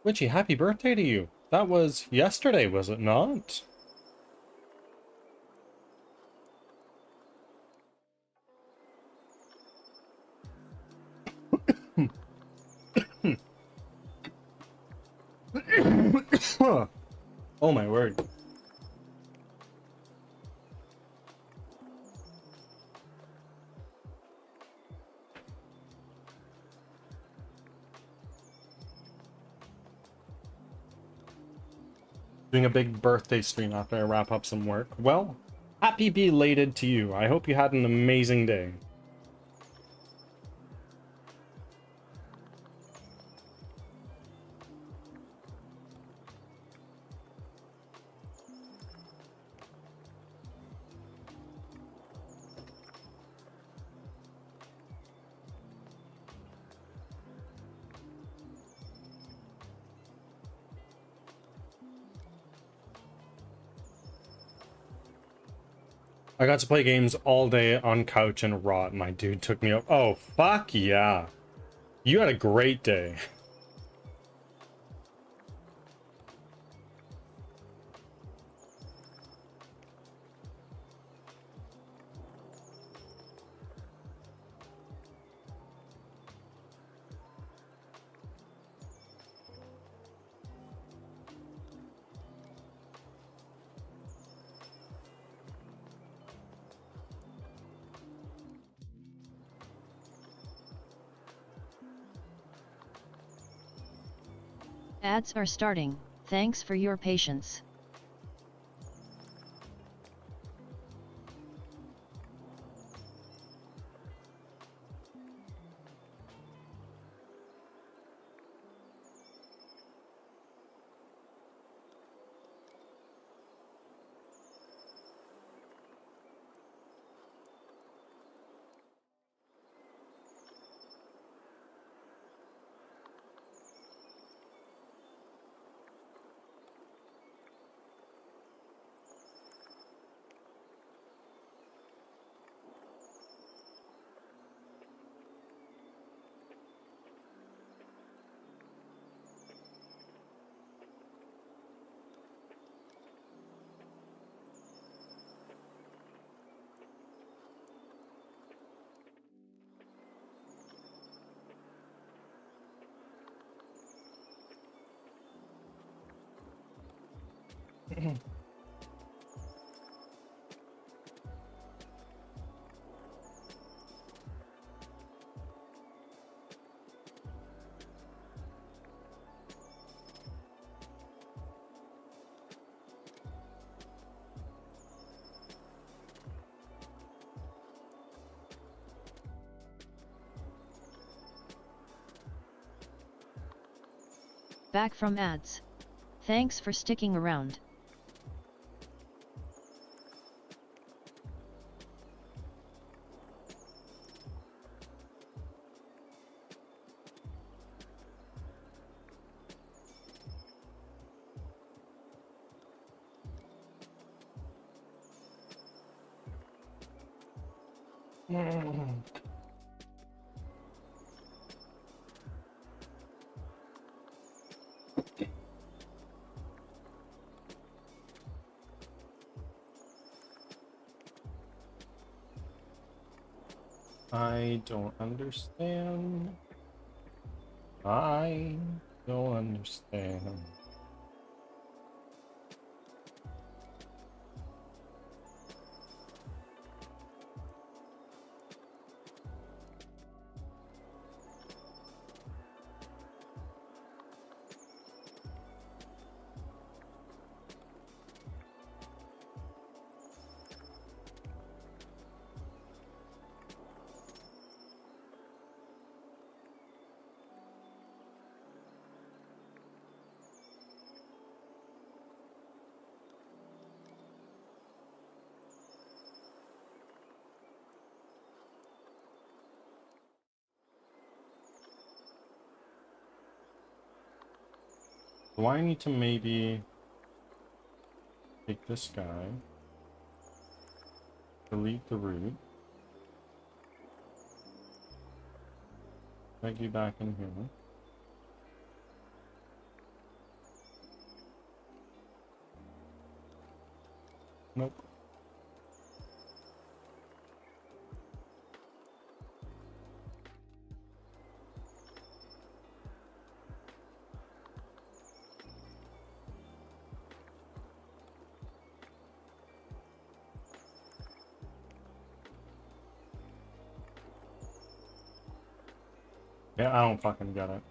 Witchy, happy birthday to you. That was yesterday, was it not? Oh my word. Doing a big birthday stream after I wrap up some work. Well, happy belated to you. I hope you had an amazing day. I got to play games all day on couch and rot. My dude took me up. Oh, fuck yeah. You had a great day. Ads are starting. Thanks for your patience. Back from ads. Thanks for sticking around. I don't understand. I don't understand. Do I need to maybe take this guy, delete the root, drag you back in here, Nope. Yeah, I don't fucking get it.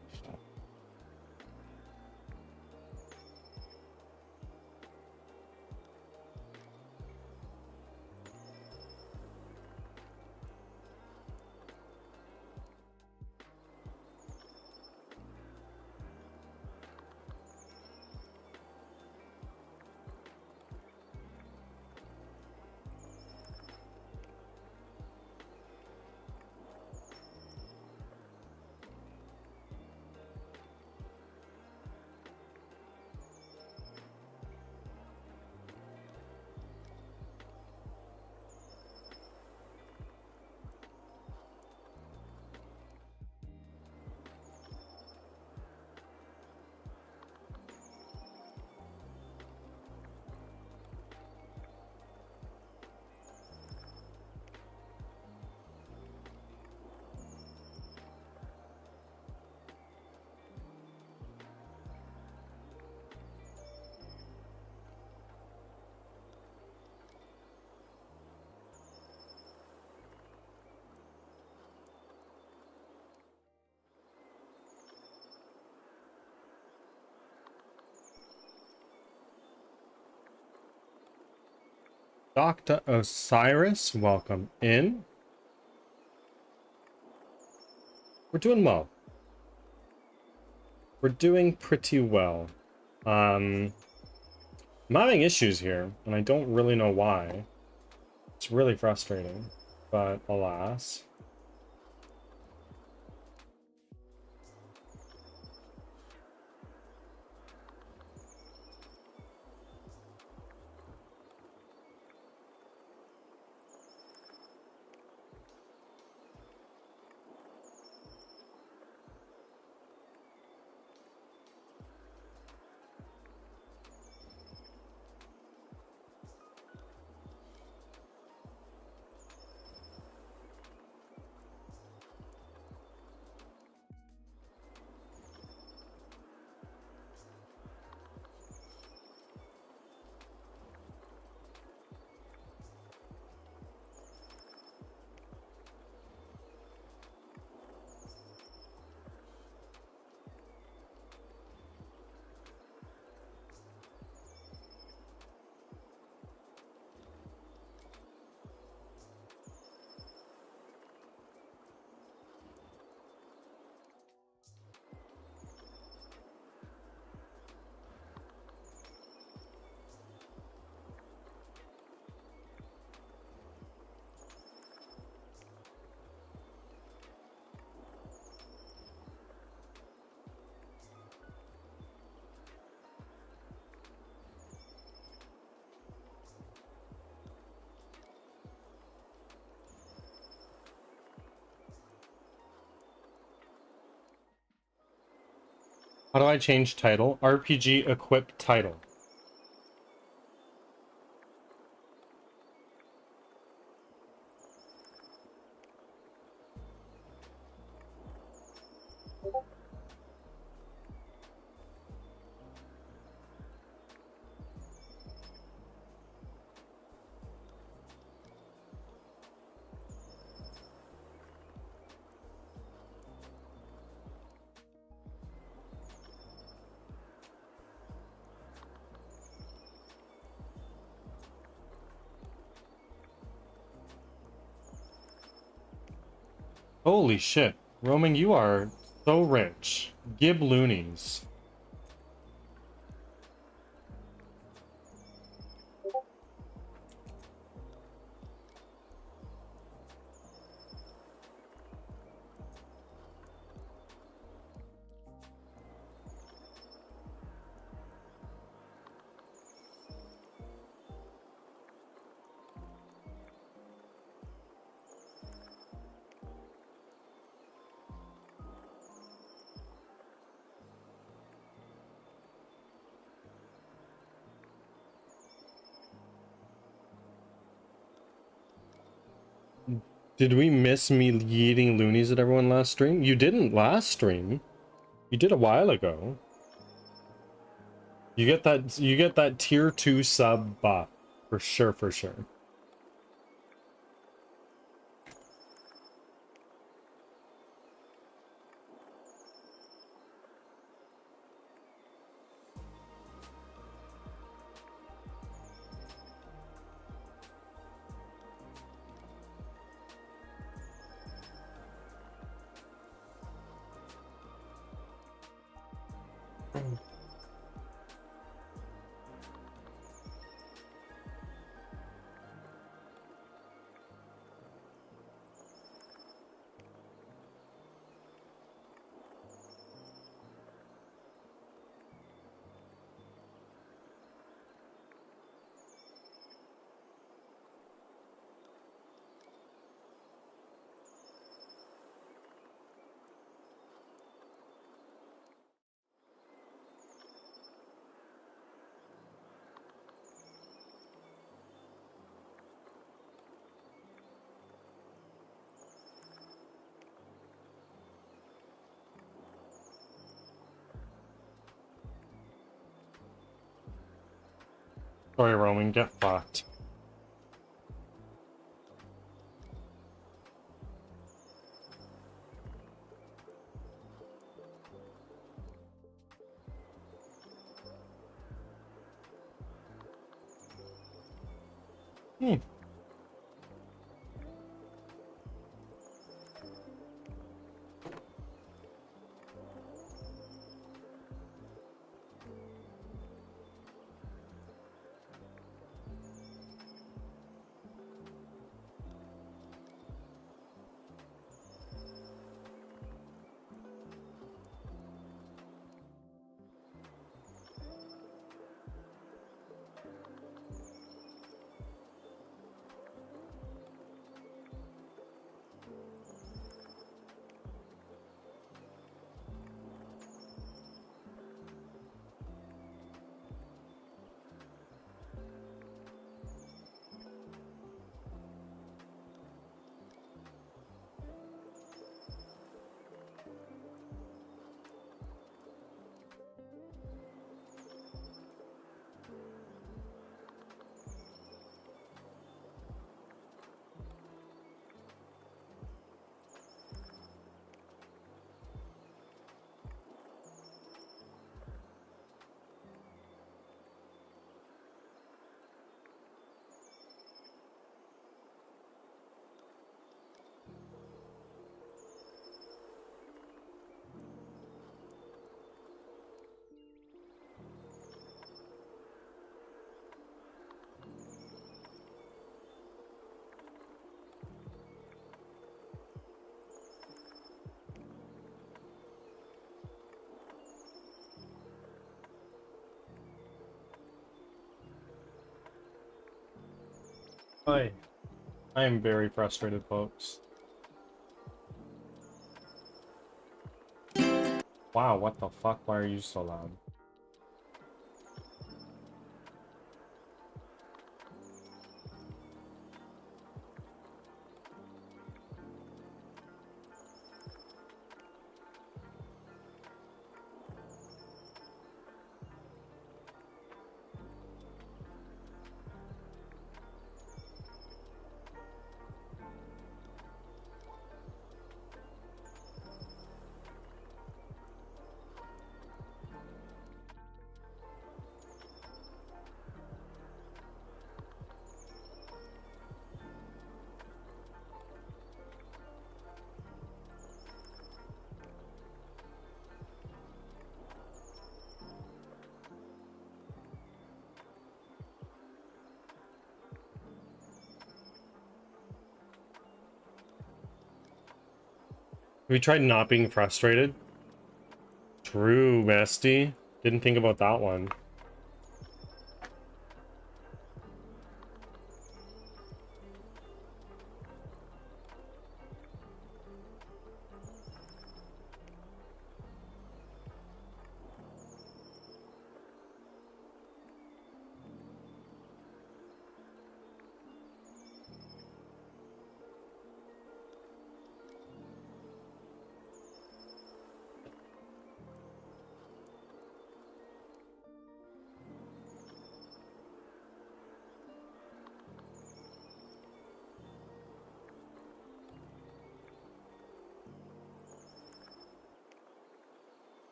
Dr. Osiris, welcome in. We're doing well. We're doing pretty well. I'm having issues here, and I don't really know why. It's really frustrating, but alas. How do I change title? RPG equip title. Holy shit. Roaming, you are so rich. Gib loonies. Did we miss me yeeting loonies at everyone last stream? You didn't last stream. You did a while ago. You get that tier 2 sub buff. For sure, for sure. Sorry, Roman, get fucked. Hmm. I am very frustrated, folks. Wow, what the fuck? Why are you so loud? We tried not being frustrated. True, bestie. Didn't think about that one.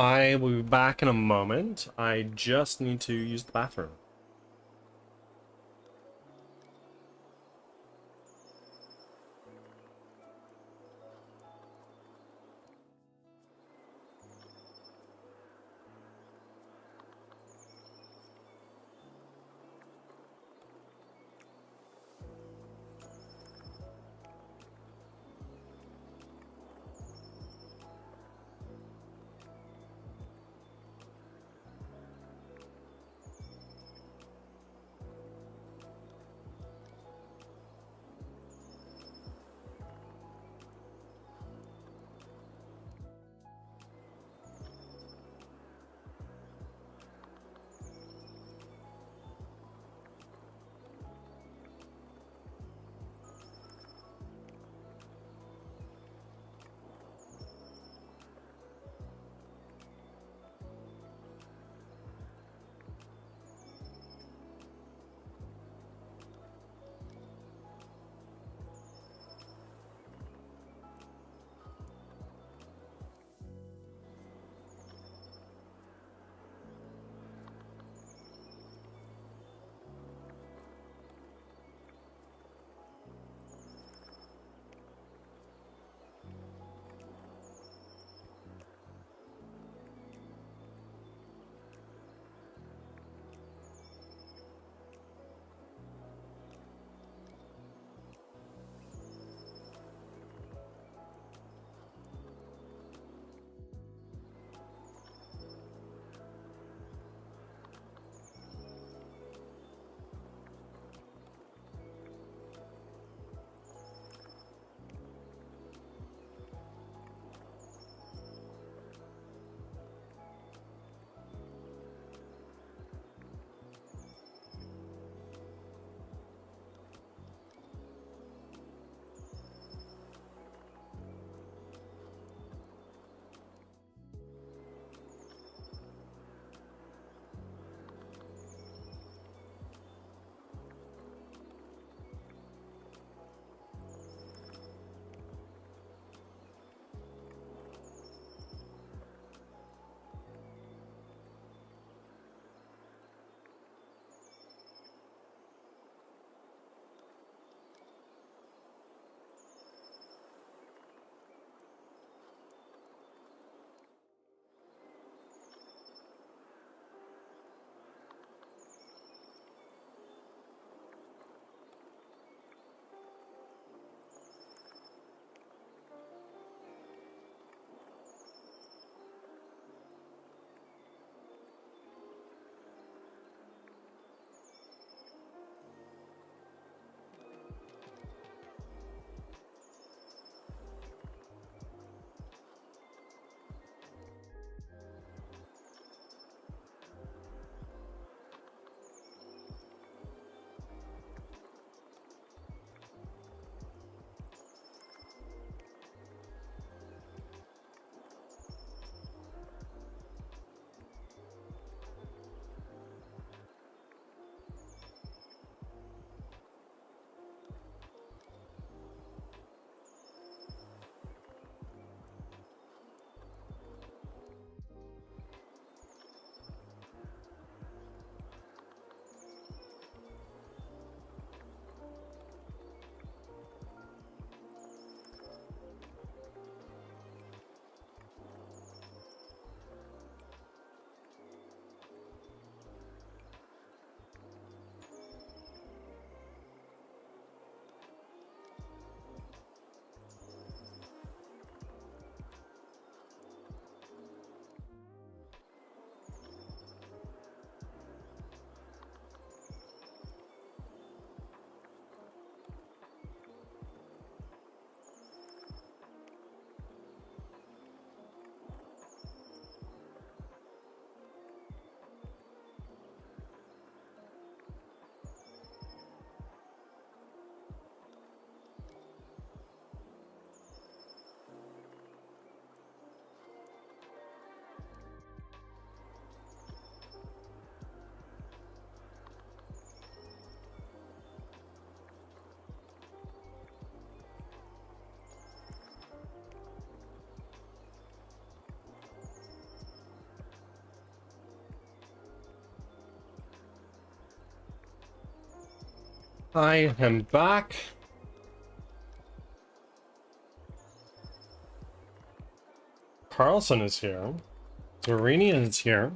I will be back in a moment. I just need to use the bathroom. I am back. Carlson is here. Zarenia is here.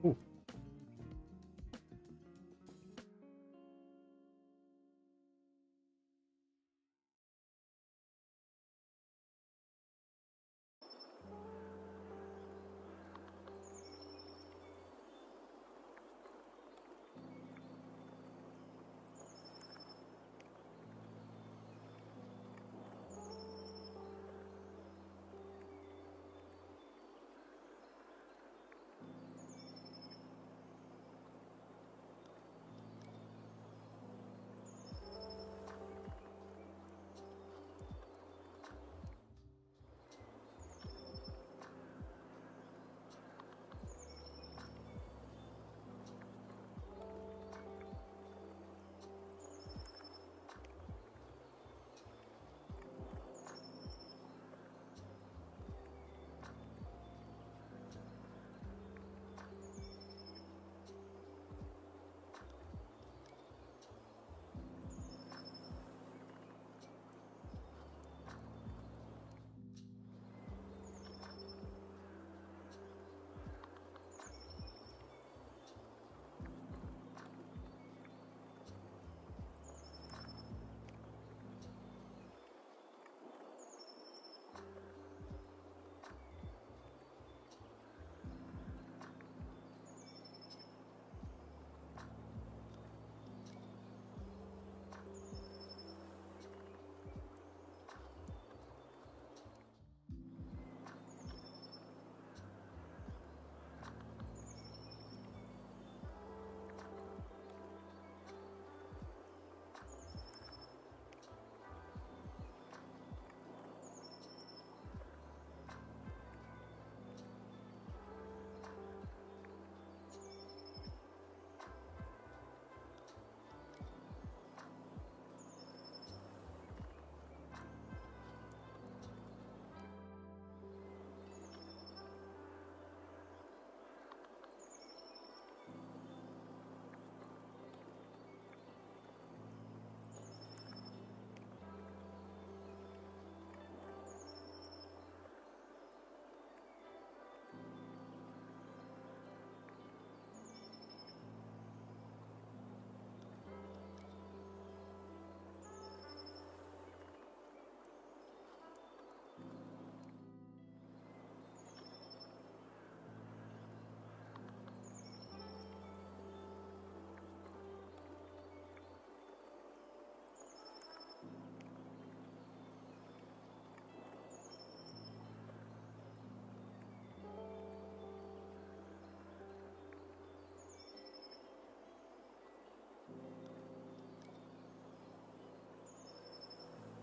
Ooh.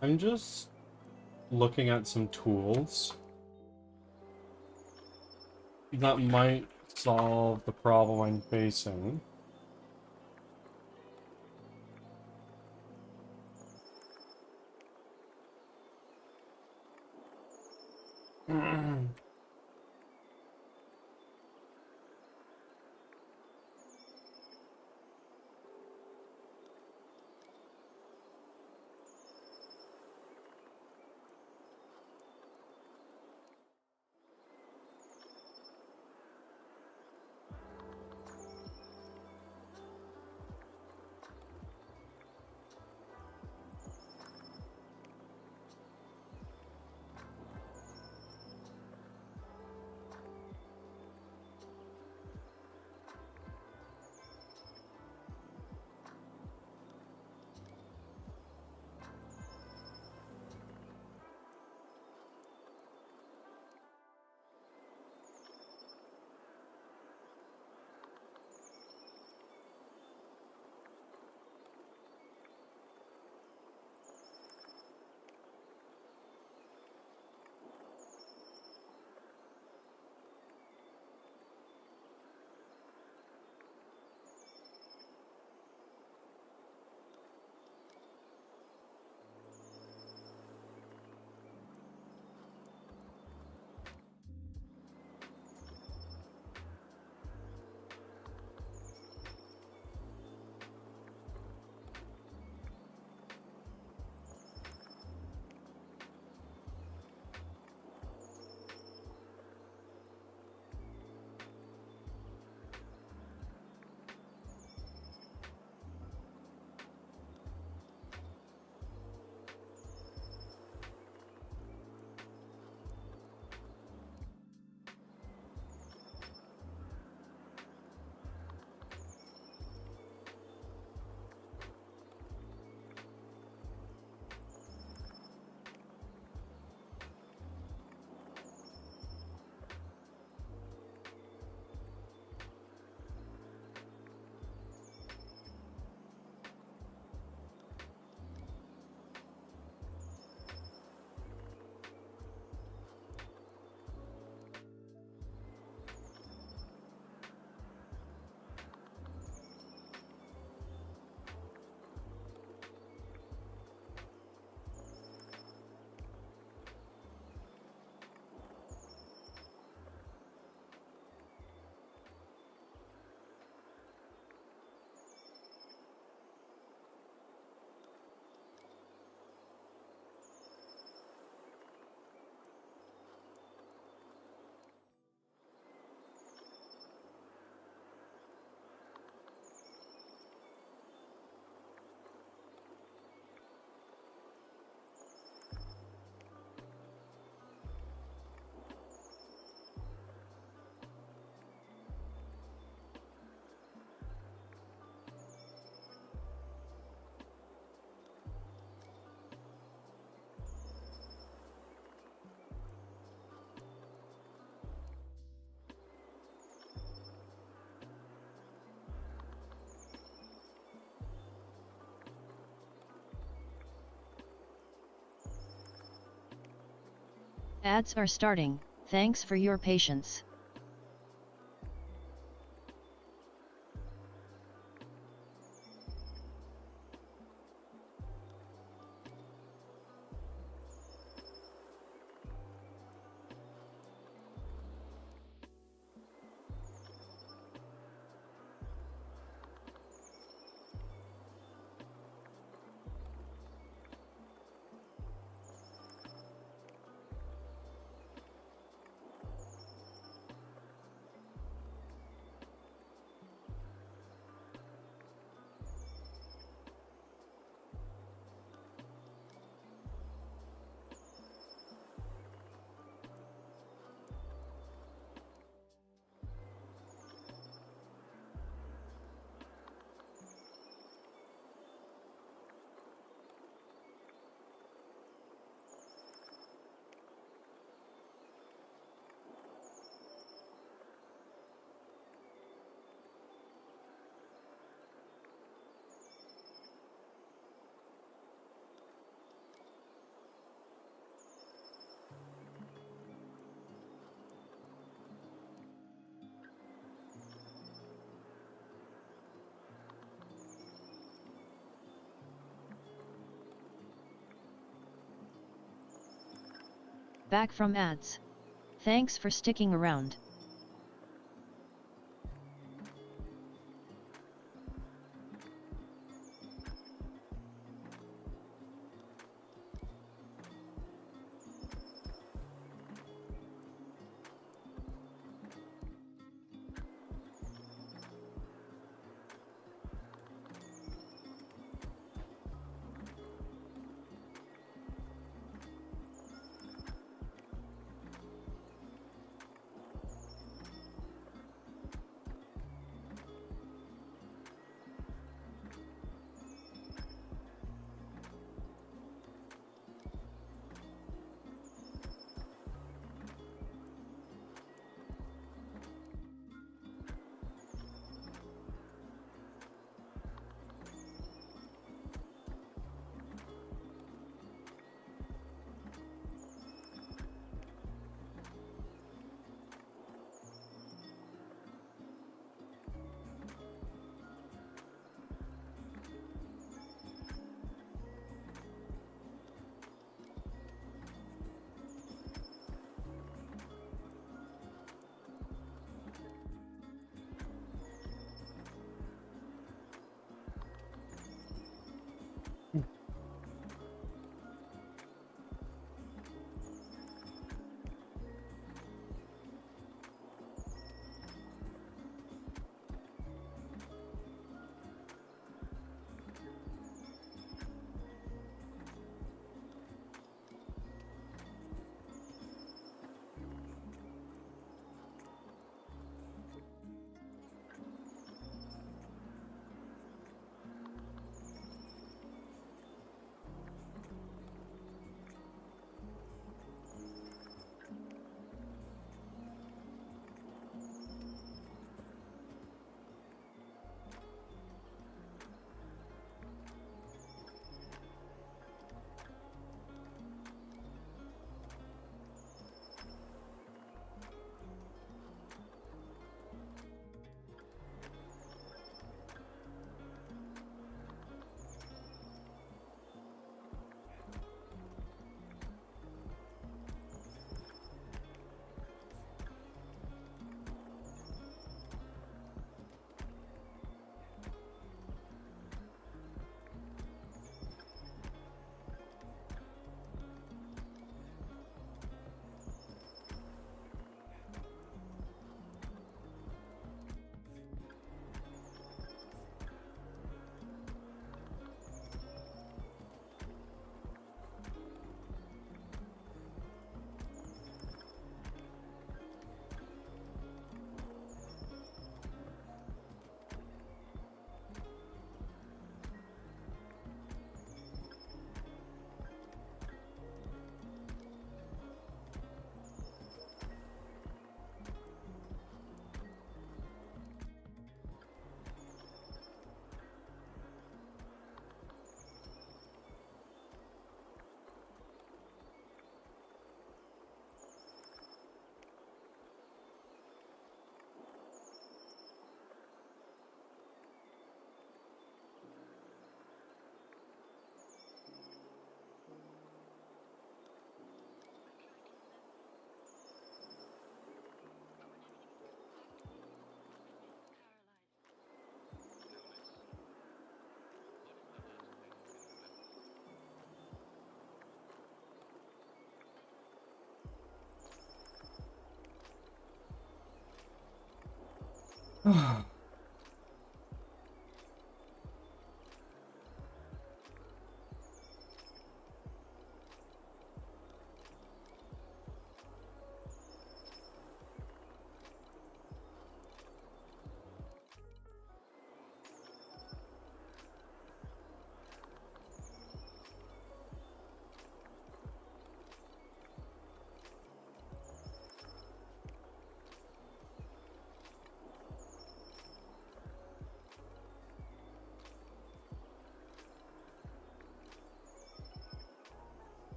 I'm just looking at some tools that might solve the problem I'm facing. Ads are starting, thanks for your patience. Back from ads. Thanks for sticking around.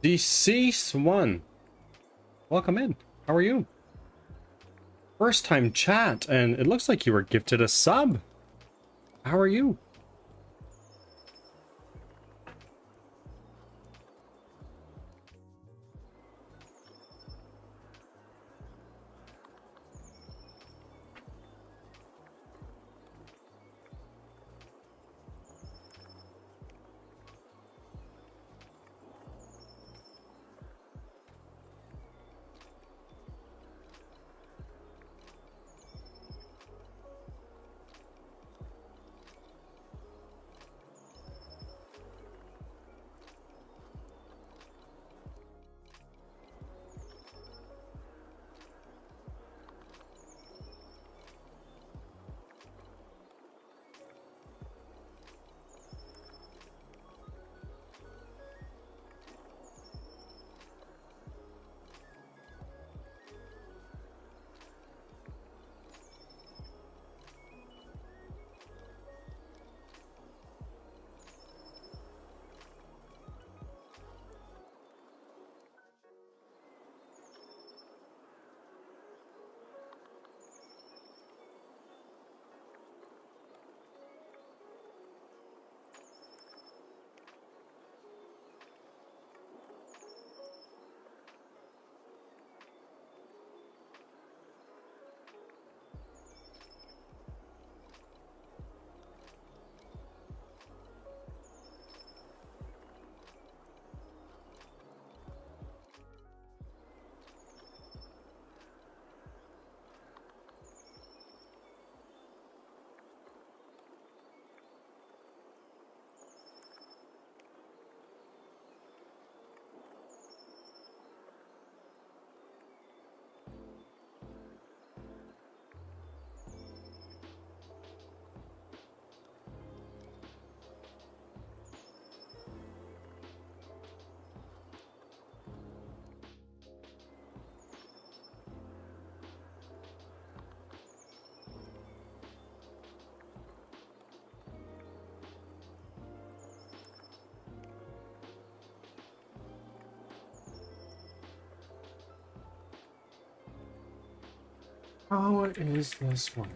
Deceased one. Welcome in. How are you? First time chat, and it looks like you were gifted a sub. How are you? How is this one?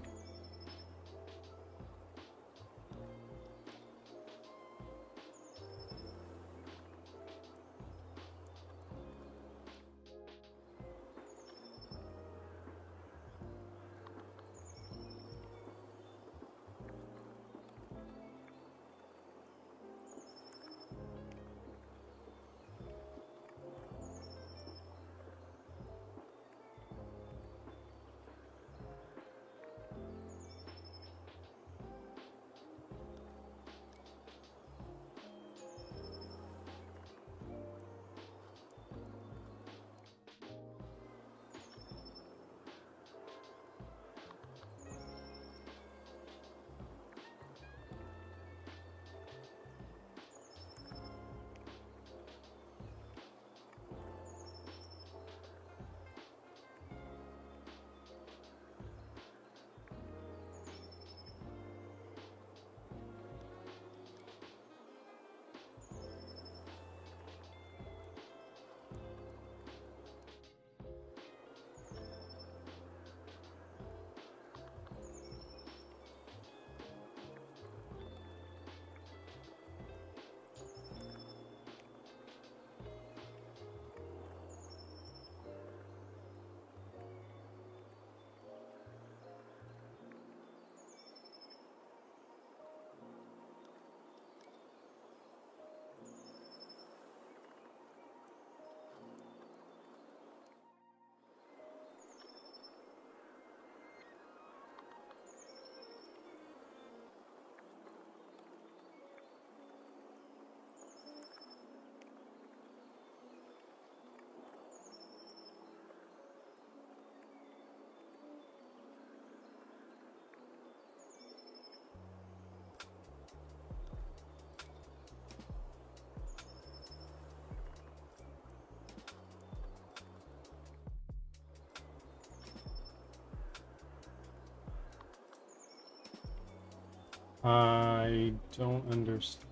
I don't understand.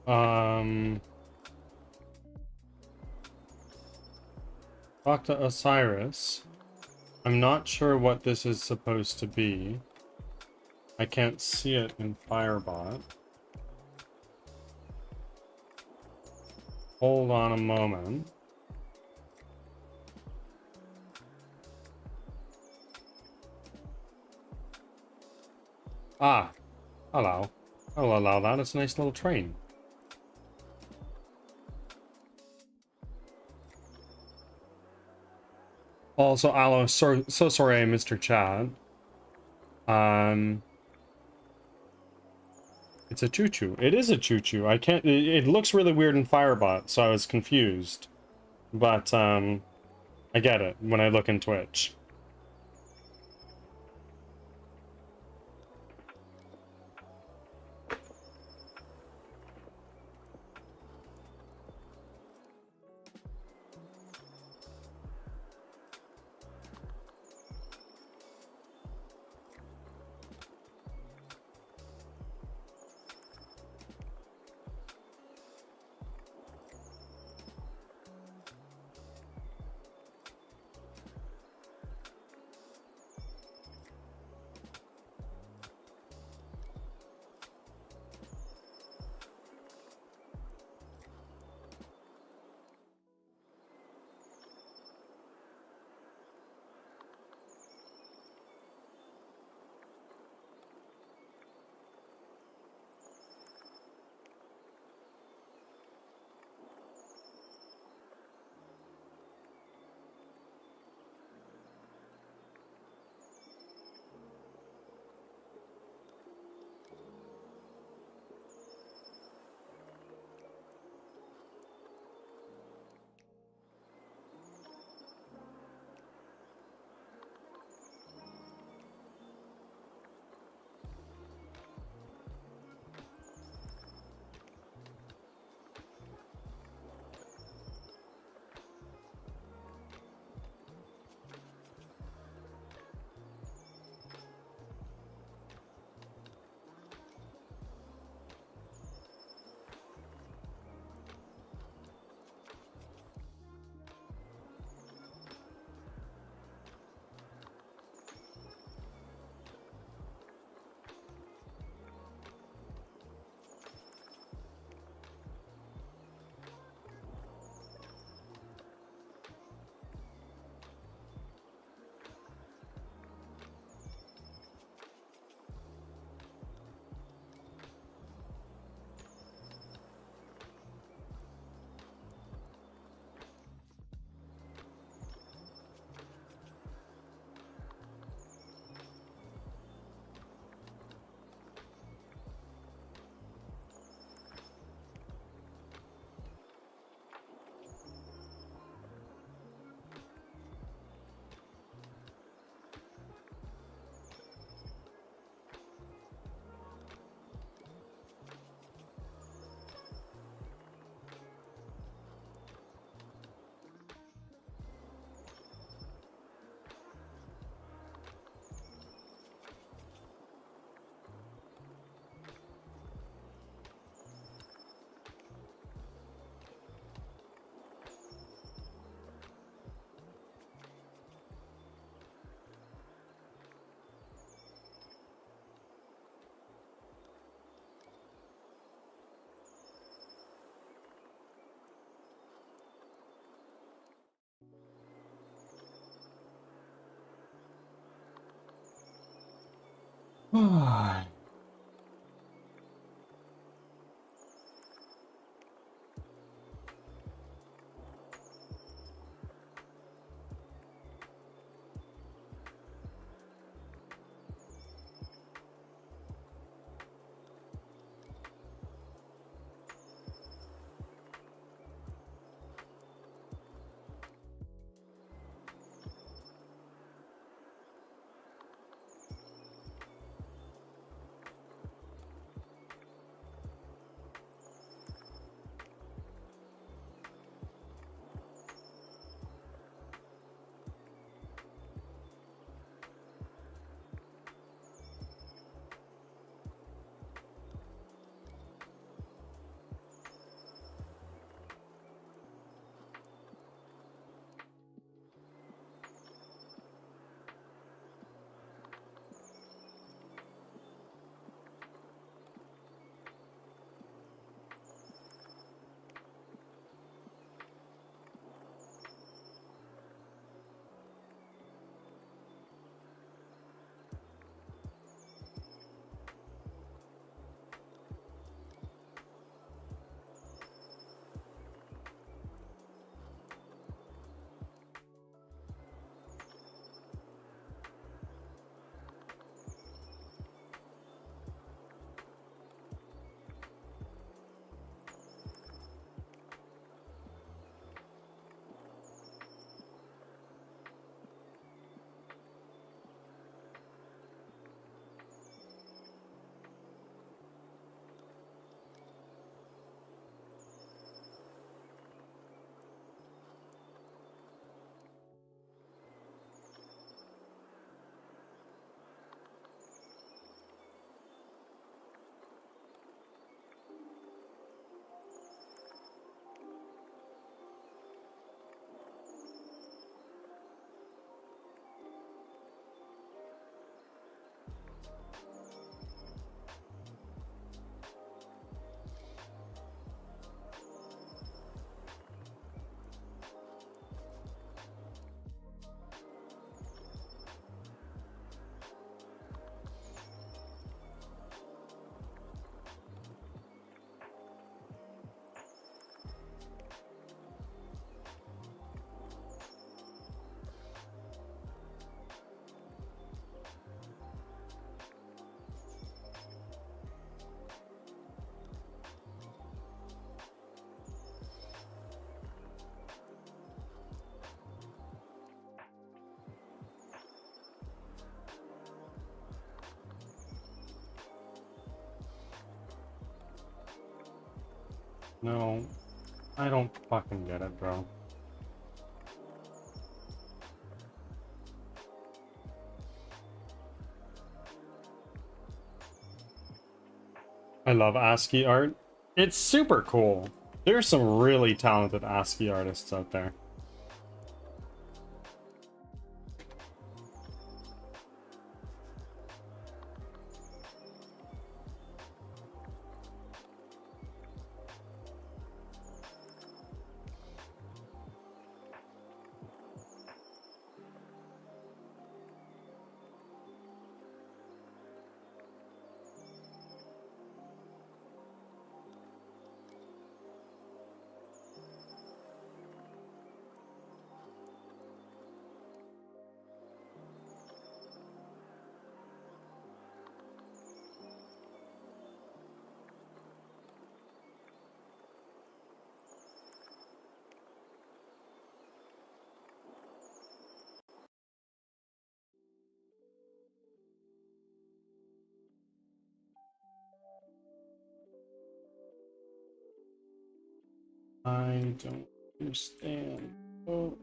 Talk to Osiris. I'm not sure what this is supposed to be. I can't see it in Firebot. Hold on a moment. Ah, hello. I'll allow that. It's a nice little train. Also, Aloe, so sorry I missed your chat. It's a choo-choo. It is a choo-choo. I can't... It looks really weird in Firebot, so I was confused. But, I get it when I look in Twitch. No, I don't fucking get it, bro. I love ASCII art. It's super cool. There's some really talented ASCII artists out there. I don't understand. Oh.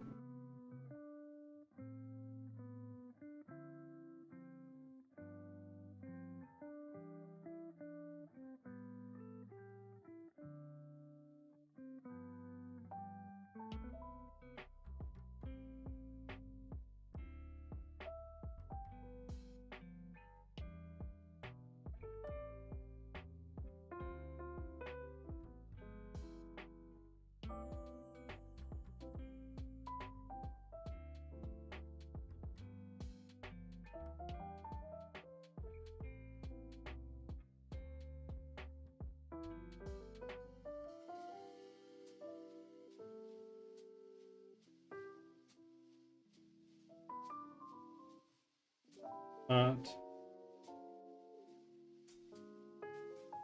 Not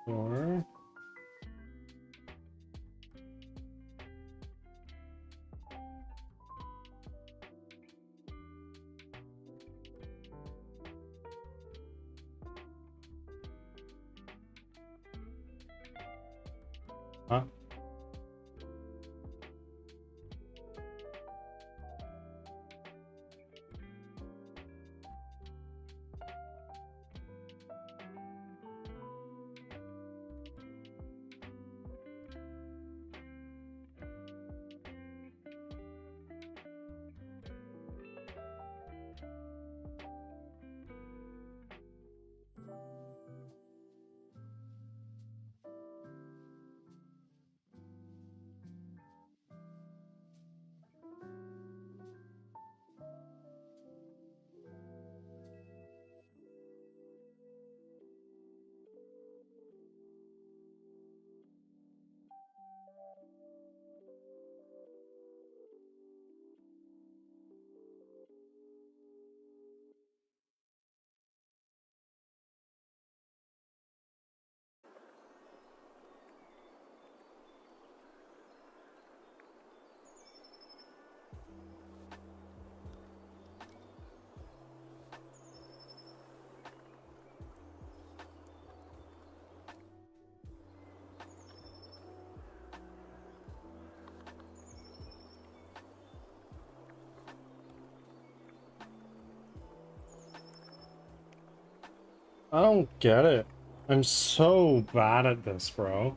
sure. Huh? I don't get it. I'm so bad at this, bro.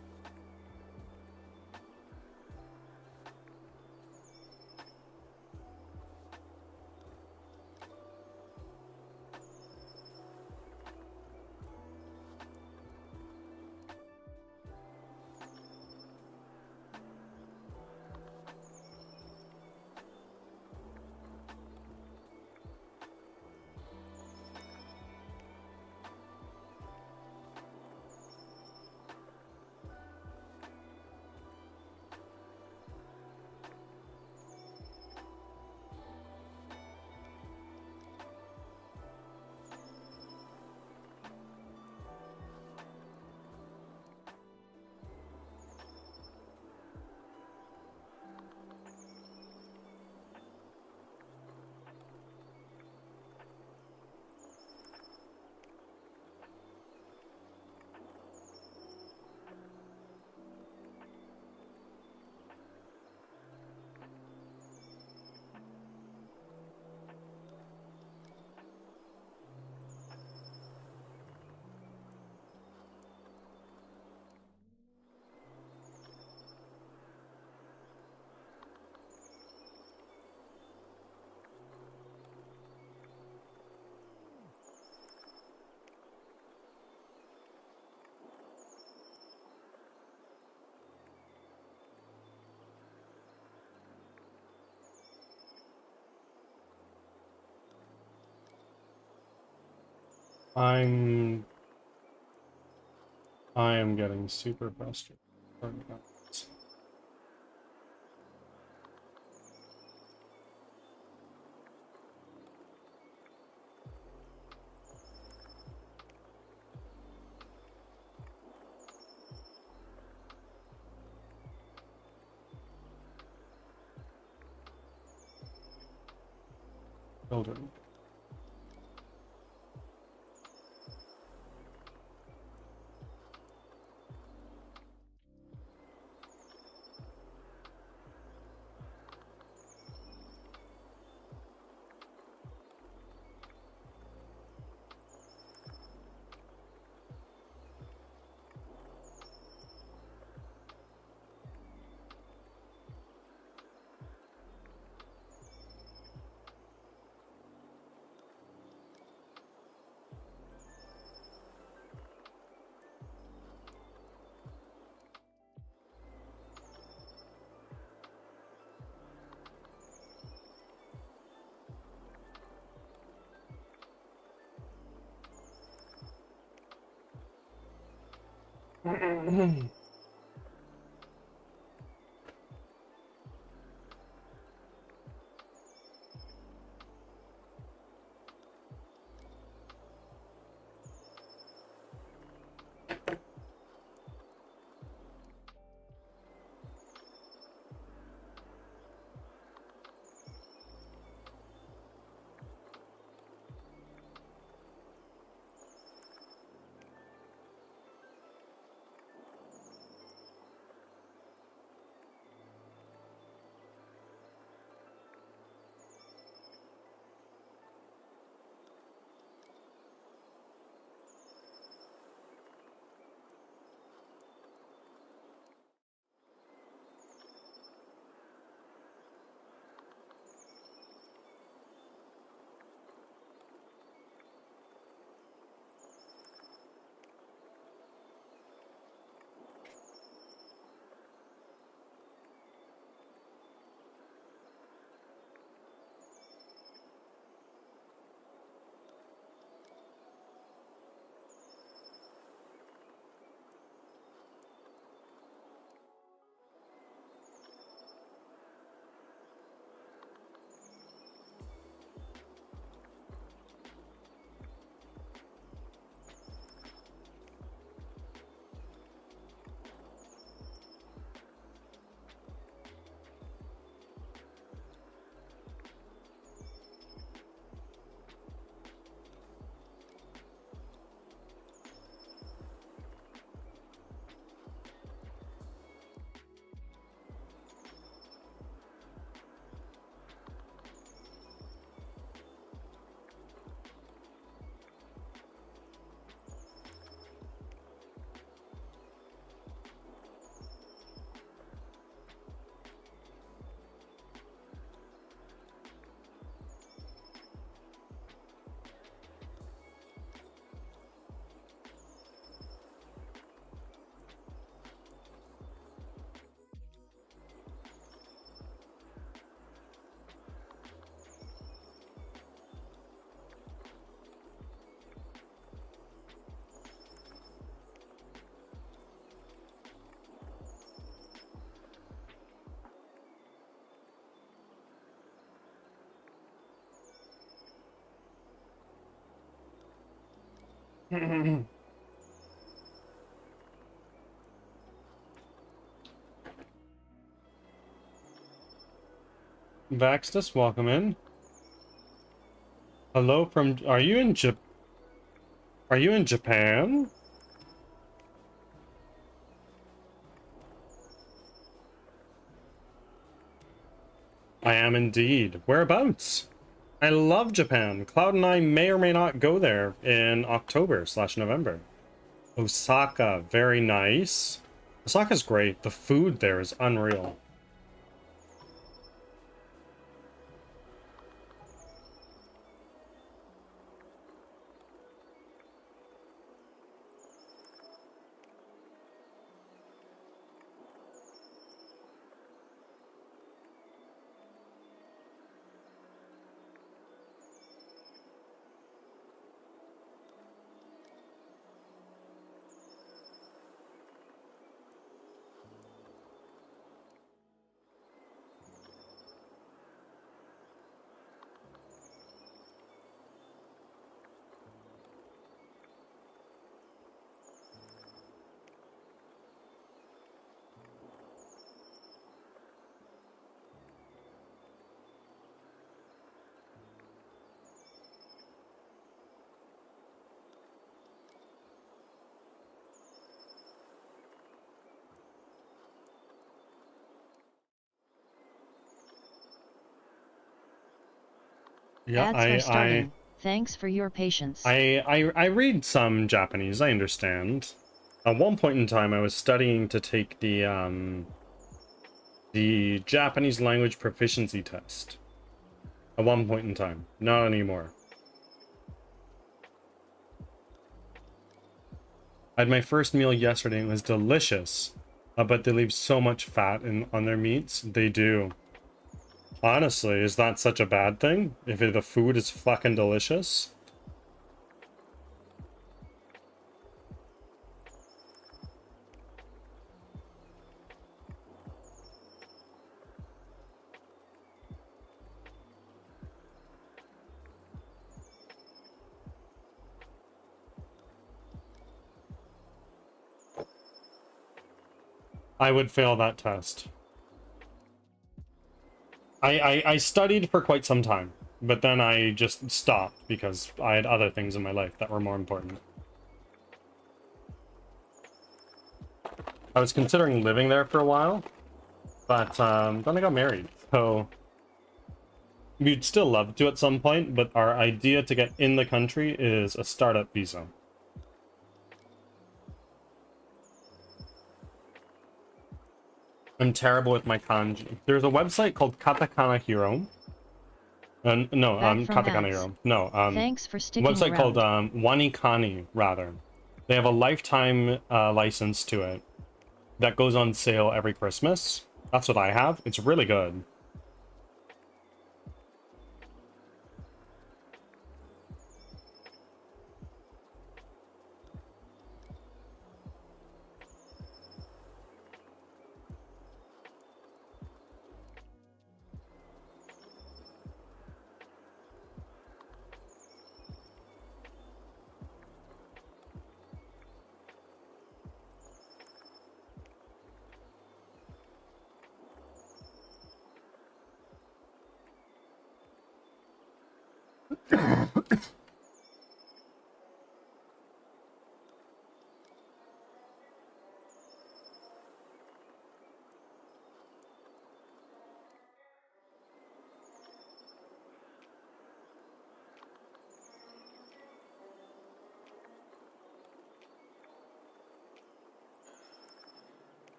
I am getting super frustrated right now. Children. Vaxtus, welcome in. Hello from. Are you in Are you in Japan? I am indeed. Whereabouts? I love Japan. Cloud and I may or may not go there in October/November. Osaka, very nice. Osaka's great. The food there is unreal. Yeah, Ads are starting. Thanks for your patience. I read some Japanese, I understand. At one point in time, I was studying to take the Japanese language proficiency test. At one point in time, not anymore. I had my first meal yesterday and it was delicious. But they leave so much fat on their meats. They do. Honestly, is that such a bad thing? If the food is fucking delicious? I would fail that test. I studied for quite some time, but then I just stopped because I had other things in my life that were more important. I was considering living there for a while, but then I got married, so we'd still love to at some point, but our idea to get in the country is a startup visa. I'm terrible with my kanji. There's a website called Katakana Hero. No, Back from Katakana ads. Hero. No, Thanks for sticking website around. called Wanikani, rather. They have a lifetime license to it that goes on sale every Christmas. That's what I have. It's really good.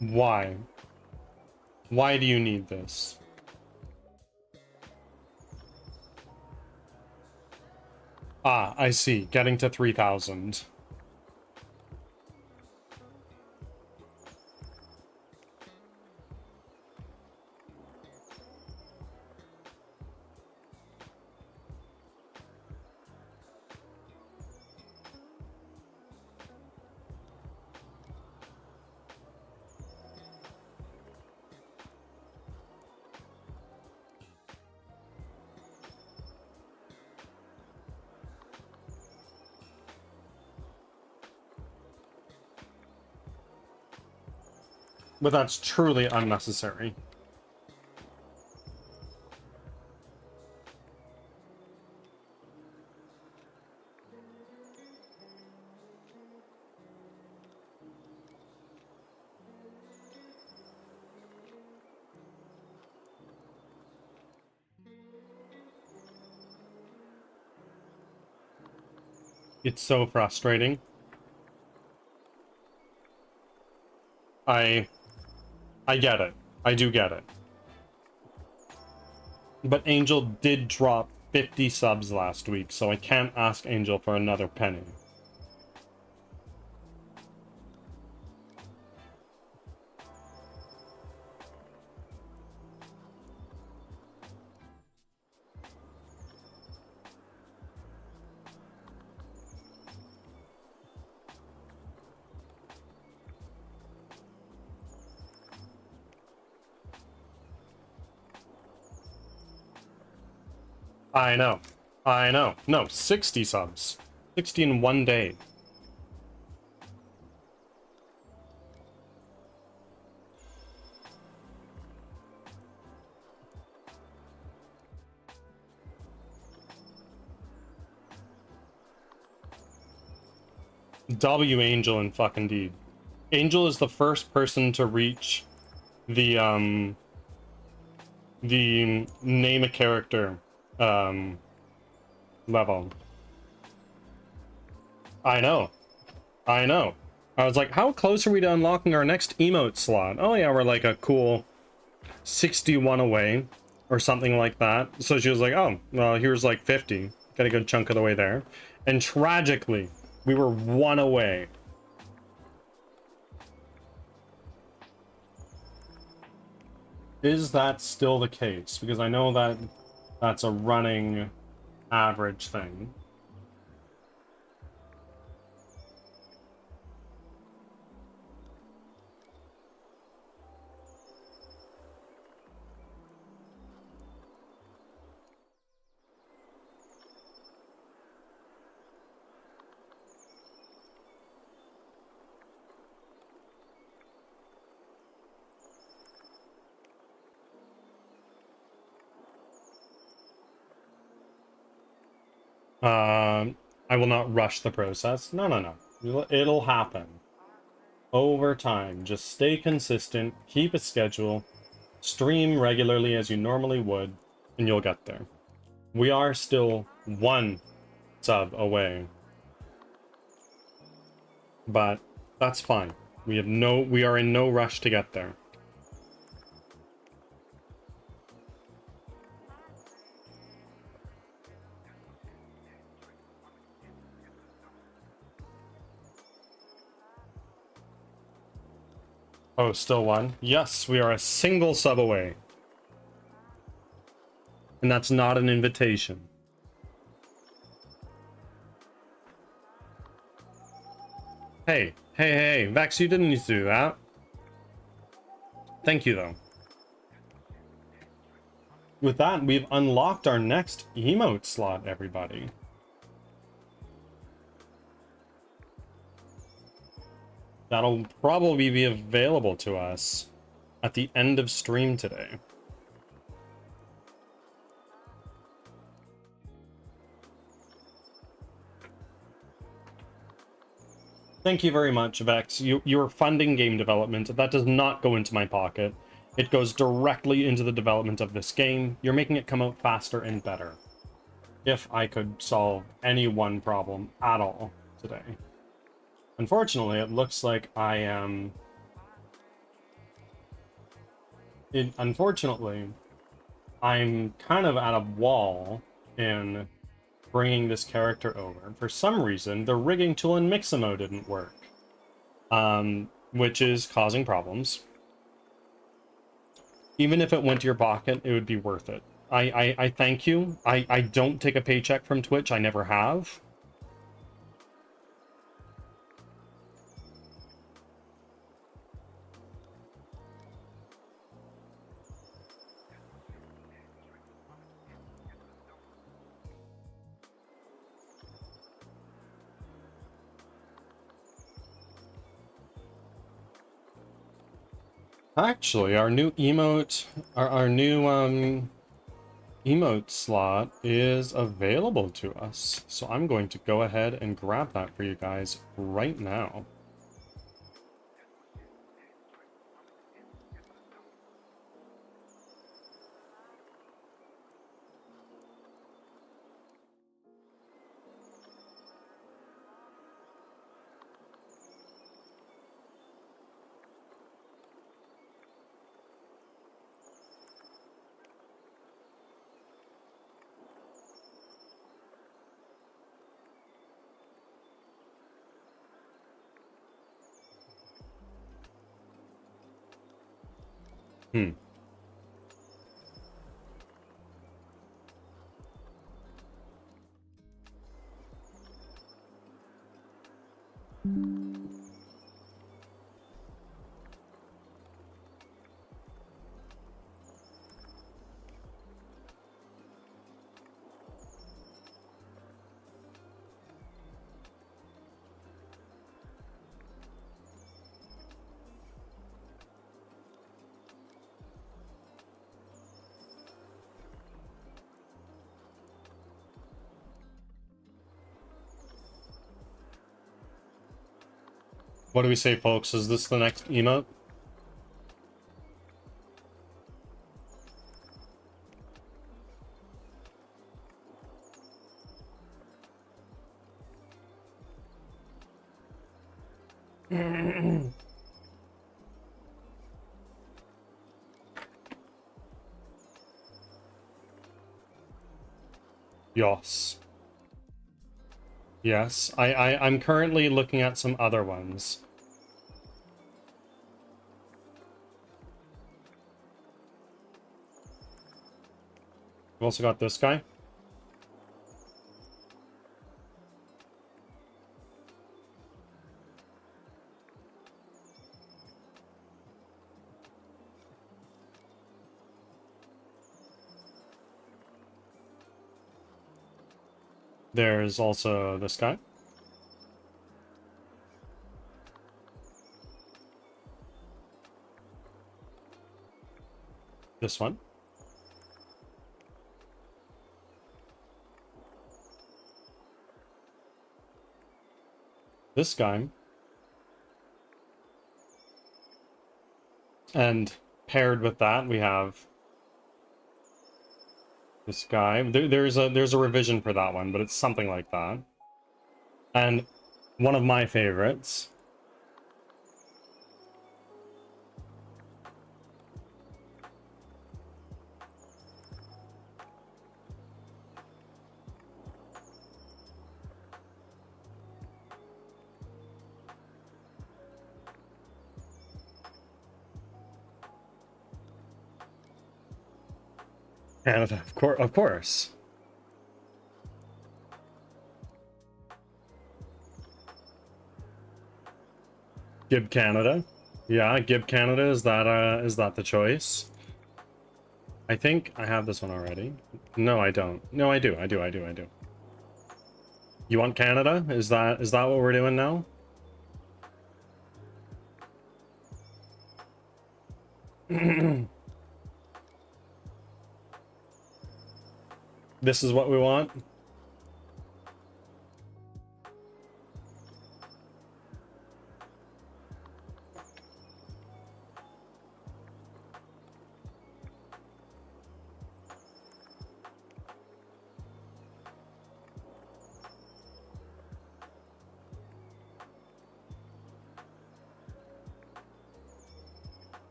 Why? Why do you need this? Ah, I see. Getting to 3,000. But that's truly unnecessary. It's so frustrating. I get it. I do get it. But Angel did drop 50 subs last week, so I can't ask Angel for another penny. I know. I know. No, 60 subs. 60 in one day. W Angel and fucking D. Angel is the first person to reach the name a character level. I know. I know. I was like, how close are we to unlocking our next emote slot? Oh yeah, we're like a cool 61 away or something like that. So she was like, oh, well, here's like 50. Got a good chunk of the way there. And tragically, we were 1 away. Is that still the case? Because I know that that's a running average thing. I will not rush the process. No, no, no. It'll happen. Over time. Just stay consistent, keep a schedule, stream regularly as you normally would, and you'll get there. We are still 1 sub away. But that's fine. We are in no rush to get there. Oh, still 1? Yes, we are a single sub away. And that's not an invitation. Hey, Vex, you didn't need to do that. Thank you, though. With that, we've unlocked our next emote slot, everybody. That'll probably be available to us at the end of stream today. Thank you very much, Vex. You're funding game development. That does not go into my pocket. It goes directly into the development of this game. You're making it come out faster and better. If I could solve any one problem at all today. Unfortunately, it looks like I am... Unfortunately, I'm kind of at a wall in bringing this character over. For some reason, the rigging tool in Mixamo didn't work, which is causing problems. Even if it went to your pocket, it would be worth it. I thank you. I don't take a paycheck from Twitch. I never have. Actually, our new emote, our new emote slot is available to us. So I'm going to go ahead and grab that for you guys right now. Hmm. What do we say, folks? Is this the next emote? Yes. Yes. I'm currently looking at some other ones. We've also got this guy. There's also this guy. This one. This guy. And paired with that, we have this guy. There's a revision for that one, but it's something like that. And one of my favorites. Canada, of course. Gib Canada. Yeah, Gib Canada, is that the choice? I think I have this one already. No, I don't. No, I do. You want Canada? Is that what we're doing now? This is what we want?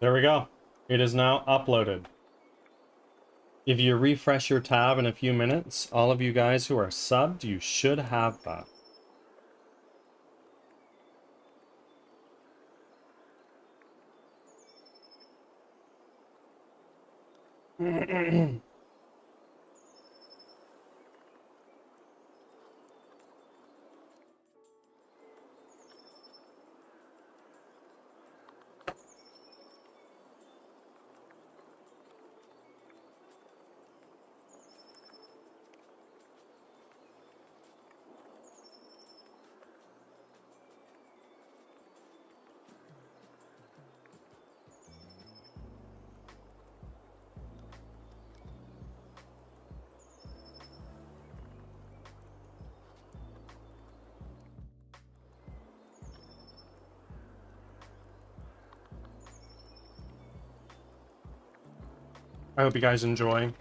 There we go. It is now uploaded. If you refresh your tab in a few minutes, all of you guys who are subbed, you should have that. I hope you guys enjoy.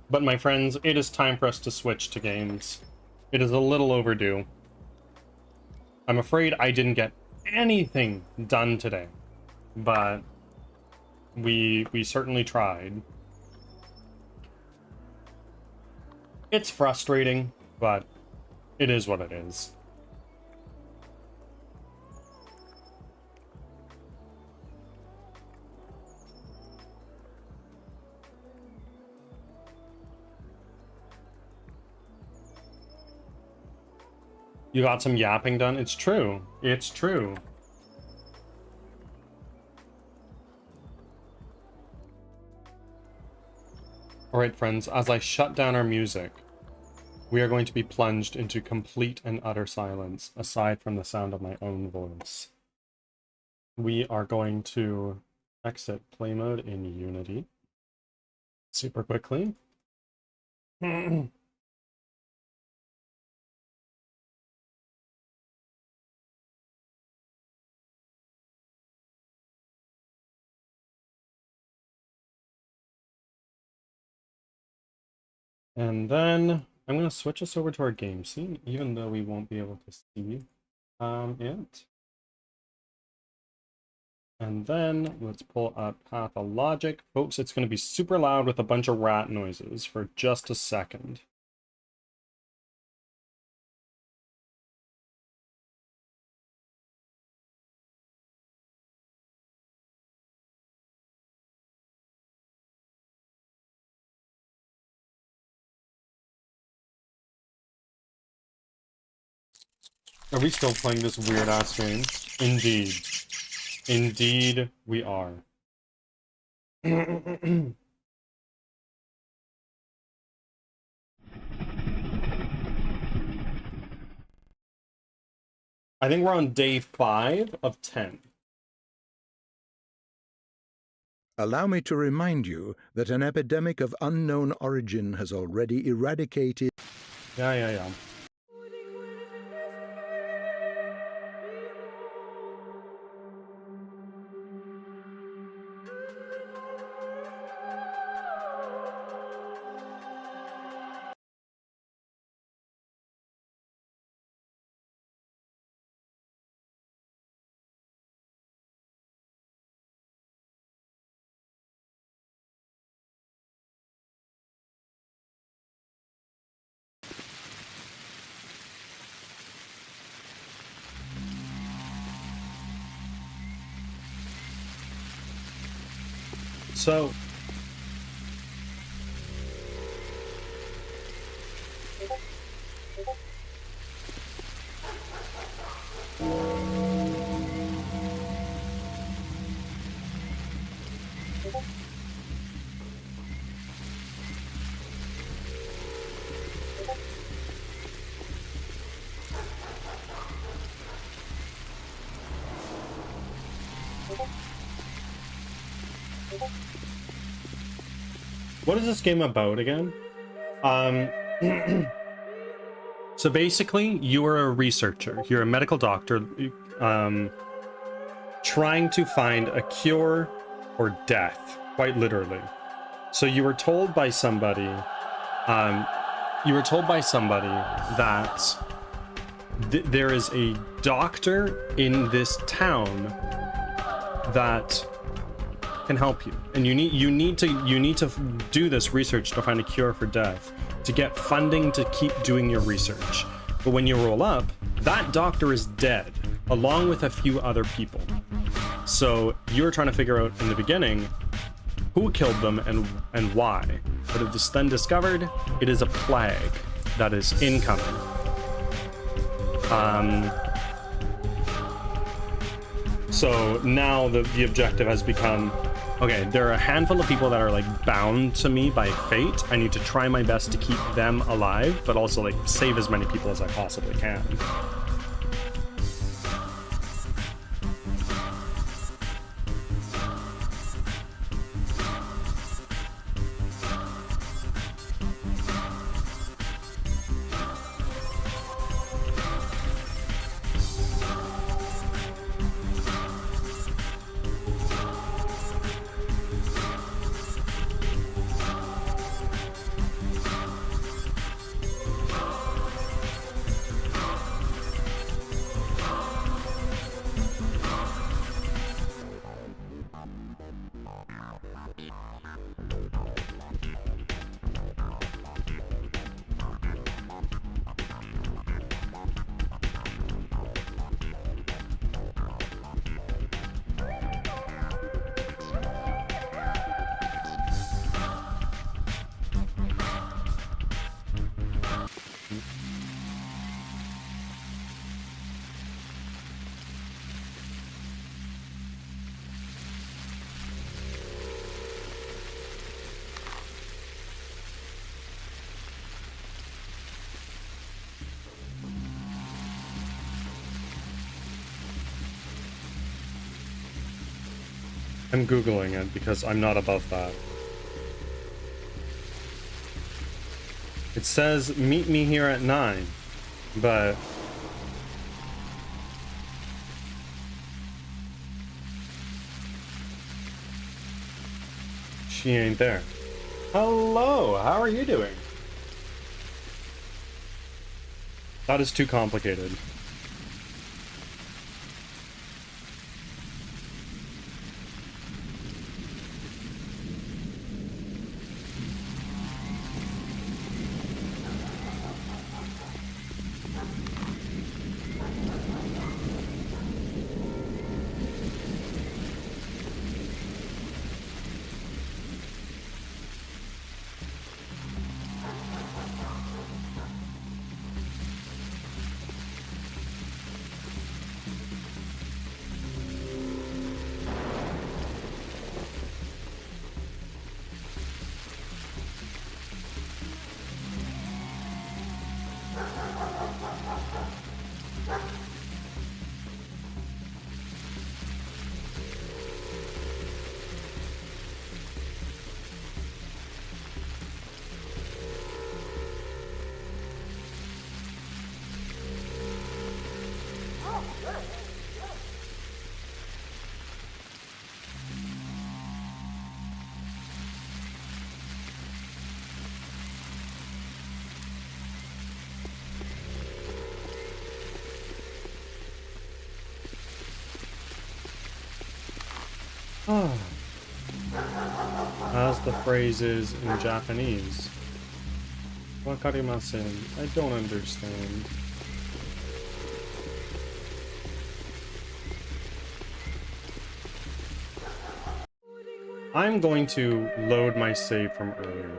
But my friends, it is time for us to switch to games. It is a little overdue. I'm afraid I didn't get anything done today, but we certainly tried. It's frustrating, but it is what it is. You got some yapping done? It's true. It's true. Alright, friends, as I shut down our music, we are going to be plunged into complete and utter silence, aside from the sound of my own voice. We are going to exit play mode in Unity super quickly. And then I'm going to switch us over to our game scene, even though we won't be able to see it. And then let's pull up Pathologic. Folks, it's going to be super loud with a bunch of rat noises for just a second. Are we still playing this weird-ass stream? Indeed. Indeed, we are. I think we're on day 5 of 10. Allow me to remind you that an epidemic of unknown origin has already eradicated... Yeah. So, what is this game about again? So basically, you are a researcher. You're a medical doctor, trying to find a cure for death, quite literally. So you were told by somebody, that there is a doctor in this town that can help you, and you need to do this research to find a cure for death, to get funding to keep doing your research. But when you roll up, that doctor is dead, along with a few other people. So you're trying to figure out in the beginning who killed them and why. But it is then discovered it is a plague that is incoming. So now the objective has become, okay, there are a handful of people that are like bound to me by fate. I need to try my best to keep them alive, but also like save as many people as I possibly can. I'm Googling it because I'm not above that. It says meet me here at 9, but she ain't there. Hello, how are you doing? That is too complicated. As the phrase is in Japanese. Wakarimasen. I don't understand. I'm going to load my save from earlier.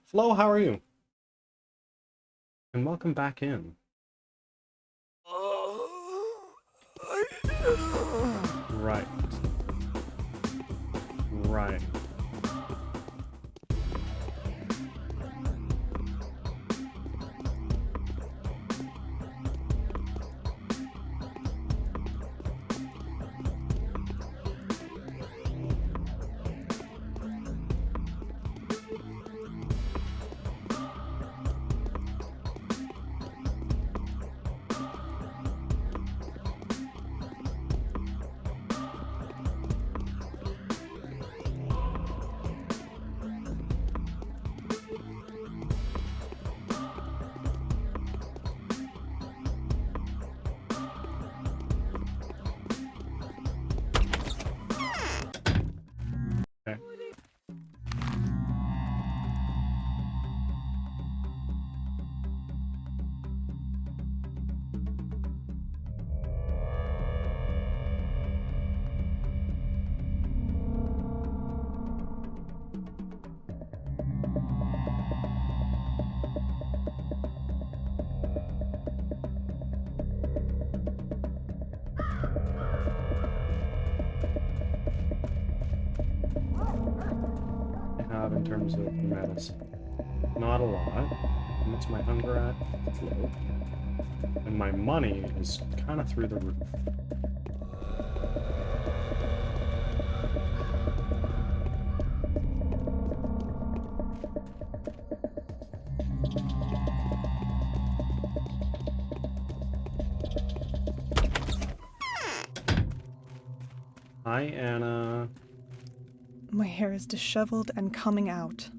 Flo, how are you? And welcome back in. Right. Right. Okay. Have in terms of medicine? Not a lot. What's my hunger at? It's low. And my money is kind of through the roof. Hi, Anna. My hair is disheveled and coming out.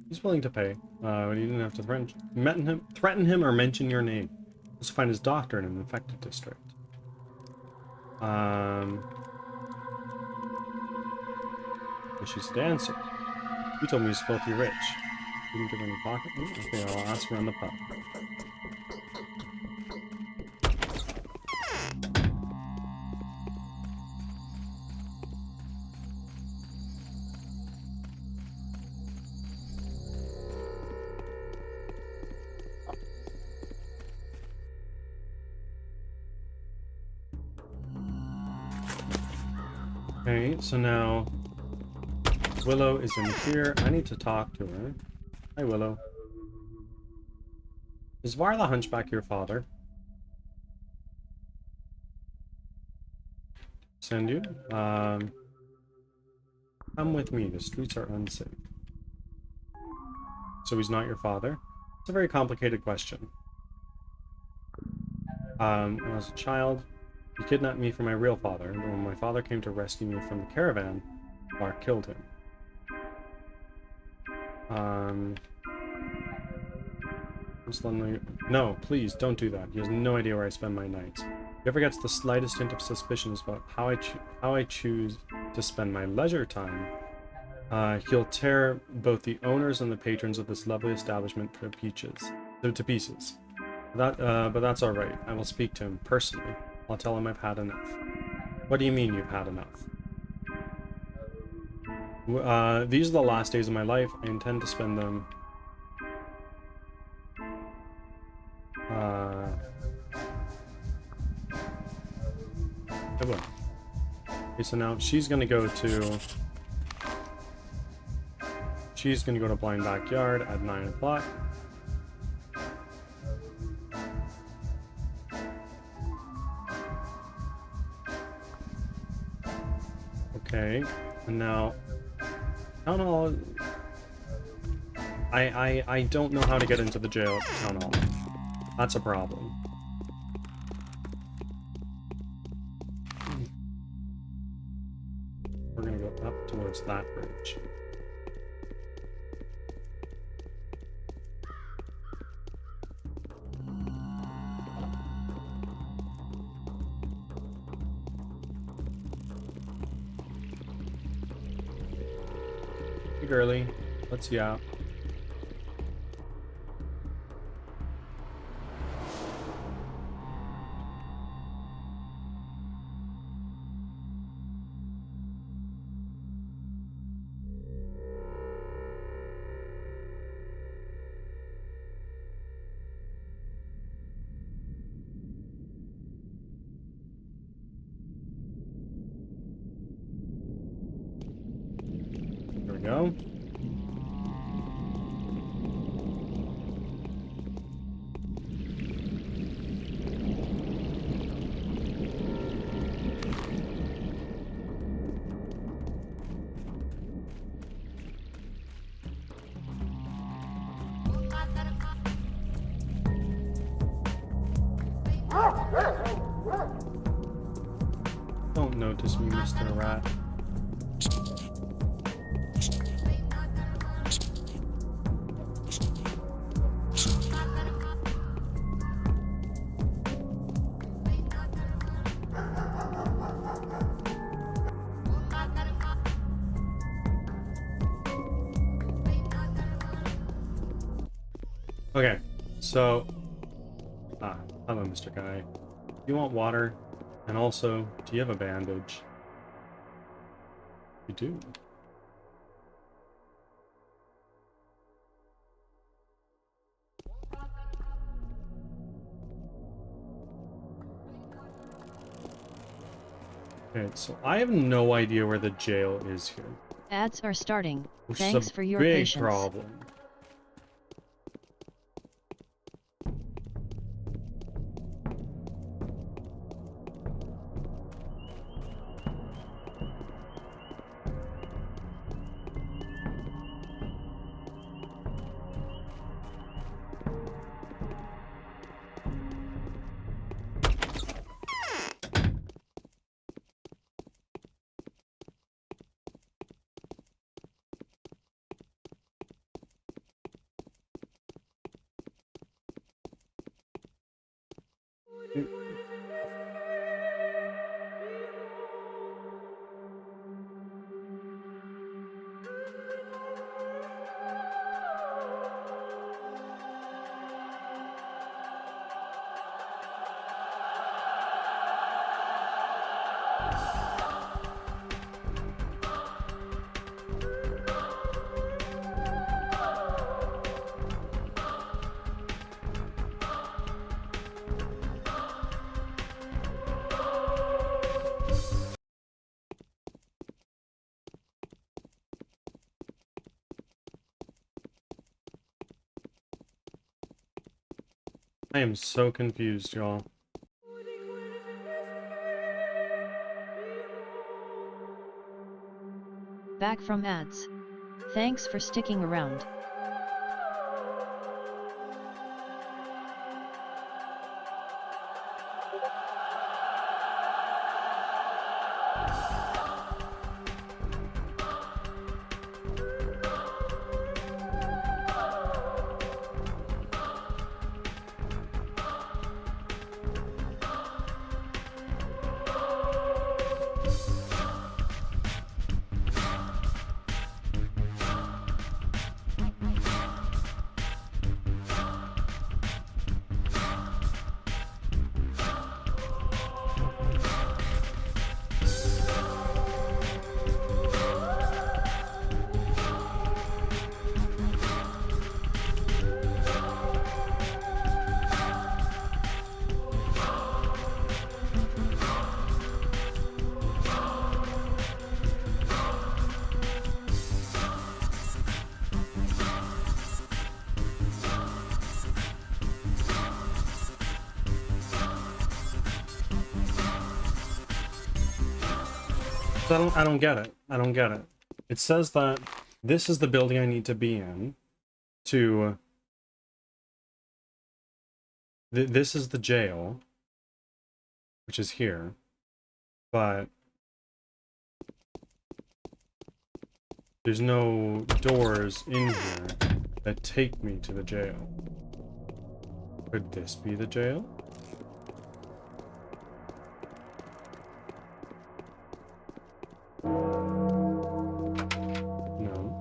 He's willing to pay, but he didn't have to threaten him or mention your name. Let's find his doctor in an infected district. She's a dancer. You told me he's filthy rich. Didn't give any pocket. Okay, I'll ask around the pub. Okay, so now Willow is in here. I need to talk to her. Hi, Willow. Is Var the Hunchback your father? Send you. Come with me. The streets are unsafe. So he's not your father? It's a very complicated question. When I was a child, he kidnapped me from my real father, and when my father came to rescue me from the caravan, Var killed him. No, please, don't do that. He has no idea where I spend my nights. If he ever gets the slightest hint of suspicion about how I choose to spend my leisure time, he'll tear both the owners and the patrons of this lovely establishment to pieces. But that's all right. I will speak to him personally. I'll tell him I've had enough. What do you mean you've had enough? These are the last days of my life. I intend to spend them. I will. Okay, so now she's gonna go to Blind Backyard at 9 o'clock. Okay, and now Town Hall. I don't know how to get into the jail at Town Hall. That's a problem. We're gonna go up towards that bridge. Hey girly, let's see out. There we go. Don't notice me, Mr. Rat. Okay, so hello, Mr. Guy. Do you want water? And also, do you have a bandage? You do. Okay, so I have no idea where the jail is here. Ads are starting. Which Thanks is a for your big patience. problem. I am so confused, y'all. Back from ads. Thanks for sticking around. I don't get it. I don't get it. It says that this is the building I need to be in to... This is the jail, which is here, but there's no doors in here that take me to the jail. Could this be the jail? No.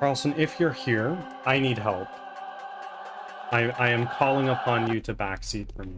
Carlson, if you're here, I need help. I am calling upon you to backseat for me.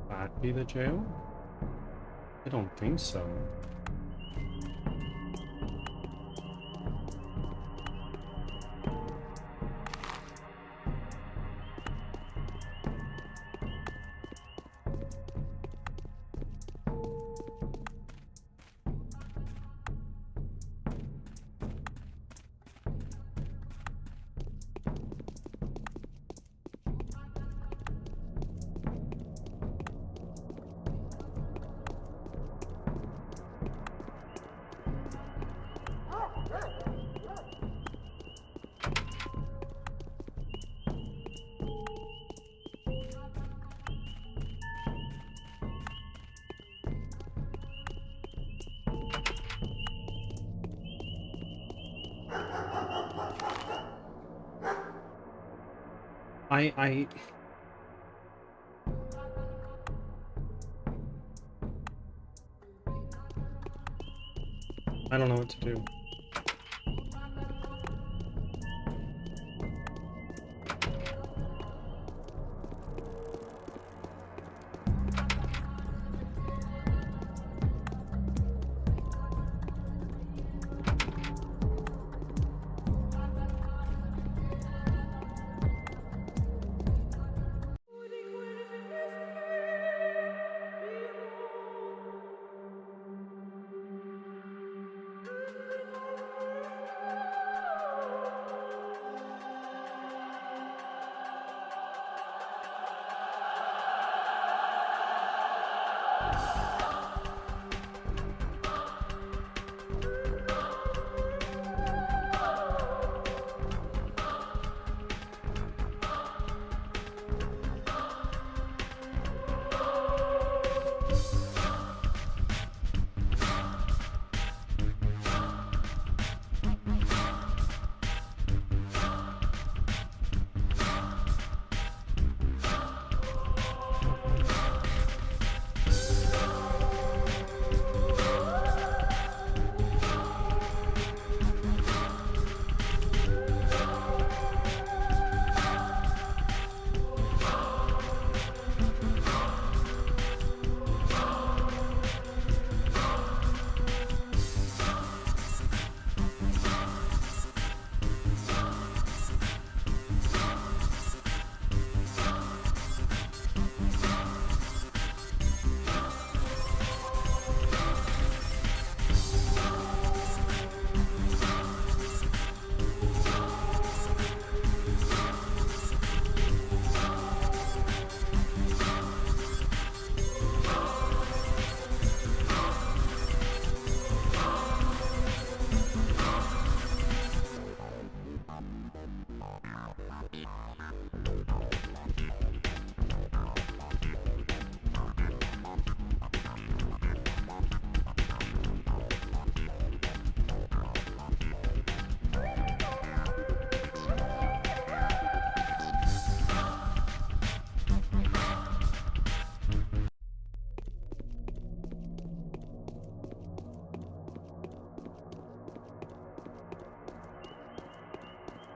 That be the jail? I don't think so. I don't know what to do.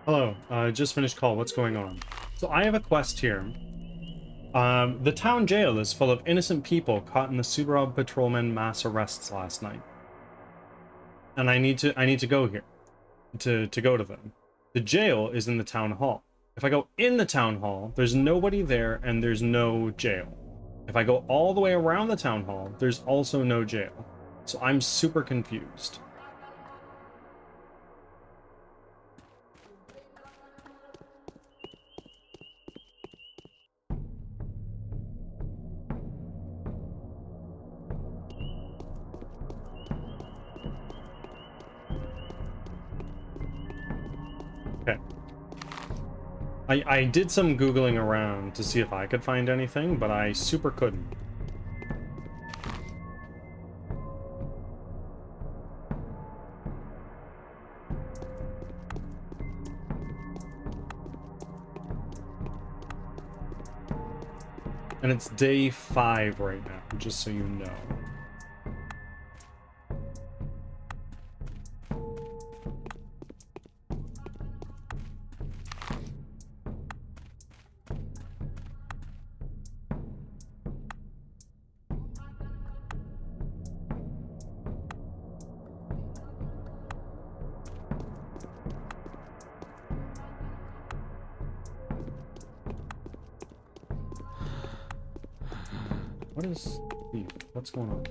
Hello, just finished call. What's going on? So I have a quest here. The town jail is full of innocent people caught in the Subaru patrolman mass arrests last night. And I need to go here to go to them. The jail is in the town hall. If I go in the town hall, there's nobody there and there's no jail. If I go all the way around the town hall, there's also no jail. So I'm super confused. Okay. I did some Googling around to see if I could find anything, but I super couldn't. And it's day 5 right now, just so you know. What is beef? What's going on?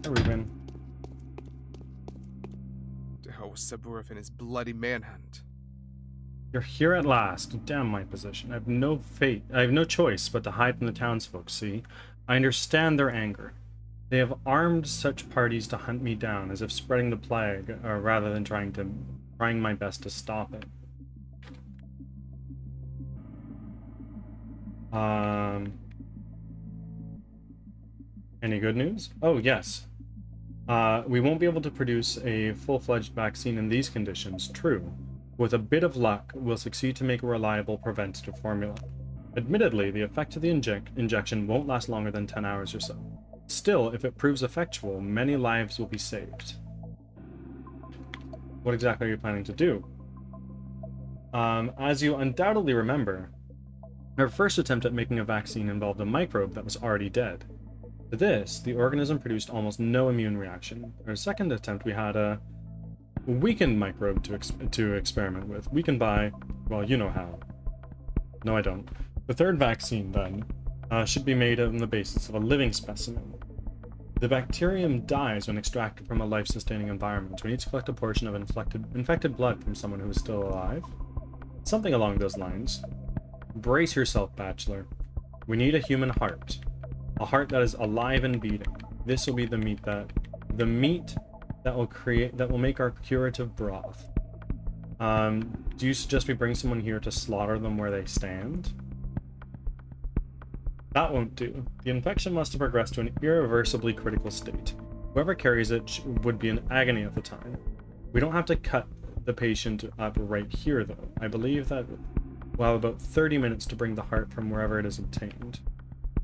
Ruben. To hell with Saburov and his bloody manhunt. You're here at last. Damn my position. I have no choice but to hide from the townsfolk, see? I understand their anger. They have armed such parties to hunt me down, as if spreading the plague, rather than trying my best to stop it. Any good news? Oh, yes. We won't be able to produce a full-fledged vaccine in these conditions, true. With a bit of luck, we'll succeed to make a reliable preventative formula. Admittedly, the effect of the injection won't last longer than 10 hours or so. Still, if it proves effectual, many lives will be saved. What exactly are you planning to do? As you undoubtedly remember, our first attempt at making a vaccine involved a microbe that was already dead. To this, the organism produced almost no immune reaction. Our second attempt, we had a weakened microbe to experiment with. Weakened by, well, you know how. No, I don't. The third vaccine, then, should be made on the basis of a living specimen. The bacterium dies when extracted from a life-sustaining environment. We need to collect a portion of infected blood from someone who is still alive. Something along those lines. Brace yourself, Bachelor. We need a human heart. A heart that is alive and beating. This will be the meat that will make our curative broth. Do you suggest we bring someone here to slaughter them where they stand? That won't do. The infection must have progressed to an irreversibly critical state. Whoever carries it would be in agony at the time. We don't have to cut the patient up right here, though. I believe that we'll have about 30 minutes to bring the heart from wherever it is obtained.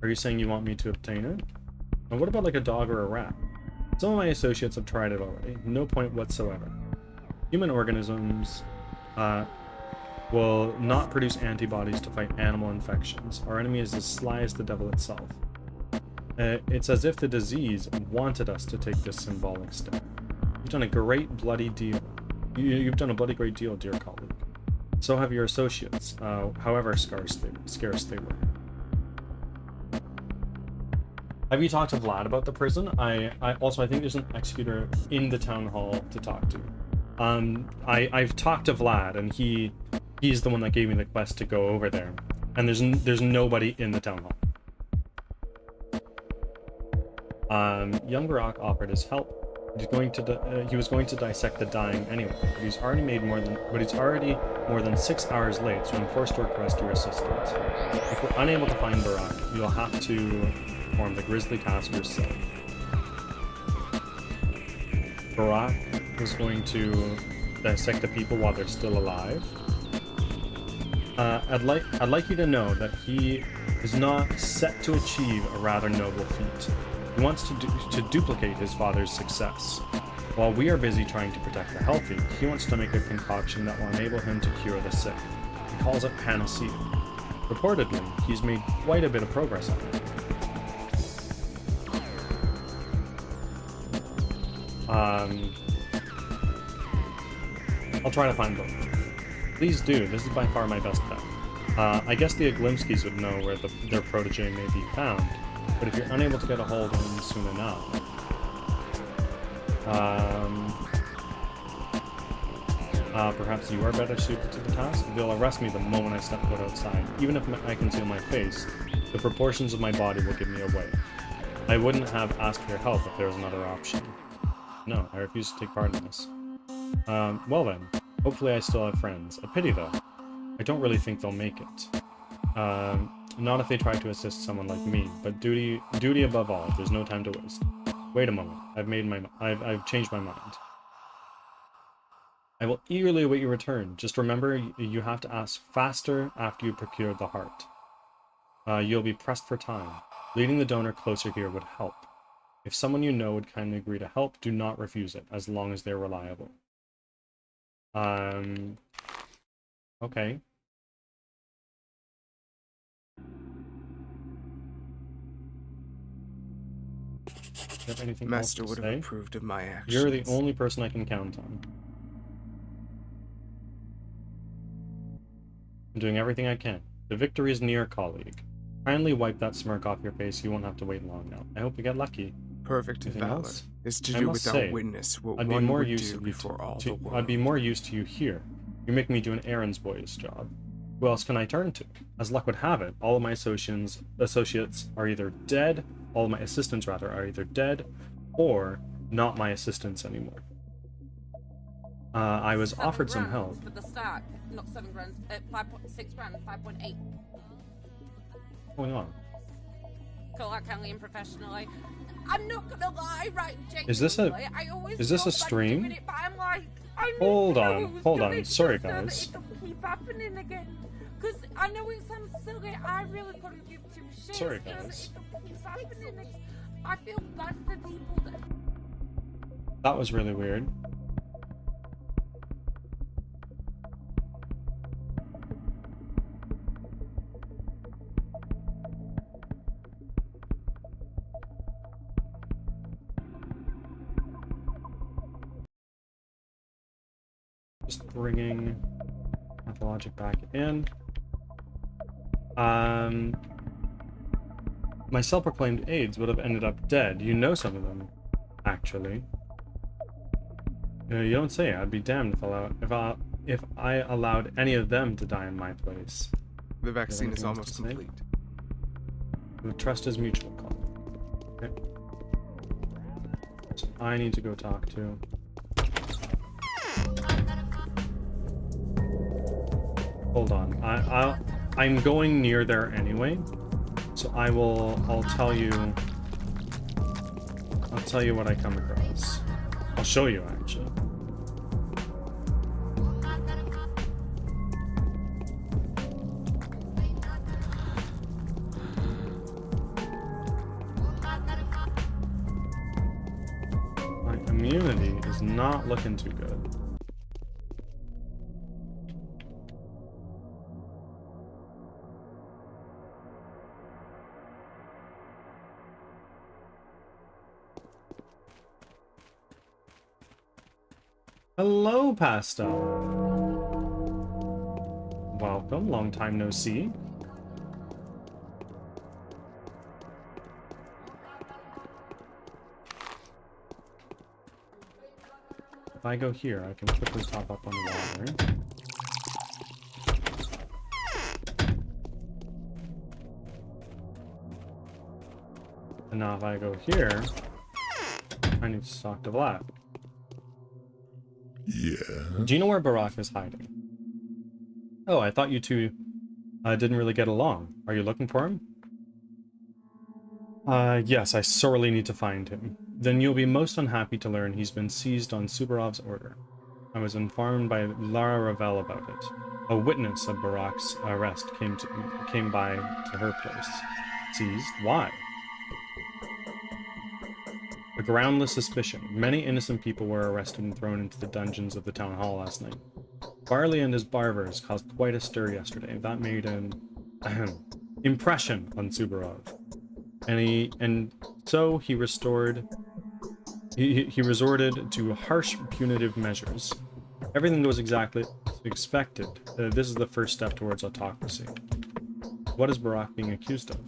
Are you saying you want me to obtain it? And what about like a dog or a rat? Some of my associates have tried it already. No point whatsoever. Human organisms will not produce antibodies to fight animal infections. Our enemy is as sly as the devil itself. It's as if the disease wanted us to take this symbolic step. You've done a great bloody deal. You've done a bloody great deal, dear colleague. So have your associates, however scarce they were. Have you talked to Vlad about the prison? I think there's an executor in the town hall to talk to. I've talked to Vlad, and he's the one that gave me the quest to go over there. And there's nobody in the town hall. Young Barak offered his help. He was going to dissect the dying anyway, but he's already more than 6 hours late, so I'm forced to request your assistance. If we're unable to find Barak, you'll have to perform the grisly task yourself. Barak is going to dissect the people while they're still alive. I'd like you to know that he is not set to achieve a rather noble feat. He wants to duplicate his father's success. While we are busy trying to protect the healthy, he wants to make a concoction that will enable him to cure the sick. He calls it Panacea. Reportedly, he's made quite a bit of progress on it. I'll try to find both. Please do, this is by far my best bet. I guess the Aglimskis would know where their protege may be found, but if you're unable to get a hold of him soon enough, perhaps you are better suited to the task. They'll arrest me the moment I step foot outside. Even if I conceal my face, the proportions of my body will give me away. I wouldn't have asked for your help if there was another option. No, I refuse to take part in this. Well then, hopefully I still have friends. A pity though. I don't really think they'll make it. Not if they try to assist someone like me, but duty above all. There's no time to waste. Wait a moment. I've changed my mind. I will eagerly await your return. Just remember, you have to ask faster after you procure the heart. You'll be pressed for time. Leading the donor closer here would help. If someone you know would kindly agree to help, do not refuse it, as long as they're reliable. Okay. Do you have anything Master else would to have say? approved of my actions. You're the only person I can count on. I'm doing everything I can. The victory is near, colleague. Kindly wipe that smirk off your face. You won't have to wait long now. I hope you get lucky. Perfect Anything valor else? is to I do must without say, witness what I'd be one more would used do to before all the world. I'd be more used to you here. You make me do an errands boy's job. Who else can I turn to? As luck would have it, all of my associates are either dead, all of my assistants rather are either dead, or not my assistants anymore. I was offered some help. For the start, not 7 grand, 5.6 grand, 5.8. What's going on? Call out kindly and professionally. I'm not gonna lie, right, Jake. Is this a stream? It, but I'm like, I Hold need to on, know who's hold done on. it Sorry, just so that guys. it doesn't keep happening again. Because I know it sounds silly, I really couldn't give two shits. Sorry, because guys. it keeps happening. I feel bad for people that... That was really weird. Just bringing Pathologic back in. My self-proclaimed aides would have ended up dead. You know some of them, actually. You don't say. I'd be damned if I allowed any of them to die in my place. The vaccine is anything else almost to say? complete. The trust is mutual, Colin. Okay. So I need to go talk to. Hold on. I'm going near there anyway, so I'll tell you what I come across. I'll show you actually. My immunity is not looking too good. Hello, Pastel. Welcome, long time no see. If I go here, I can quickly top up on water. And now if I go here, I need to stock the black. Yeah. Do you know where Barack is hiding? Oh, I thought you two didn't really get along. Are you looking for him? Yes, I sorely need to find him. Then you'll be most unhappy to learn he's been seized on Subarov's order. I was informed by Lara Ravel about it. A witness of Barack's arrest came by to her place. Seized? Why? A groundless suspicion. Many innocent people were arrested and thrown into the dungeons of the town hall last night. Barley and his barbers caused quite a stir yesterday. That made an impression on Subarov. And so he resorted to harsh punitive measures. Everything was exactly as expected. This is the first step towards autocracy. What is Barack being accused of?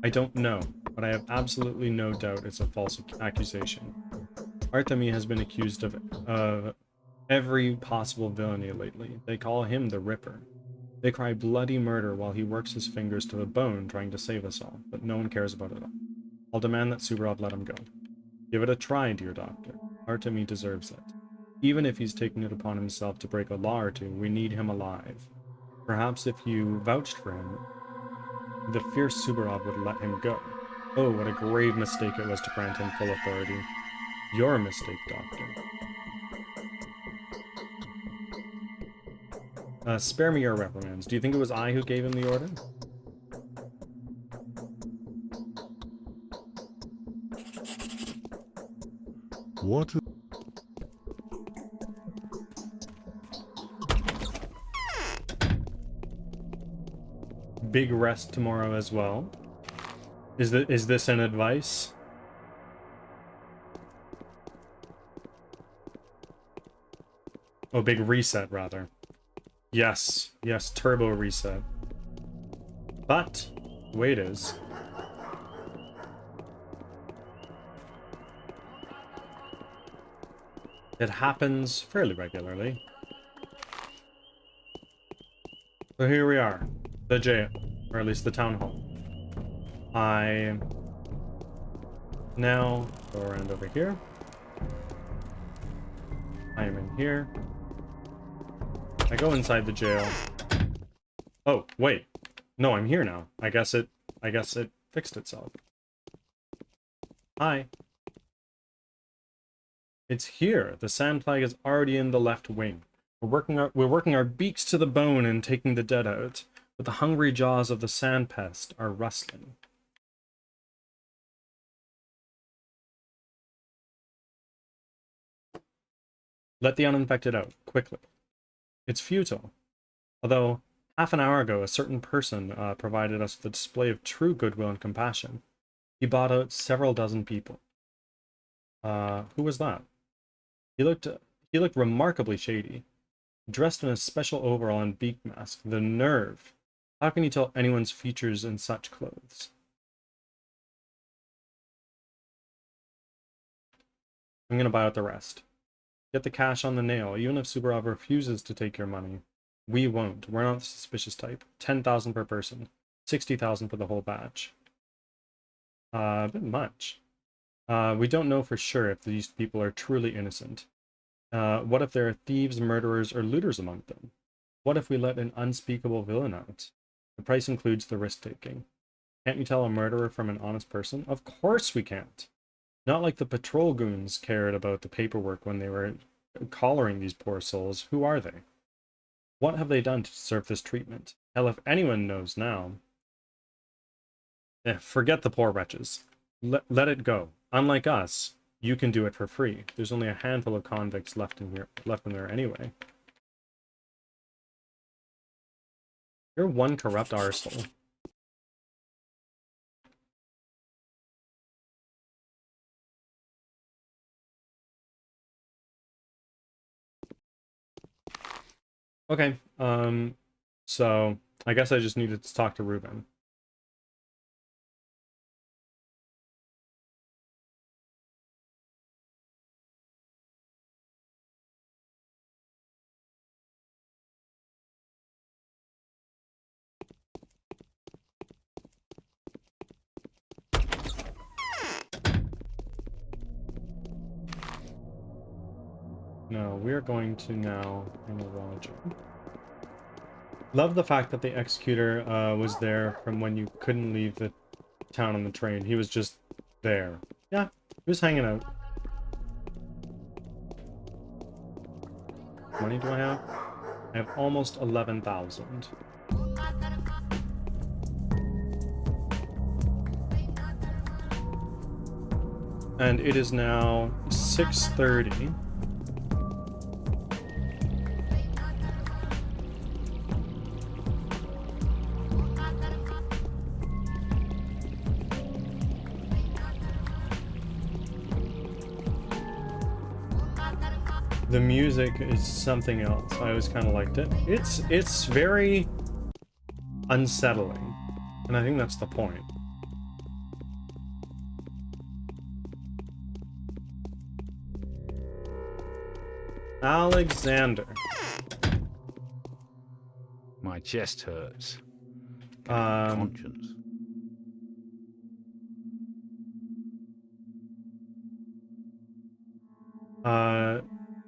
I don't know, but I have absolutely no doubt it's a false accusation. Artemi has been accused of every possible villainy lately. They call him the Ripper. They cry bloody murder while he works his fingers to the bone trying to save us all, but no one cares about it all. I'll demand that Subarov let him go. Give it a try, dear doctor. Artemi deserves it. Even if he's taken it upon himself to break a law or two, we need him alive. Perhaps if you vouched for him, the fierce Subarov would let him go. Oh, what a grave mistake it was to grant him full authority. Your mistake, Doctor. Spare me your reprimands. Do you think it was I who gave him the order? What? Big rest tomorrow as well. Is this an advice? Oh, big reset, rather. Yes, yes, turbo reset. But, the way it is... it happens fairly regularly. So here we are. The jail. Or at least the town hall. I... now go around over here. I am in here. I go inside the jail. Oh, wait. No, I'm here now. I guess it fixed itself. Hi. It's here. The sand plague is already in the left wing. We're working our beaks to the bone and taking the dead out, but the hungry jaws of the sand pest are rustling. Let the uninfected out, quickly. It's futile. Although, half an hour ago, a certain person provided us with a display of true goodwill and compassion. He bought out several dozen people. Who was that? He looked remarkably shady. Dressed in a special overall and beak mask. The nerve! How can you tell anyone's features in such clothes? I'm gonna buy out the rest. Get the cash on the nail. Even if Subarov refuses to take your money, we won't. We're not the suspicious type. 10,000 per person. 60,000 for the whole batch. A bit much. We don't know for sure if these people are truly innocent. What if there are thieves, murderers, or looters among them? What if we let an unspeakable villain out? The price includes the risk-taking. Can't you tell a murderer from an honest person? Of course we can't. Not like the patrol goons cared about the paperwork when they were collaring these poor souls. Who are they? What have they done to deserve this treatment? Hell, if anyone knows now... forget the poor wretches. Let it go. Unlike us, you can do it for free. There's only a handful of convicts left in there anyway. You're one corrupt arsehole. Okay, so I guess I just needed to talk to Ruben. No, we're going to now handle Roger. Love the fact that the executor was there from when you couldn't leave the town on the train. He was just there. Yeah, he was hanging out. How money do I have? I have almost 11,000. And it is now 6:30. The music is something else. I always kind of liked it. It's very unsettling, and I think that's the point. Alexander. My chest hurts. Conscience.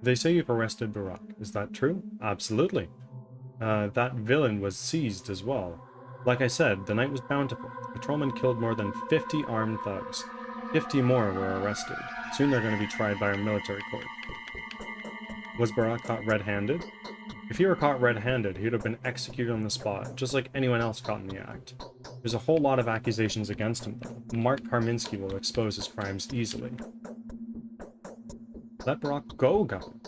They say you've arrested Barak. Is that true? Absolutely. That villain was seized as well. Like I said, the night was bountiful. The patrolman killed more than 50 armed thugs. 50 more were arrested. Soon they're going to be tried by our military court. Was Barak caught red-handed? If he were caught red-handed, he would have been executed on the spot, just like anyone else caught in the act. There's a whole lot of accusations against him, though. Mark Karminski will expose his crimes easily. Let Barak go, Governor.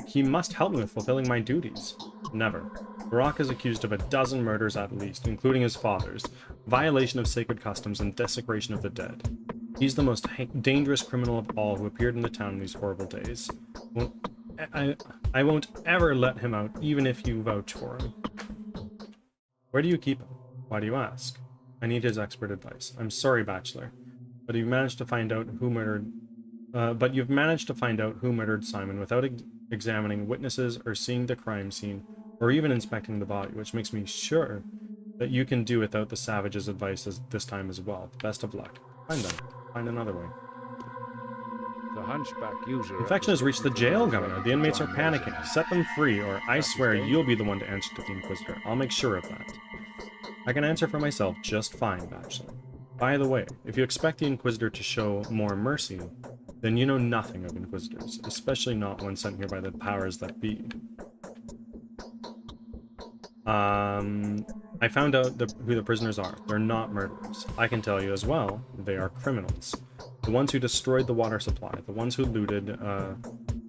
He must help me with fulfilling my duties. Never. Barak is accused of a dozen murders at least, including his father's, violation of sacred customs, and desecration of the dead. He's the most dangerous criminal of all who appeared in the town in these horrible days. I won't ever let him out, even if you vouch for him. Where do you keep him? Why do you ask? I need his expert advice. I'm sorry, Bachelor, but you've managed to find out who murdered Simon without examining witnesses or seeing the crime scene, or even inspecting the body, which makes me sure that you can do without the savage's advice this time as well. Best of luck. Find them. Find another way. The hunchback user. Infection has reached the jail, Governor. The inmates are panicking. Set them free, or I swear you'll be the one to answer to the Inquisitor. I'll make sure of that. I can answer for myself just fine, Bachelor. By the way, if you expect the Inquisitor to show more mercy, then you know nothing of Inquisitors, especially not one sent here by the powers that be. I found out who the prisoners are. They're not murderers. I can tell you as well, they are criminals. The ones who destroyed the water supply, the ones who looted the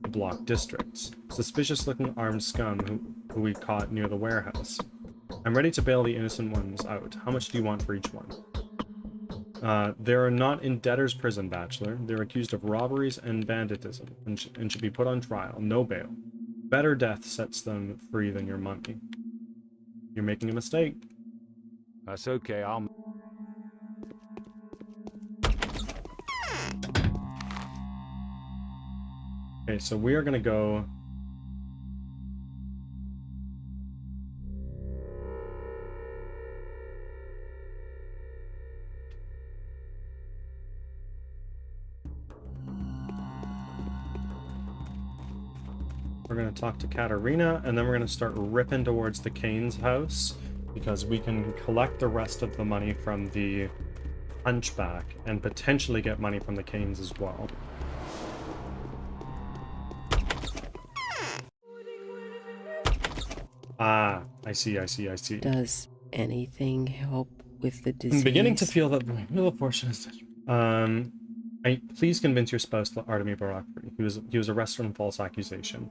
block districts. Suspicious-looking armed scum who we caught near the warehouse. I'm ready to bail the innocent ones out. How much do you want for each one? They are not in debtor's prison, Bachelor. They're accused of robberies and banditism, and should be put on trial. No bail. Better death sets them free than your money. You're making a mistake. That's okay, I'll... Okay, so we are gonna go... We're going to talk to Katarina, and then we're going to start ripping towards the Kane's house, because we can collect the rest of the money from the Hunchback, and potentially get money from the Kanes as well. Ah, I see. Does anything help with the disease? I'm beginning to feel that my real portion is... please convince your spouse to let Artemy Barak free. He was arrested on false accusation.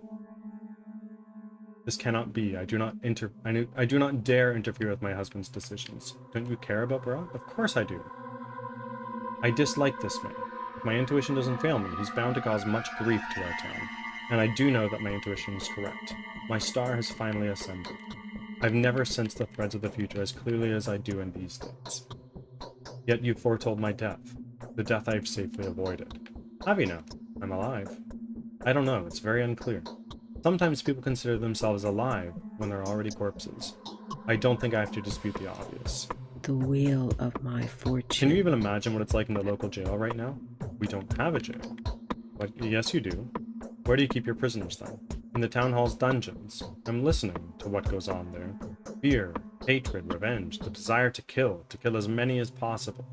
This cannot be. I do not dare interfere with my husband's decisions. Don't you care about Barak? Of course I do. I dislike this man. If my intuition doesn't fail me, he's bound to cause much grief to our town. And I do know that my intuition is correct. My star has finally ascended. I've never sensed the threads of the future as clearly as I do in these days. Yet you foretold my death, the death I've safely avoided. Have you now? I'm alive. I don't know, it's very unclear. Sometimes people consider themselves alive when they're already corpses. I don't think I have to dispute the obvious. The wheel of my fortune. Can you even imagine what it's like in the local jail right now? We don't have a jail. But yes, you do. Where do you keep your prisoners then? In the town hall's dungeons. I'm listening to what goes on there. Fear, hatred, revenge, the desire to kill as many as possible.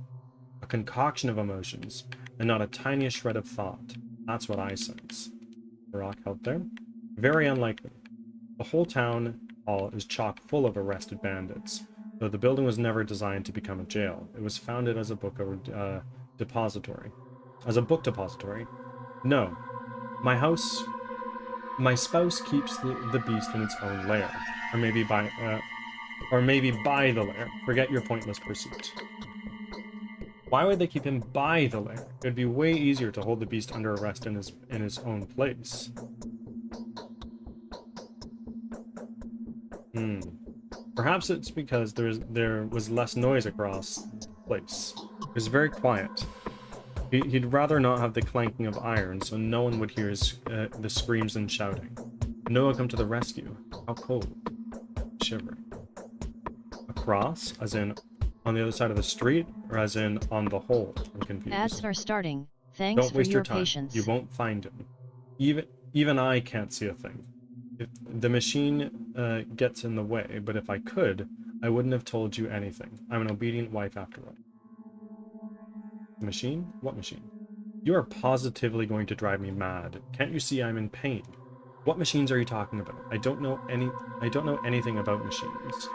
A concoction of emotions, and not a tiniest shred of thought. That's what I sense. Barak out there? Very unlikely. The whole town hall is chock full of arrested bandits, though the building was never designed to become a jail. It was founded as a book depository. As a book depository. No. My spouse keeps the beast in its own lair. Or maybe by the lair. Forget your pointless pursuit. Why would they keep him by the lair? It would be way easier to hold the beast under arrest in his own place. Perhaps it's because there was less noise across the place. It was very quiet. He'd rather not have the clanking of iron, so no one would hear the screams and shouting. Noah come to the rescue. How cold. Shivering. Across, as in on the other side of the street, or as in on the whole? I'm confused. Ads are starting. Thanks Don't for waste your your time. patience. You won't find him. Even I can't see a thing. If the machine gets in the way, but if I could, I wouldn't have told you anything. I'm an obedient wife after all. The machine? What machine? You are positively going to drive me mad. Can't you see I'm in pain? What machines are you talking about? I don't know anything about machines.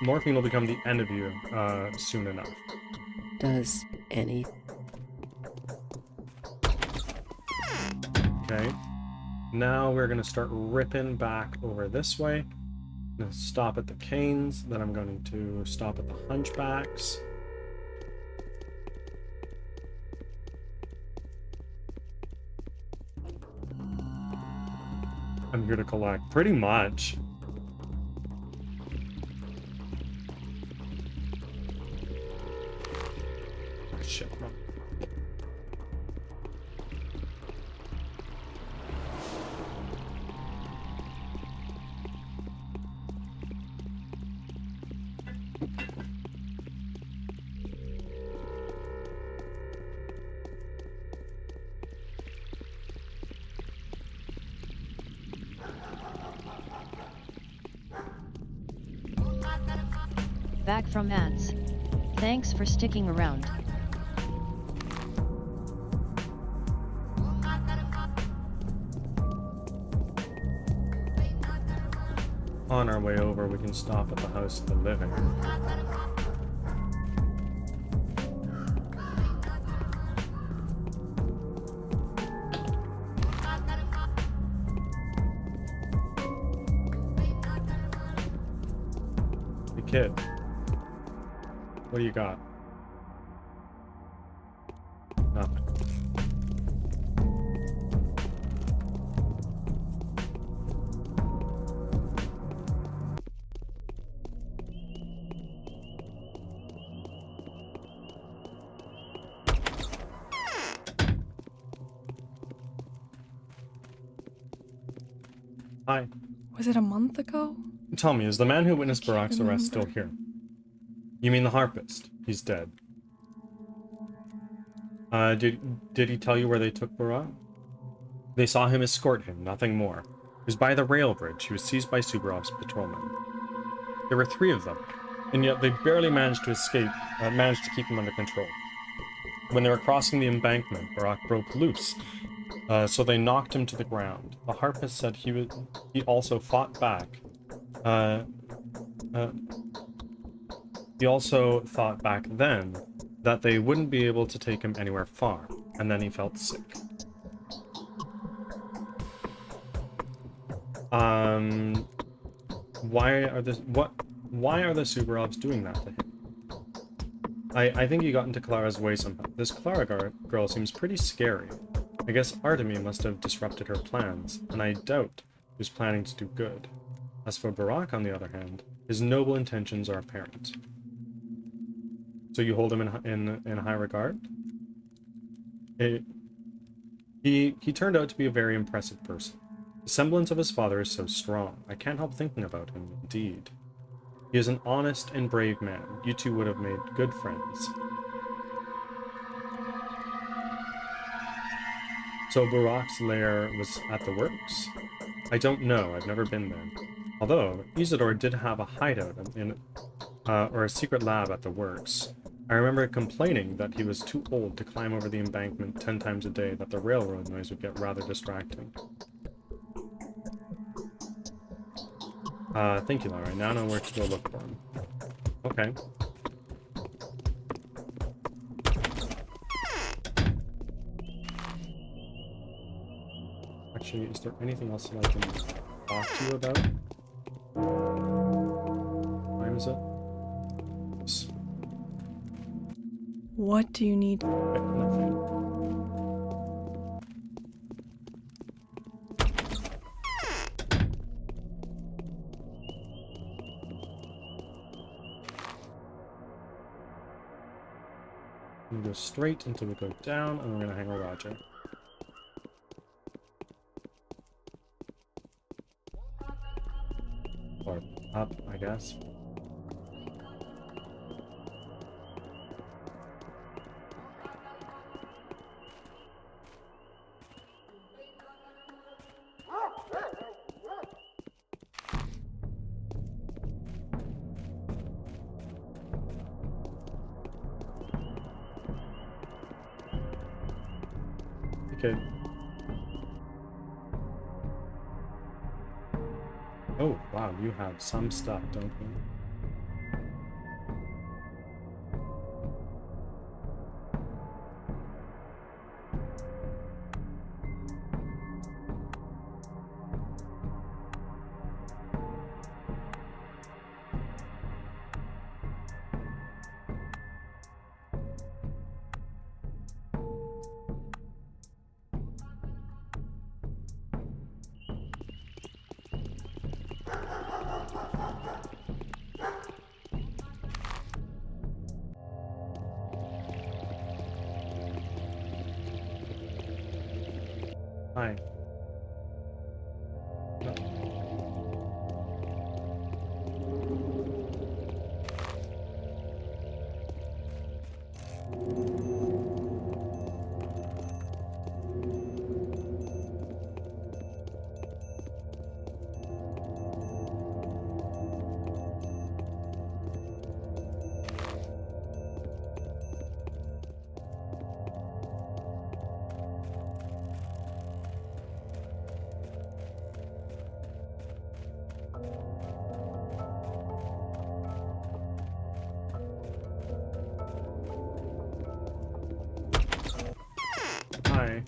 Morphine will become the end of you soon enough. Does any... Okay. Now we're going to start ripping back over this way. I'm going to stop at the canes, then I'm going to stop at the hunchbacks. I'm here to collect pretty much. Oh, shit. Back from ads. Thanks for sticking around. On our way over, we can stop at the house of the living. Hey kid, what do you got? Nothing. Hi. Was it a month ago? Tell me, is the man who witnessed can't Barak's arrest still remember. here? You mean the harpist? He's dead. Did he tell you where they took Barak? They saw him escort him, nothing more. It was by the rail bridge. He was seized by Subarov's patrolmen. There were 3 of them, and yet they barely managed to escape, managed to keep him under control. When they were crossing the embankment, Barak broke loose, so they knocked him to the ground. The harpist said he also fought back. He also thought back then that they wouldn't be able to take him anywhere far, and then he felt sick. Why are the Subarovs doing that to him? I think you got into Clara's way somehow. This Clara girl seems pretty scary. I guess Artemy must have disrupted her plans, and I doubt he was planning to do good. As for Barak, on the other hand, his noble intentions are apparent. So you hold him in high regard? He turned out to be a very impressive person. The semblance of his father is so strong. I can't help thinking about him, indeed. He is an honest and brave man. You two would have made good friends. So Barak's lair was at the works? I don't know. I've never been there. Although, Isidore did have a hideout or a secret lab at the works. I remember complaining that he was too old to climb over the embankment 10 times a day, that the railroad noise would get rather distracting. Thank you, Lara. Now I know where to go look for him. Okay. Actually, is there anything else that I can talk to you about? What time is it? Yes. What do you need? Okay, nothing. We go straight until we go down, and we're gonna hang with Roger. Or up, I guess. Okay. Oh, wow, you have some stuff, don't you? Hi. Hi.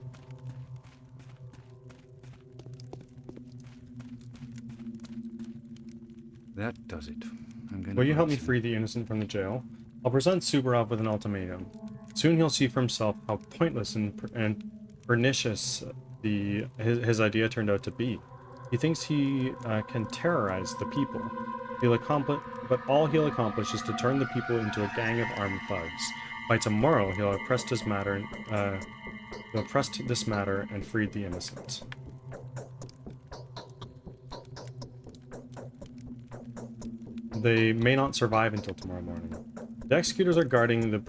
That does it. I'm going Will you to help me write some- free the innocent from the jail? I'll present Subarov with an ultimatum. Soon he'll see for himself how pointless and pernicious his idea turned out to be. He thinks he can terrorize the people. But all he'll accomplish is to turn the people into a gang of armed thugs. By tomorrow, he'll have pressed this matter and freed the innocent. They may not survive until tomorrow morning. The executors guarding the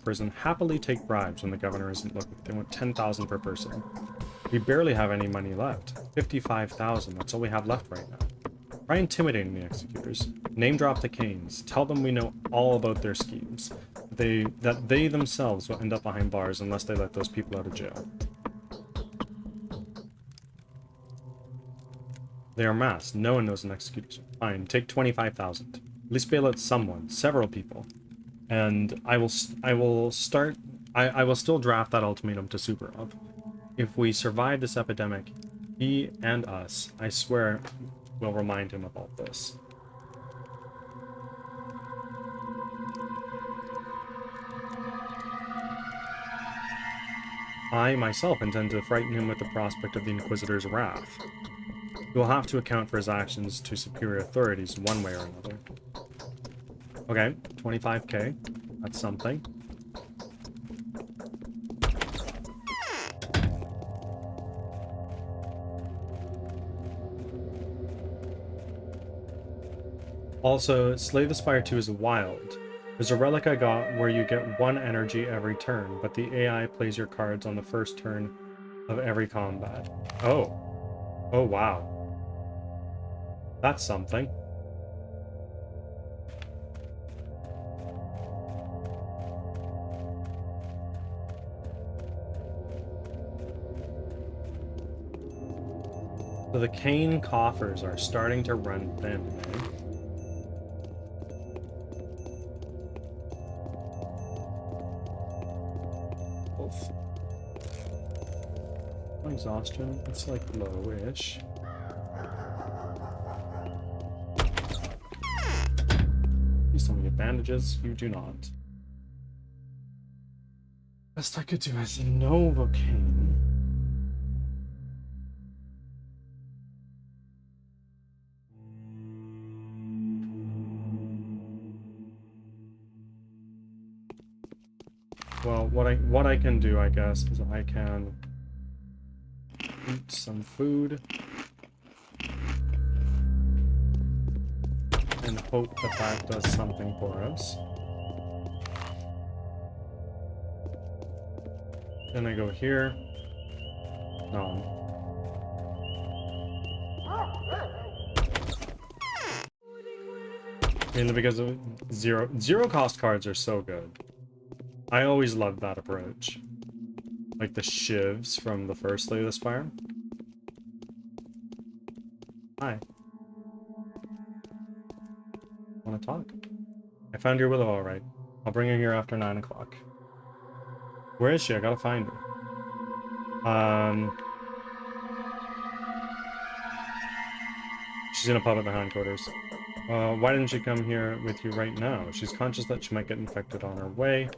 prison happily take bribes when the governor isn't looking. They want 10,000 per person. We barely have any money left. 55,000, that's all we have left right now. Try intimidating the executors. Name drop the Canes. Tell them we know all about their schemes. That they themselves will end up behind bars unless they let those people out of jail. They are masked. No one knows an executor. Fine, take 25,000. At least bail out someone, several people. And I will still draft that ultimatum to Subarov. If we survive this epidemic, he and us, I swear, will remind him of all this. I myself intend to frighten him with the prospect of the Inquisitor's wrath. He will have to account for his actions to superior authorities one way or another. Okay, 25k. That's something. Also, Slay the Spire 2 is wild. There's a relic I got where you get 1 energy every turn, but the AI plays your cards on the first turn of every combat. Oh. Oh, wow. That's something. So the cane coffers are starting to run thin, eh? Oof. Exhaustion, it's like low-ish. You still need bandages, you do not. Best I could do is Novocaine. Well, what I can do, I guess, is I can eat some food and hope that that does something for us. Then I go here. No. Mainly because of zero cost cards are so good. I always loved that approach. Like the shivs from the first Slay the Spire. Hi. Wanna talk? I found your Willow alright. I'll bring her here after 9 o'clock. Where is she? I gotta find her. She's in a pub at the hindquarters. Why didn't she come here with you right now? She's conscious that she might get infected on her way.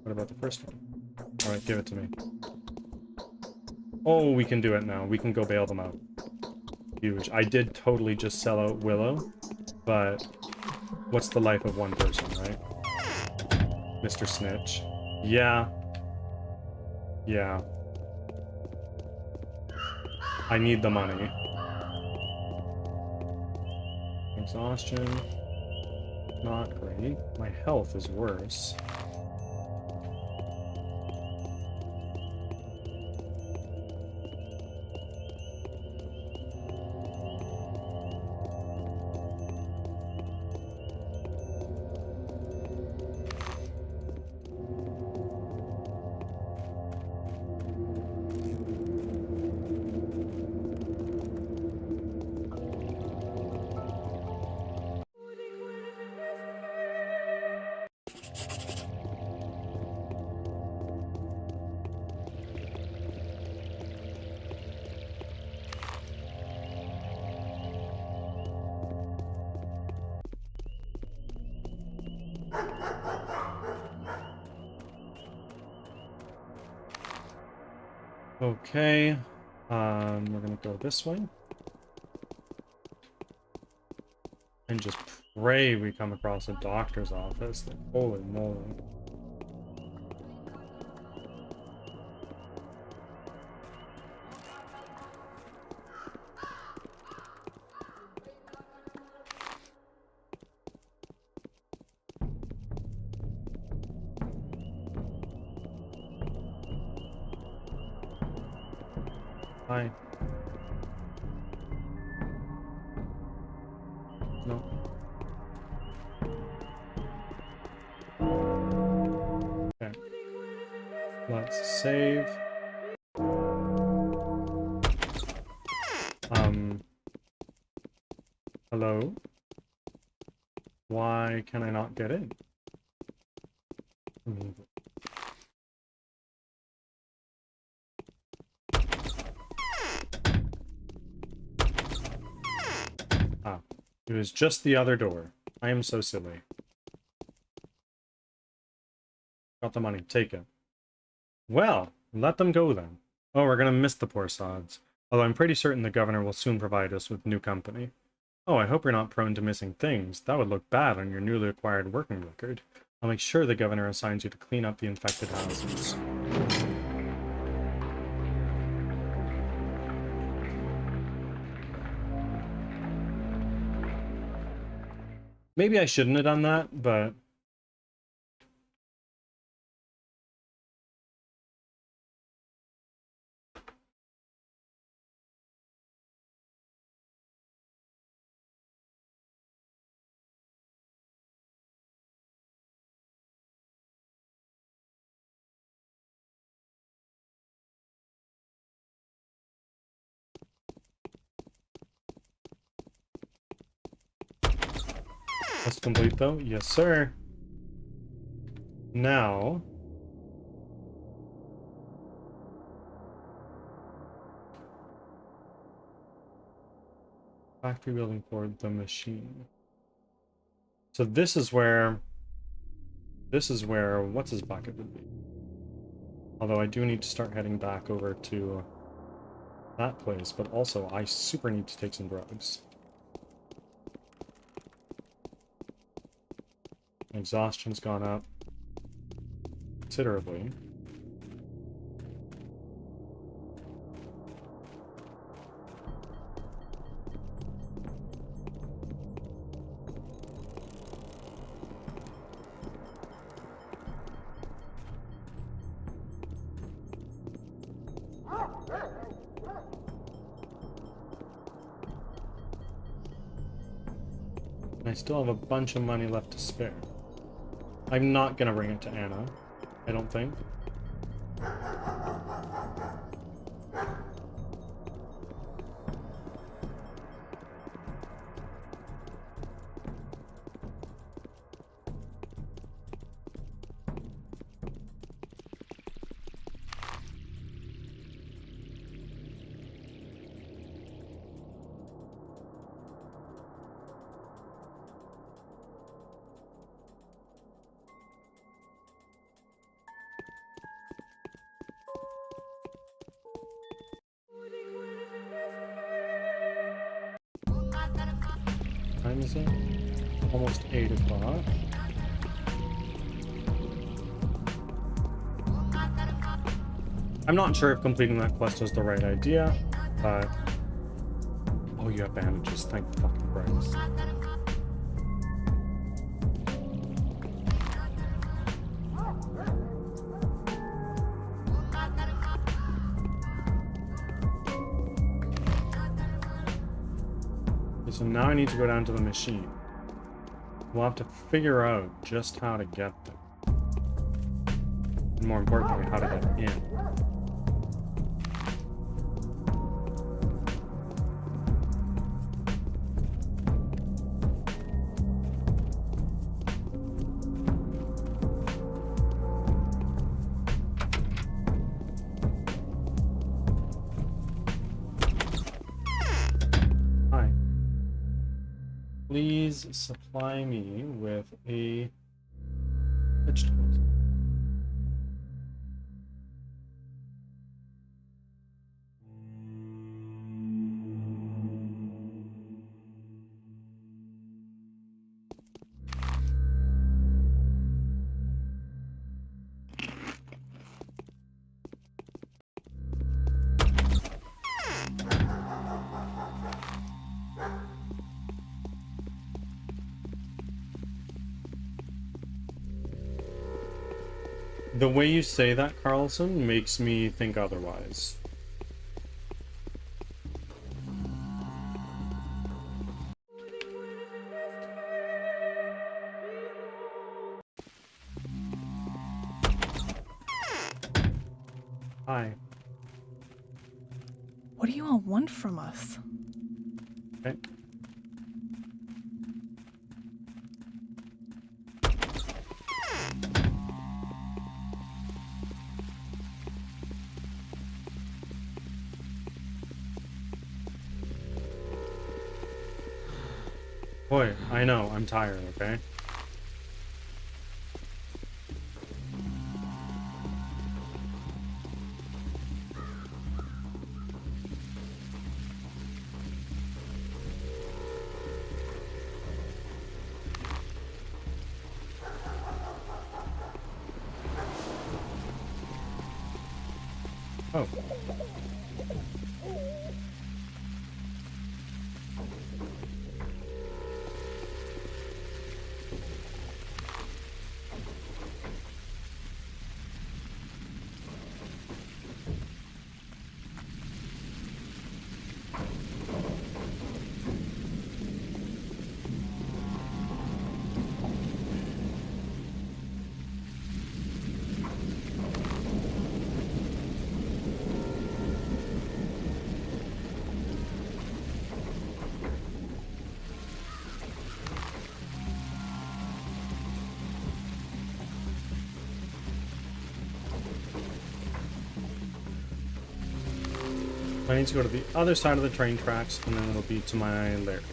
What about the first one? Alright, give it to me. Oh, we can do it now. We can go bail them out. Huge. I did totally just sell out Willow, but what's the life of one person, right? Mr. Snitch. Yeah. Yeah. I need the money. Exhaustion. Not great. My health is worse. Okay, we're gonna go this way. And just pray we come across a doctor's office. Like, holy moly. Hi. No. Okay. Let's save. Hello? Why can I not get in? Ah, it was just the other door. I am so silly. Got the money. Take it. Well, let them go then. Oh, we're gonna miss the poor sods. Although I'm pretty certain the governor will soon provide us with new company. Oh, I hope you're not prone to missing things. That would look bad on your newly acquired working record. I'll make sure the governor assigns you to clean up the infected houses. Maybe I shouldn't have done that, but... That's complete though? Yes, sir. Now... Factory building for the machine. So this is where... what's his bucket would be. Although I do need to start heading back over to that place, but also I super need to take some drugs. Exhaustion's gone up considerably. And I still have a bunch of money left to spare. I'm not gonna bring it to Anna, I don't think. Time is it? Almost 8 o'clock. I'm not sure if completing that quest was the right idea, but... Oh, you have bandages, thank fucking Christ. So now I need to go down to the machine. We'll have to figure out just how to get there. And more importantly, how to get in. Please supply me with a vegetable. The way you say that, Carlson, makes me think otherwise. Hi. What do you all want from us? Okay. Boy, I know, I'm tired, okay? Oh. I need to go to the other side of the train tracks, and then it'll be to my Larry.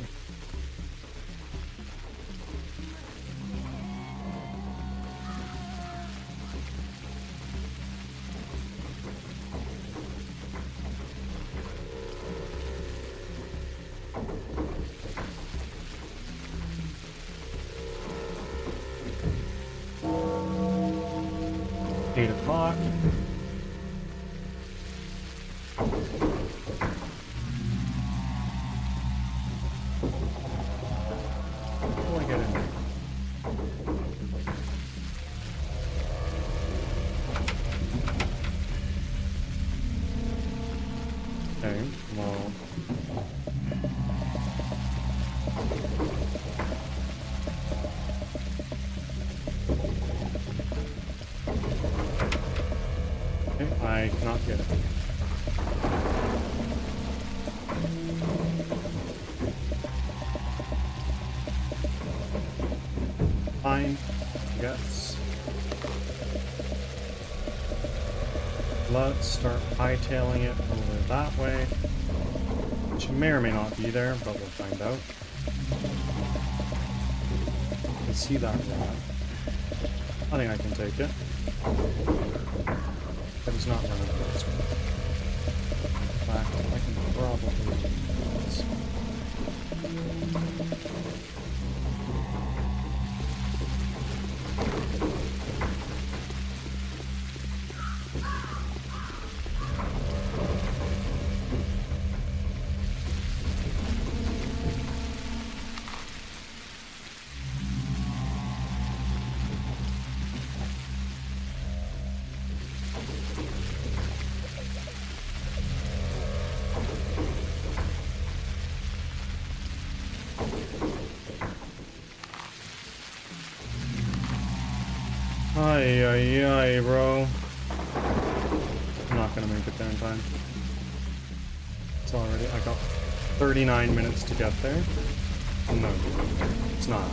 Eight o'clock. Before I get in there. Okay, well. Okay, I cannot get it. Fine, I guess. Let's start hightailing it over that way. Which may or may not be there, but we'll find out. I can see that road. I think I can take it. But it's not running this way. In fact, I can probably do this. Ay, ay, ay, bro. I'm not gonna make it there in time. It's already, I got 39 minutes to get there. No, it's not.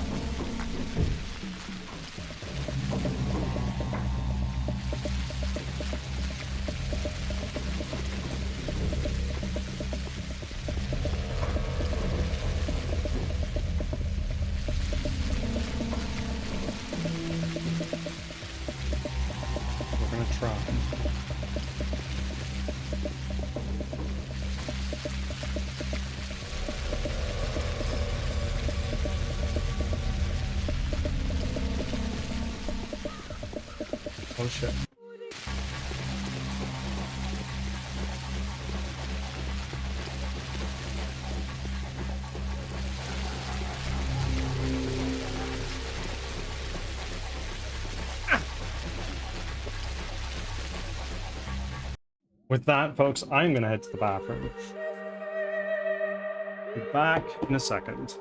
We're gonna try. Oh shit. With that, folks, I'm gonna head to the bathroom. Be back in a second.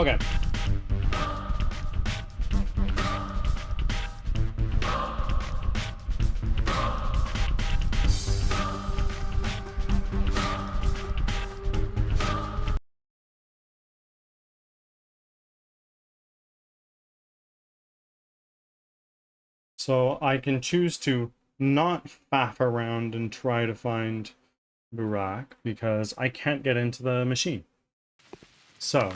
Okay. So I can choose to not faff around and try to find Burak because I can't get into the machine. So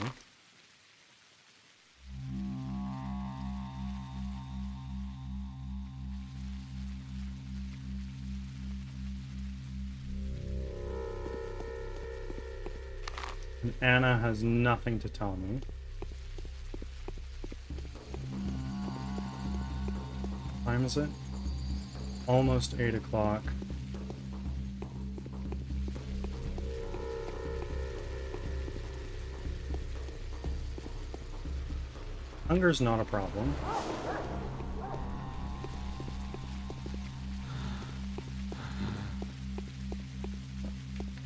and Anna has nothing to tell me. What time is it? Almost 8 o'clock. Hunger's not a problem.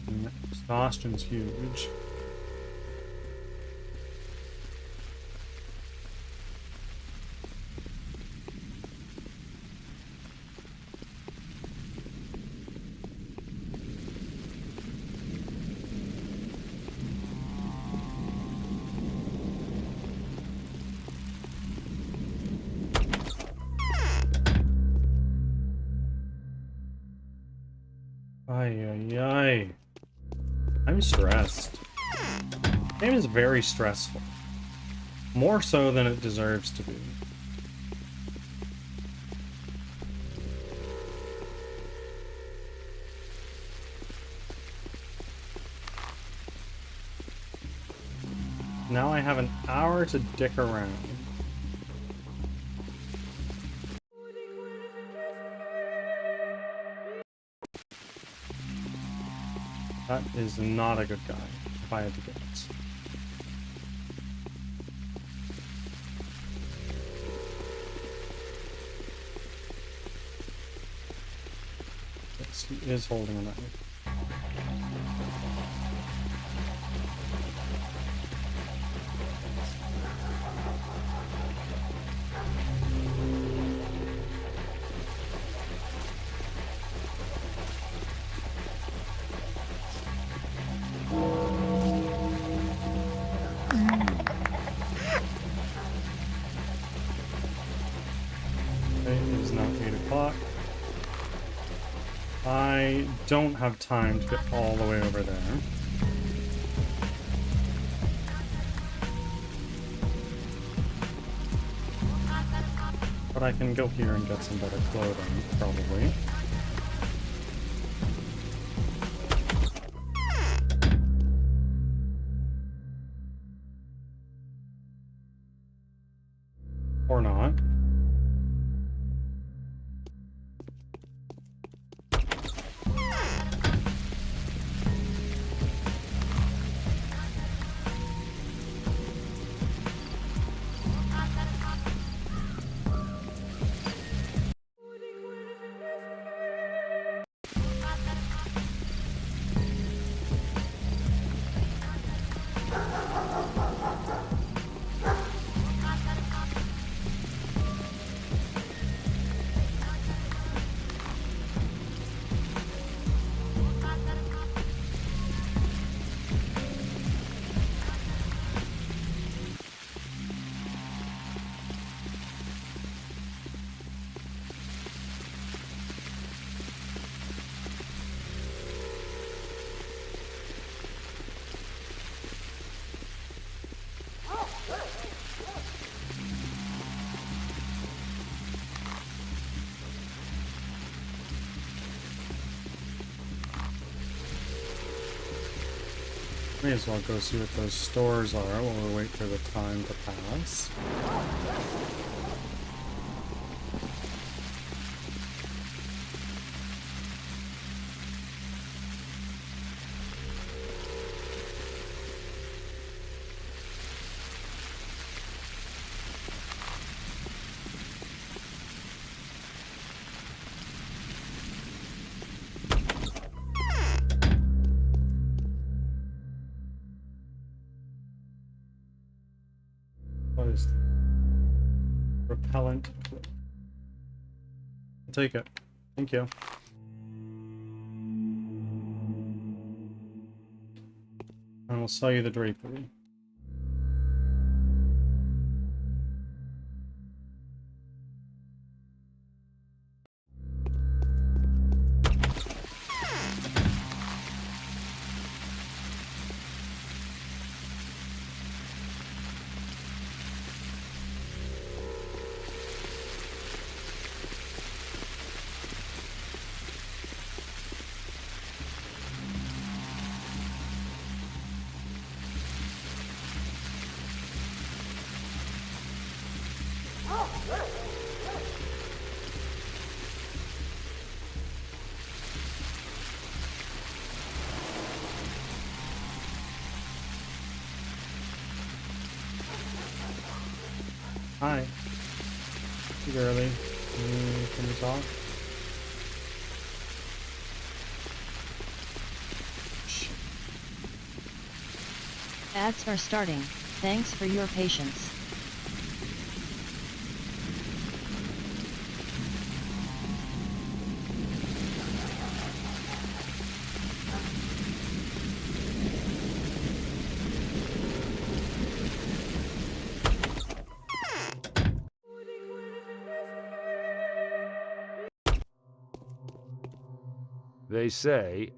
And exhaustion's huge. Ay, ay, ay. I'm stressed. The game is very stressful. More so than it deserves to be. Now I have an hour to dick around. That is not a good guy, if I had to guess. Yes, he is holding a knife. It is now 8 o'clock. I don't have time to get all the way over there. But I can go here and get some better clothing, probably. Or not. May as well go see what those stores are while we wait for the time to pass. I'll take it. Thank you. And we'll sell you the drapery. Hi. Hey, girly. Can you talk? Shit. Ads are starting. Thanks for your patience. They say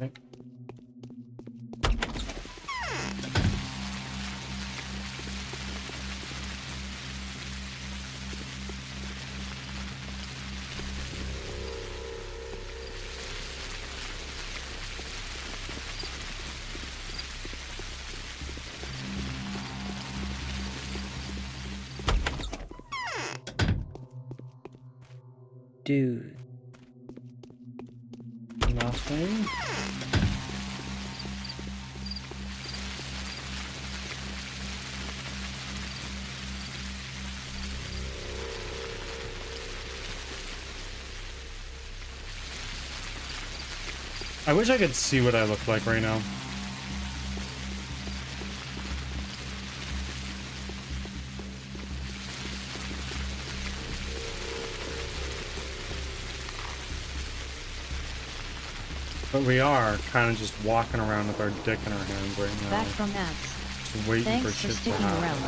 Okay. Dude. Nothing. I wish I could see what I look like right now. But we are kind of just walking around with our dick in our hands right now. Back from ads. Just waiting Thanks for for shit to sticking happen. around.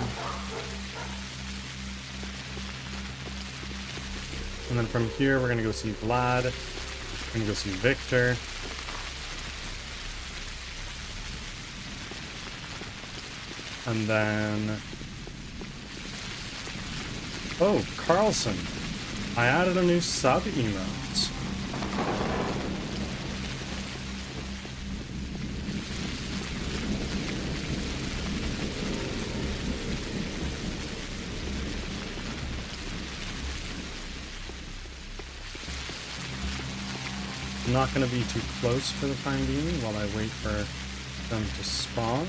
And then from here, we're gonna go see Vlad. We're gonna go see Victor. And then... Oh, Carlson. I added a new sub emote. I'm not going to be too close for the time being while I wait for them to spawn.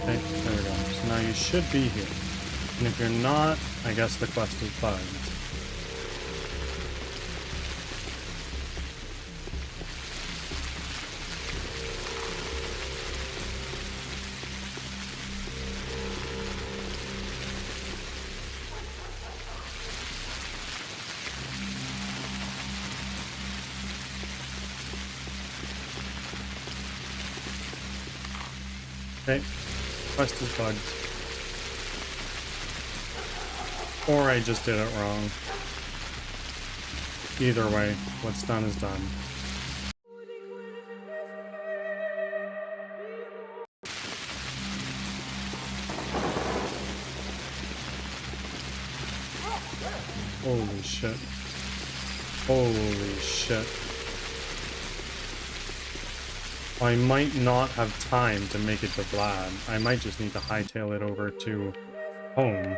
Okay, there we go. So now you should be here. And if you're not, I guess the quest is bugged. Okay, quest is bugged. Or I just did it wrong. Either way, what's done is done. Holy shit. Holy shit. I might not have time to make it to Vlad. I might just need to hightail it over to home.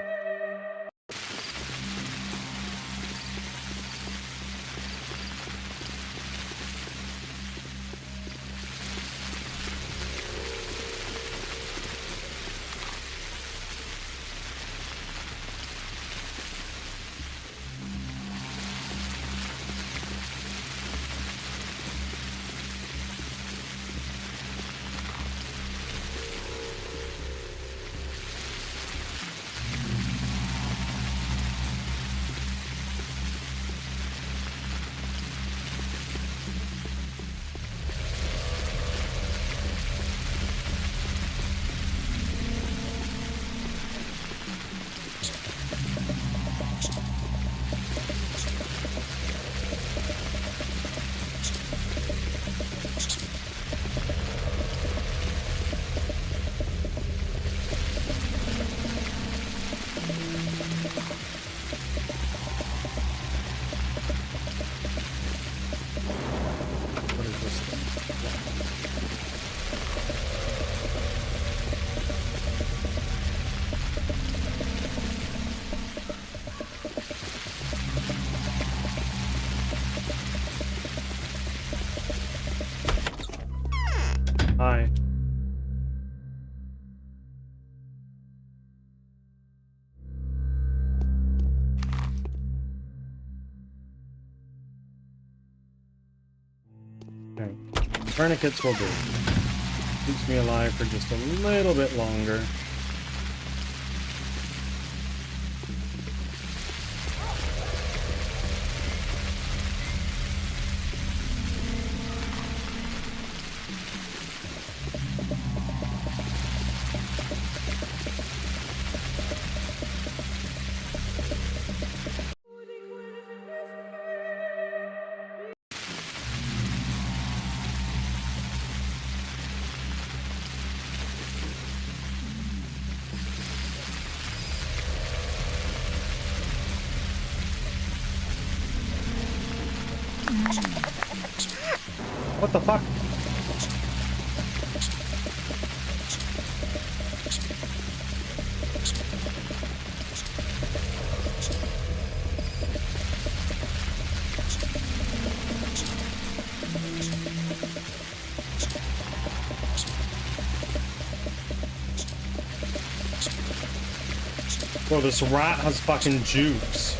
Tourniquets will do. Keeps me alive for just a little bit longer. What the fuck? Bro, this rat has fucking jukes.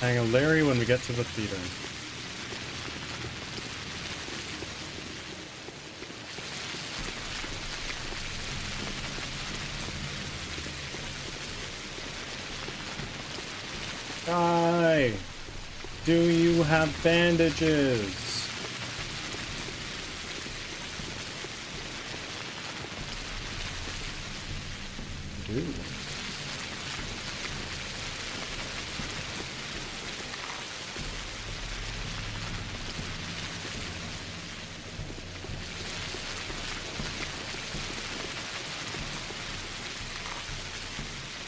Hang on, Larry, when we get to the theater. Guy, do you have bandages? Do.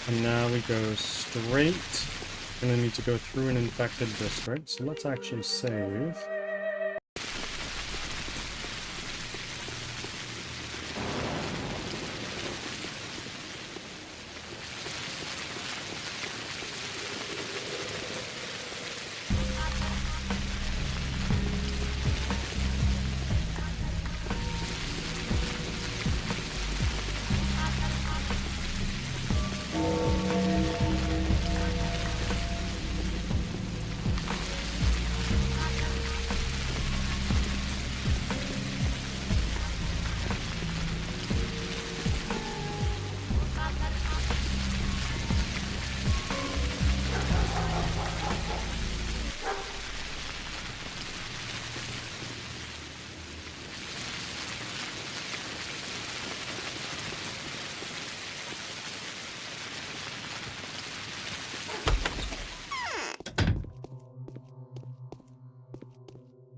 And now we go straight. Gonna need to go through an infected district, so let's actually save.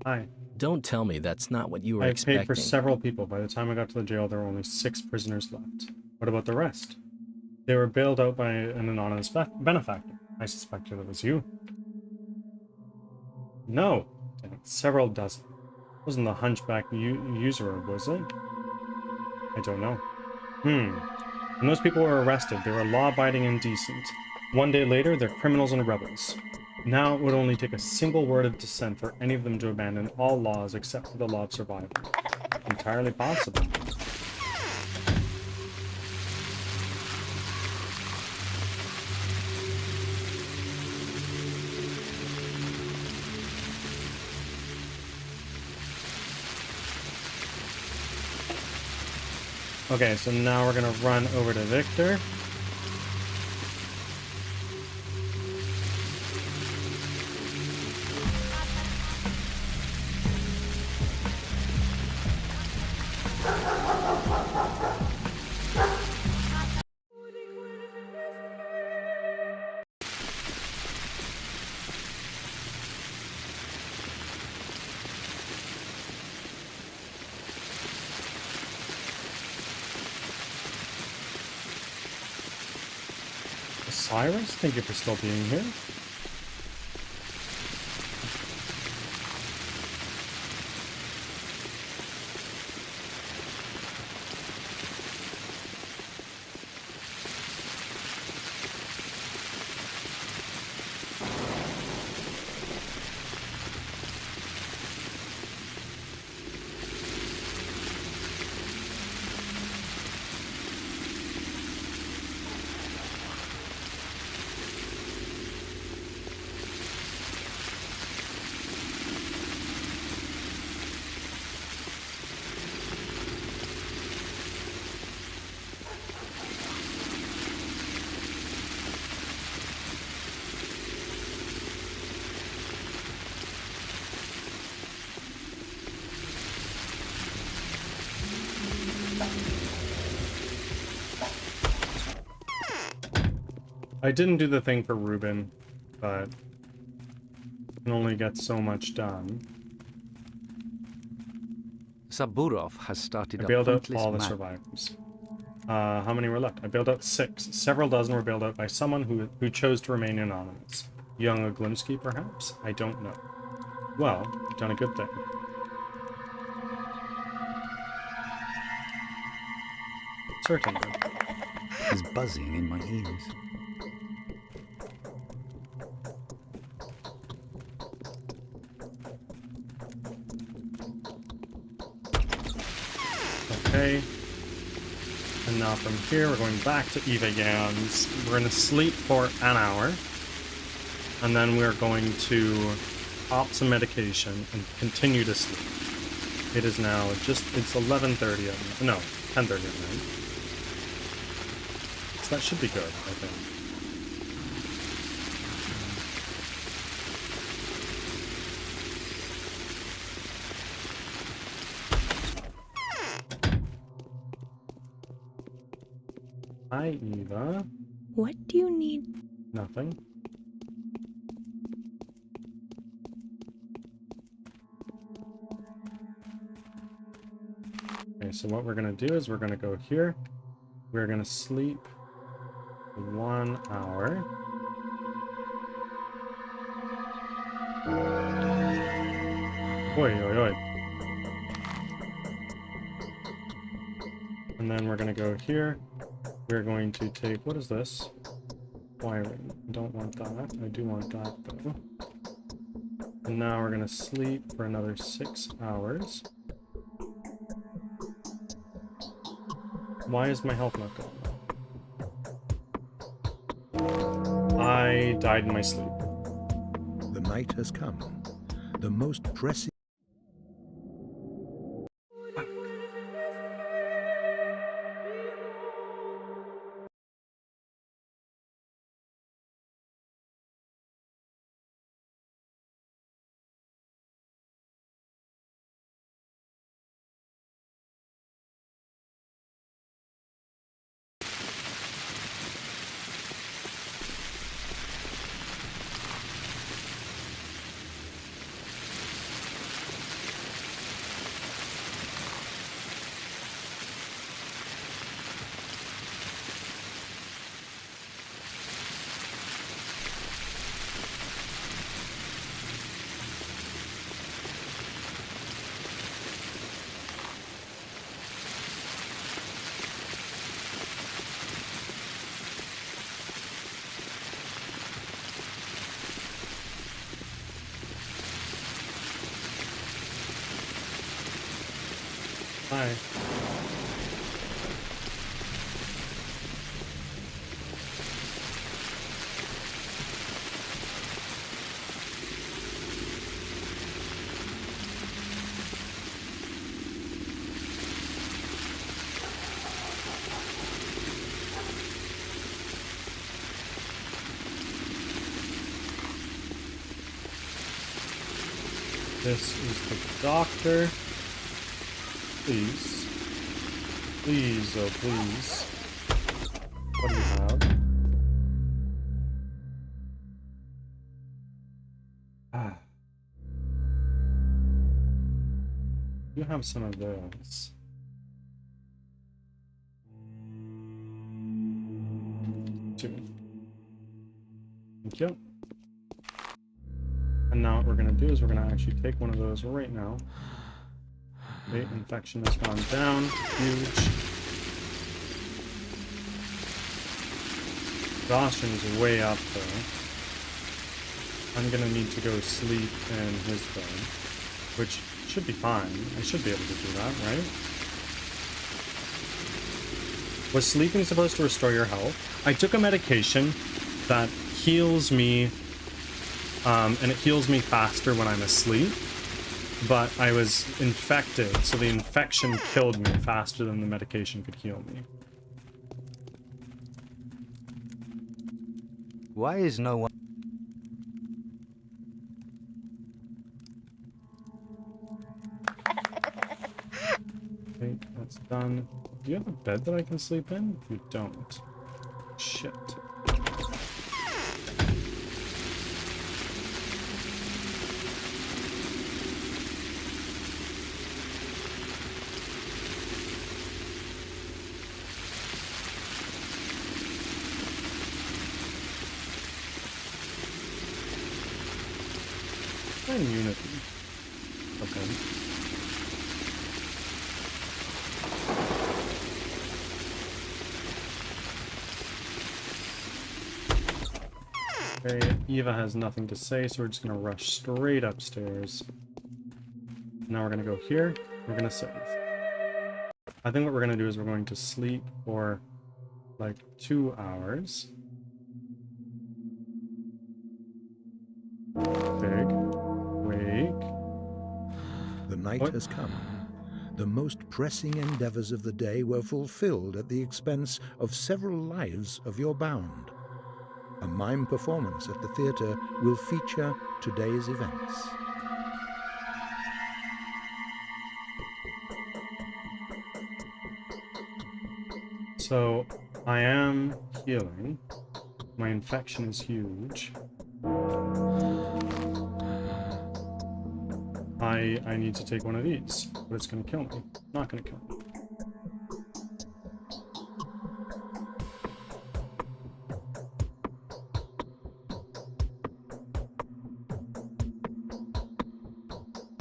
Hi. Don't tell me that's not what you were I expecting. paid for several people. By the time I got to the jail, there were only 6 prisoners left. What about the rest? They were bailed out by an anonymous benefactor. I suspected it was you. No. Damn it, several dozen. Wasn't the hunchback usurer, was it? I don't know. When those people were arrested, they were law-abiding and decent. One day later, they're criminals and rebels. Now it would only take a single word of dissent for any of them to abandon all laws except for the law of survival. Entirely possible. Okay, so now we're gonna run over to Victor. Cyrus, thank you for still being here. I didn't do the thing for Ruben, but I can only get so much done. Saburov has started I a bailed out pointless all the map. survivors. How many were left? I bailed out 6. Several dozen were bailed out by someone who chose to remain anonymous. Young Oglimsky, perhaps? I don't know. Well, you've done a good thing. Certainly. Is buzzing in my ears. Okay. And now from here, we're going back to Eva Gans. We're going to sleep for an hour. And then we're going to pop some medication and continue to sleep. It is now it's 11:30 at night. No, 10:30 at night. So that should be good, I think. Hi, Eva. What do you need? Nothing. Okay, so what we're gonna do is we're gonna go here. We're gonna sleep 1 hour. Oi, oi, oi. And then we're gonna go here. We're going to take, what is this? Wiring. Don't want that. I do want that though. And now we're gonna sleep for another 6 hours. Why is my health not going? I died in my sleep. The night has come. The most pressing. Hi. This is the doctor. Please. Please, oh please. What do you have? Ah. You have some of those. Two. Thank you. And now what we're gonna do is we're gonna actually take one of those right now. Okay, infection has gone down. Huge. Exhaustion is way up though. I'm gonna need to go sleep in his bed, which should be fine. I should be able to do that, right? Was sleeping supposed to restore your health? I took a medication that heals me, and it heals me faster when I'm asleep, but I was infected, so the infection killed me faster than the medication could heal me. Why is no one... Okay, that's done. Do you have a bed that I can sleep in? You don't. Shit. Unity. Okay. Okay, Eva has nothing to say, so we're just gonna rush straight upstairs. Now we're gonna go here. We're gonna save. I think what we're gonna do is we're going to sleep for like 2 hours. Big. Wake. The night What? has come. The most pressing endeavors of the day were fulfilled at the expense of several lives of your bound. A mime performance at the theater will feature today's events. So, I am healing. My infection is huge. I need to take one of these, but it's gonna kill me. Not gonna kill me.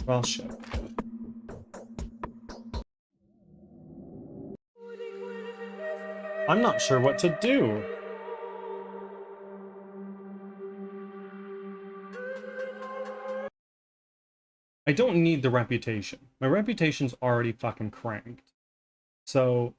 Well, shit. I'm not sure what to do. I don't need the reputation. My reputation's already fucking cranked. So...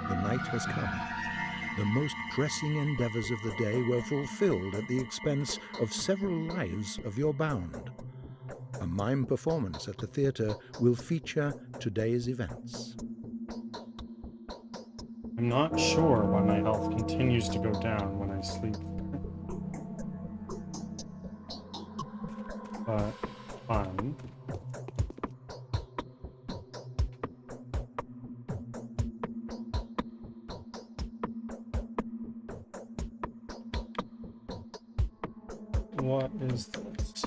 The night has come. The most pressing endeavors of the day were fulfilled at the expense of several lives of your bound. A mime performance at the theater will feature today's events. I'm not sure why my health continues to go down when I sleep. But, fine. What is this?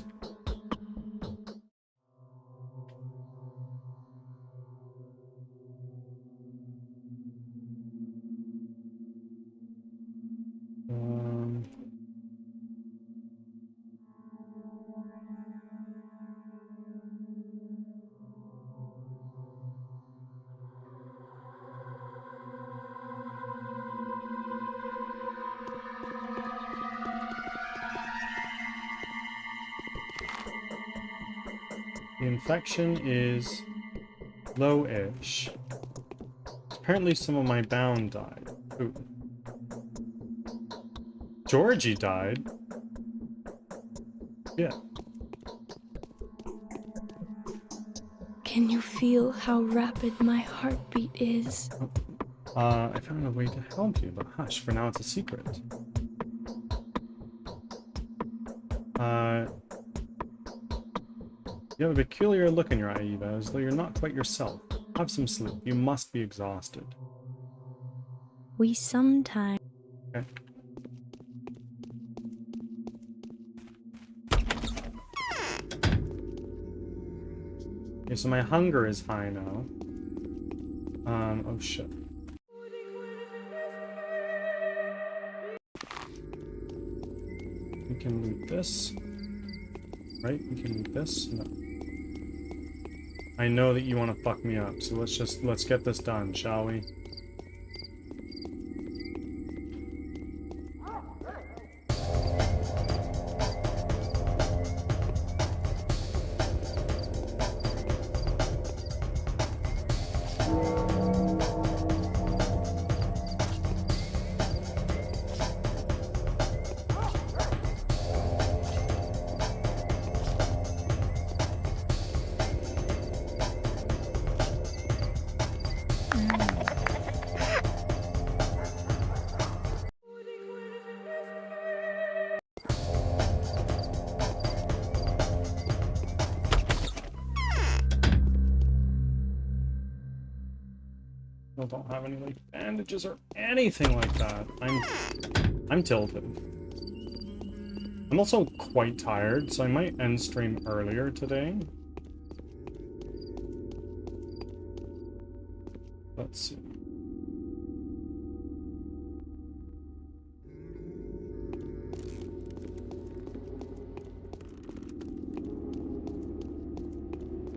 The infection is low-ish. Apparently some of my bound died. Ooh. Georgie died. Yeah. Can you feel how rapid my heartbeat is? I found a way to help you, but hush, for now it's a secret. You have a peculiar look in your eye, Eva, as though you're not quite yourself. Have some sleep. You must be exhausted. We sometimes... Okay. Okay, so my hunger is high now. Oh shit. We can loot this. Right? We can loot this. No. I know that you want to fuck me up, so let's get this done, shall we? I don't have any like bandages or anything like that. I'm tilted. I'm also quite tired, so I might end stream earlier today. Let's see.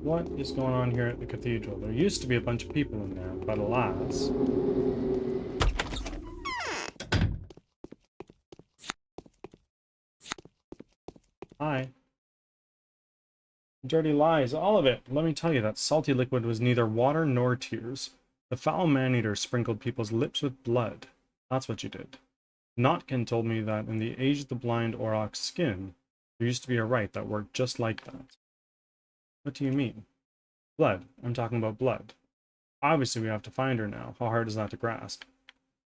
What is going on here at the cathedral? There used to be a bunch of people in there, but alas... Hi. Dirty lies, all of it. Let me tell you, that salty liquid was neither water nor tears. The foul man-eater sprinkled people's lips with blood. That's what you did. Notkin told me that in the Age of the Blind Auroch's skin, there used to be a rite that worked just like that. What do you mean? Blood. I'm talking about blood. Obviously we have to find her now. How hard is that to grasp?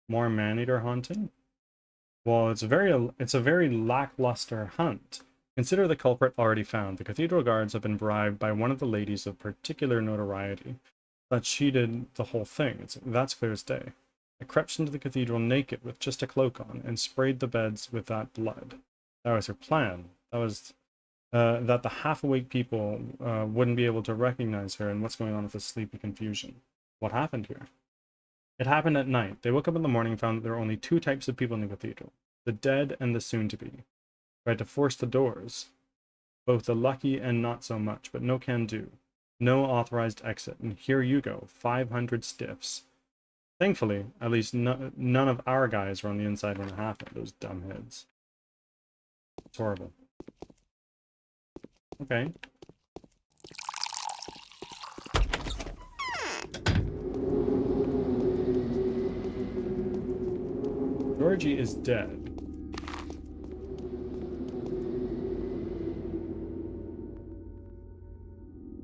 More man-eater hunting? Well, it's a very lackluster hunt. Consider the culprit already found. The cathedral guards have been bribed by one of the ladies of particular notoriety. That she did the whole thing. That's clear as day. I crept into the cathedral naked with just a cloak on and sprayed the beds with that blood. That was her plan. That was... that the half-awake people wouldn't be able to recognize her and what's going on with this sleepy confusion. What happened here? It happened at night. They woke up in the morning and found that there were only two types of people in the cathedral. The dead and the soon-to-be. Tried to force the doors. Both the lucky and not so much, but no can do. No authorized exit, and here you go, 500 stiffs. Thankfully, at least none of our guys were on the inside when it happened, those dumbheads. It's horrible. Okay. Georgie is dead.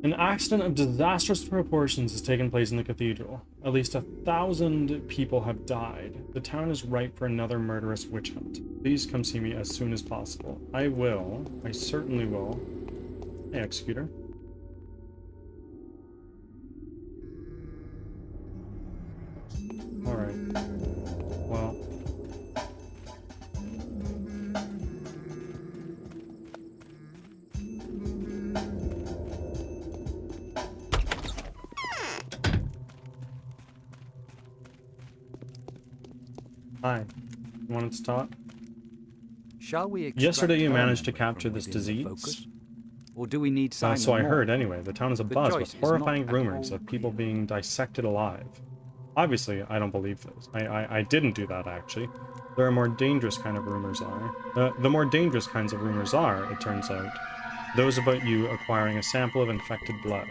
An accident of disastrous proportions has taken place in the cathedral. At least 1,000 people have died. The town is ripe for another murderous witch hunt. Please come see me as soon as possible. I will. I certainly will. Hey, Executor. Alright. Well. Hi. You wanted to talk? Shall we Yesterday you managed to capture this disease? Or do we need So I heard anyway. The town is abuzz with horrifying rumors all of people being dissected alive. Obviously, I don't believe those. I didn't do that, actually. There are more dangerous kind of rumors are. The more dangerous kinds of rumors are, it turns out, those about you acquiring a sample of infected blood.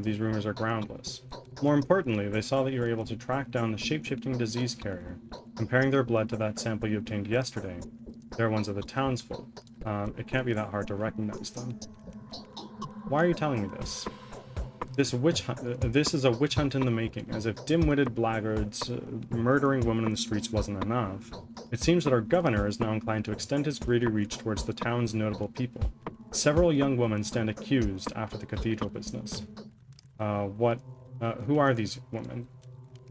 These rumors are groundless. More importantly, they saw that you were able to track down the shape-shifting disease carrier. Comparing their blood to that sample you obtained yesterday, they're ones of the townsfolk. It can't be that hard to recognize them. Why are you telling me this? This is a witch hunt in the making, as if dim-witted blackguards murdering women in the streets wasn't enough. It seems that our governor is now inclined to extend his greedy reach towards the town's notable people. Several young women stand accused after the cathedral business. Who are these women?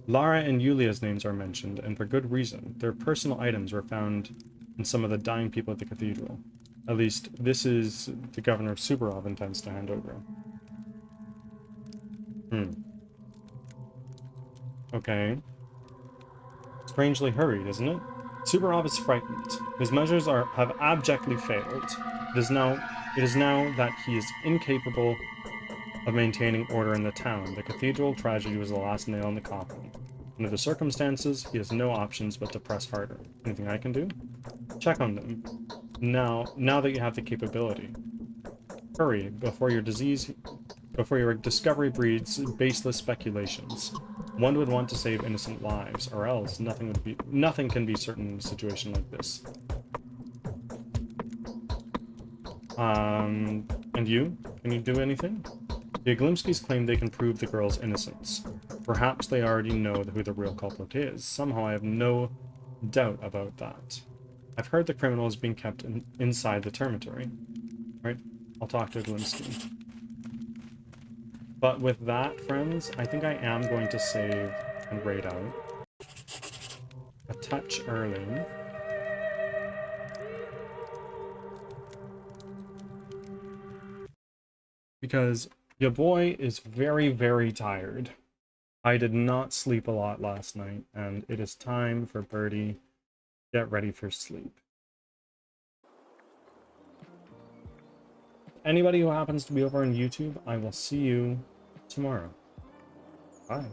Lara and Yulia's names are mentioned, and for good reason. Their personal items were found in some of the dying people at the cathedral. At least, this is the governor of Subarov intends to hand over. Okay. Strangely hurried, isn't it? Subarov is frightened. His measures have abjectly failed. It is now that he is incapable of maintaining order in the town. The cathedral tragedy was the last nail in the coffin. Under the circumstances, he has no options but to press harder. Anything I can do? Check on them. Now that you have the capability. Hurry, before your discovery breeds baseless speculations. One would want to save innocent lives, or else nothing can be certain in a situation like this. And you? Can you do anything? The Aglimskis claim they can prove the girl's innocence. Perhaps they already know who the real culprit is. Somehow I have no doubt about that. I've heard the criminal is being kept inside the termitory. Right? I'll talk to Aglimsky. But with that, friends, I think I am going to save and raid out. A touch early. Because your boy is very, very tired. I did not sleep a lot last night, and it is time for Birdie to get ready for sleep. Anybody who happens to be over on YouTube, I will see you tomorrow. Bye.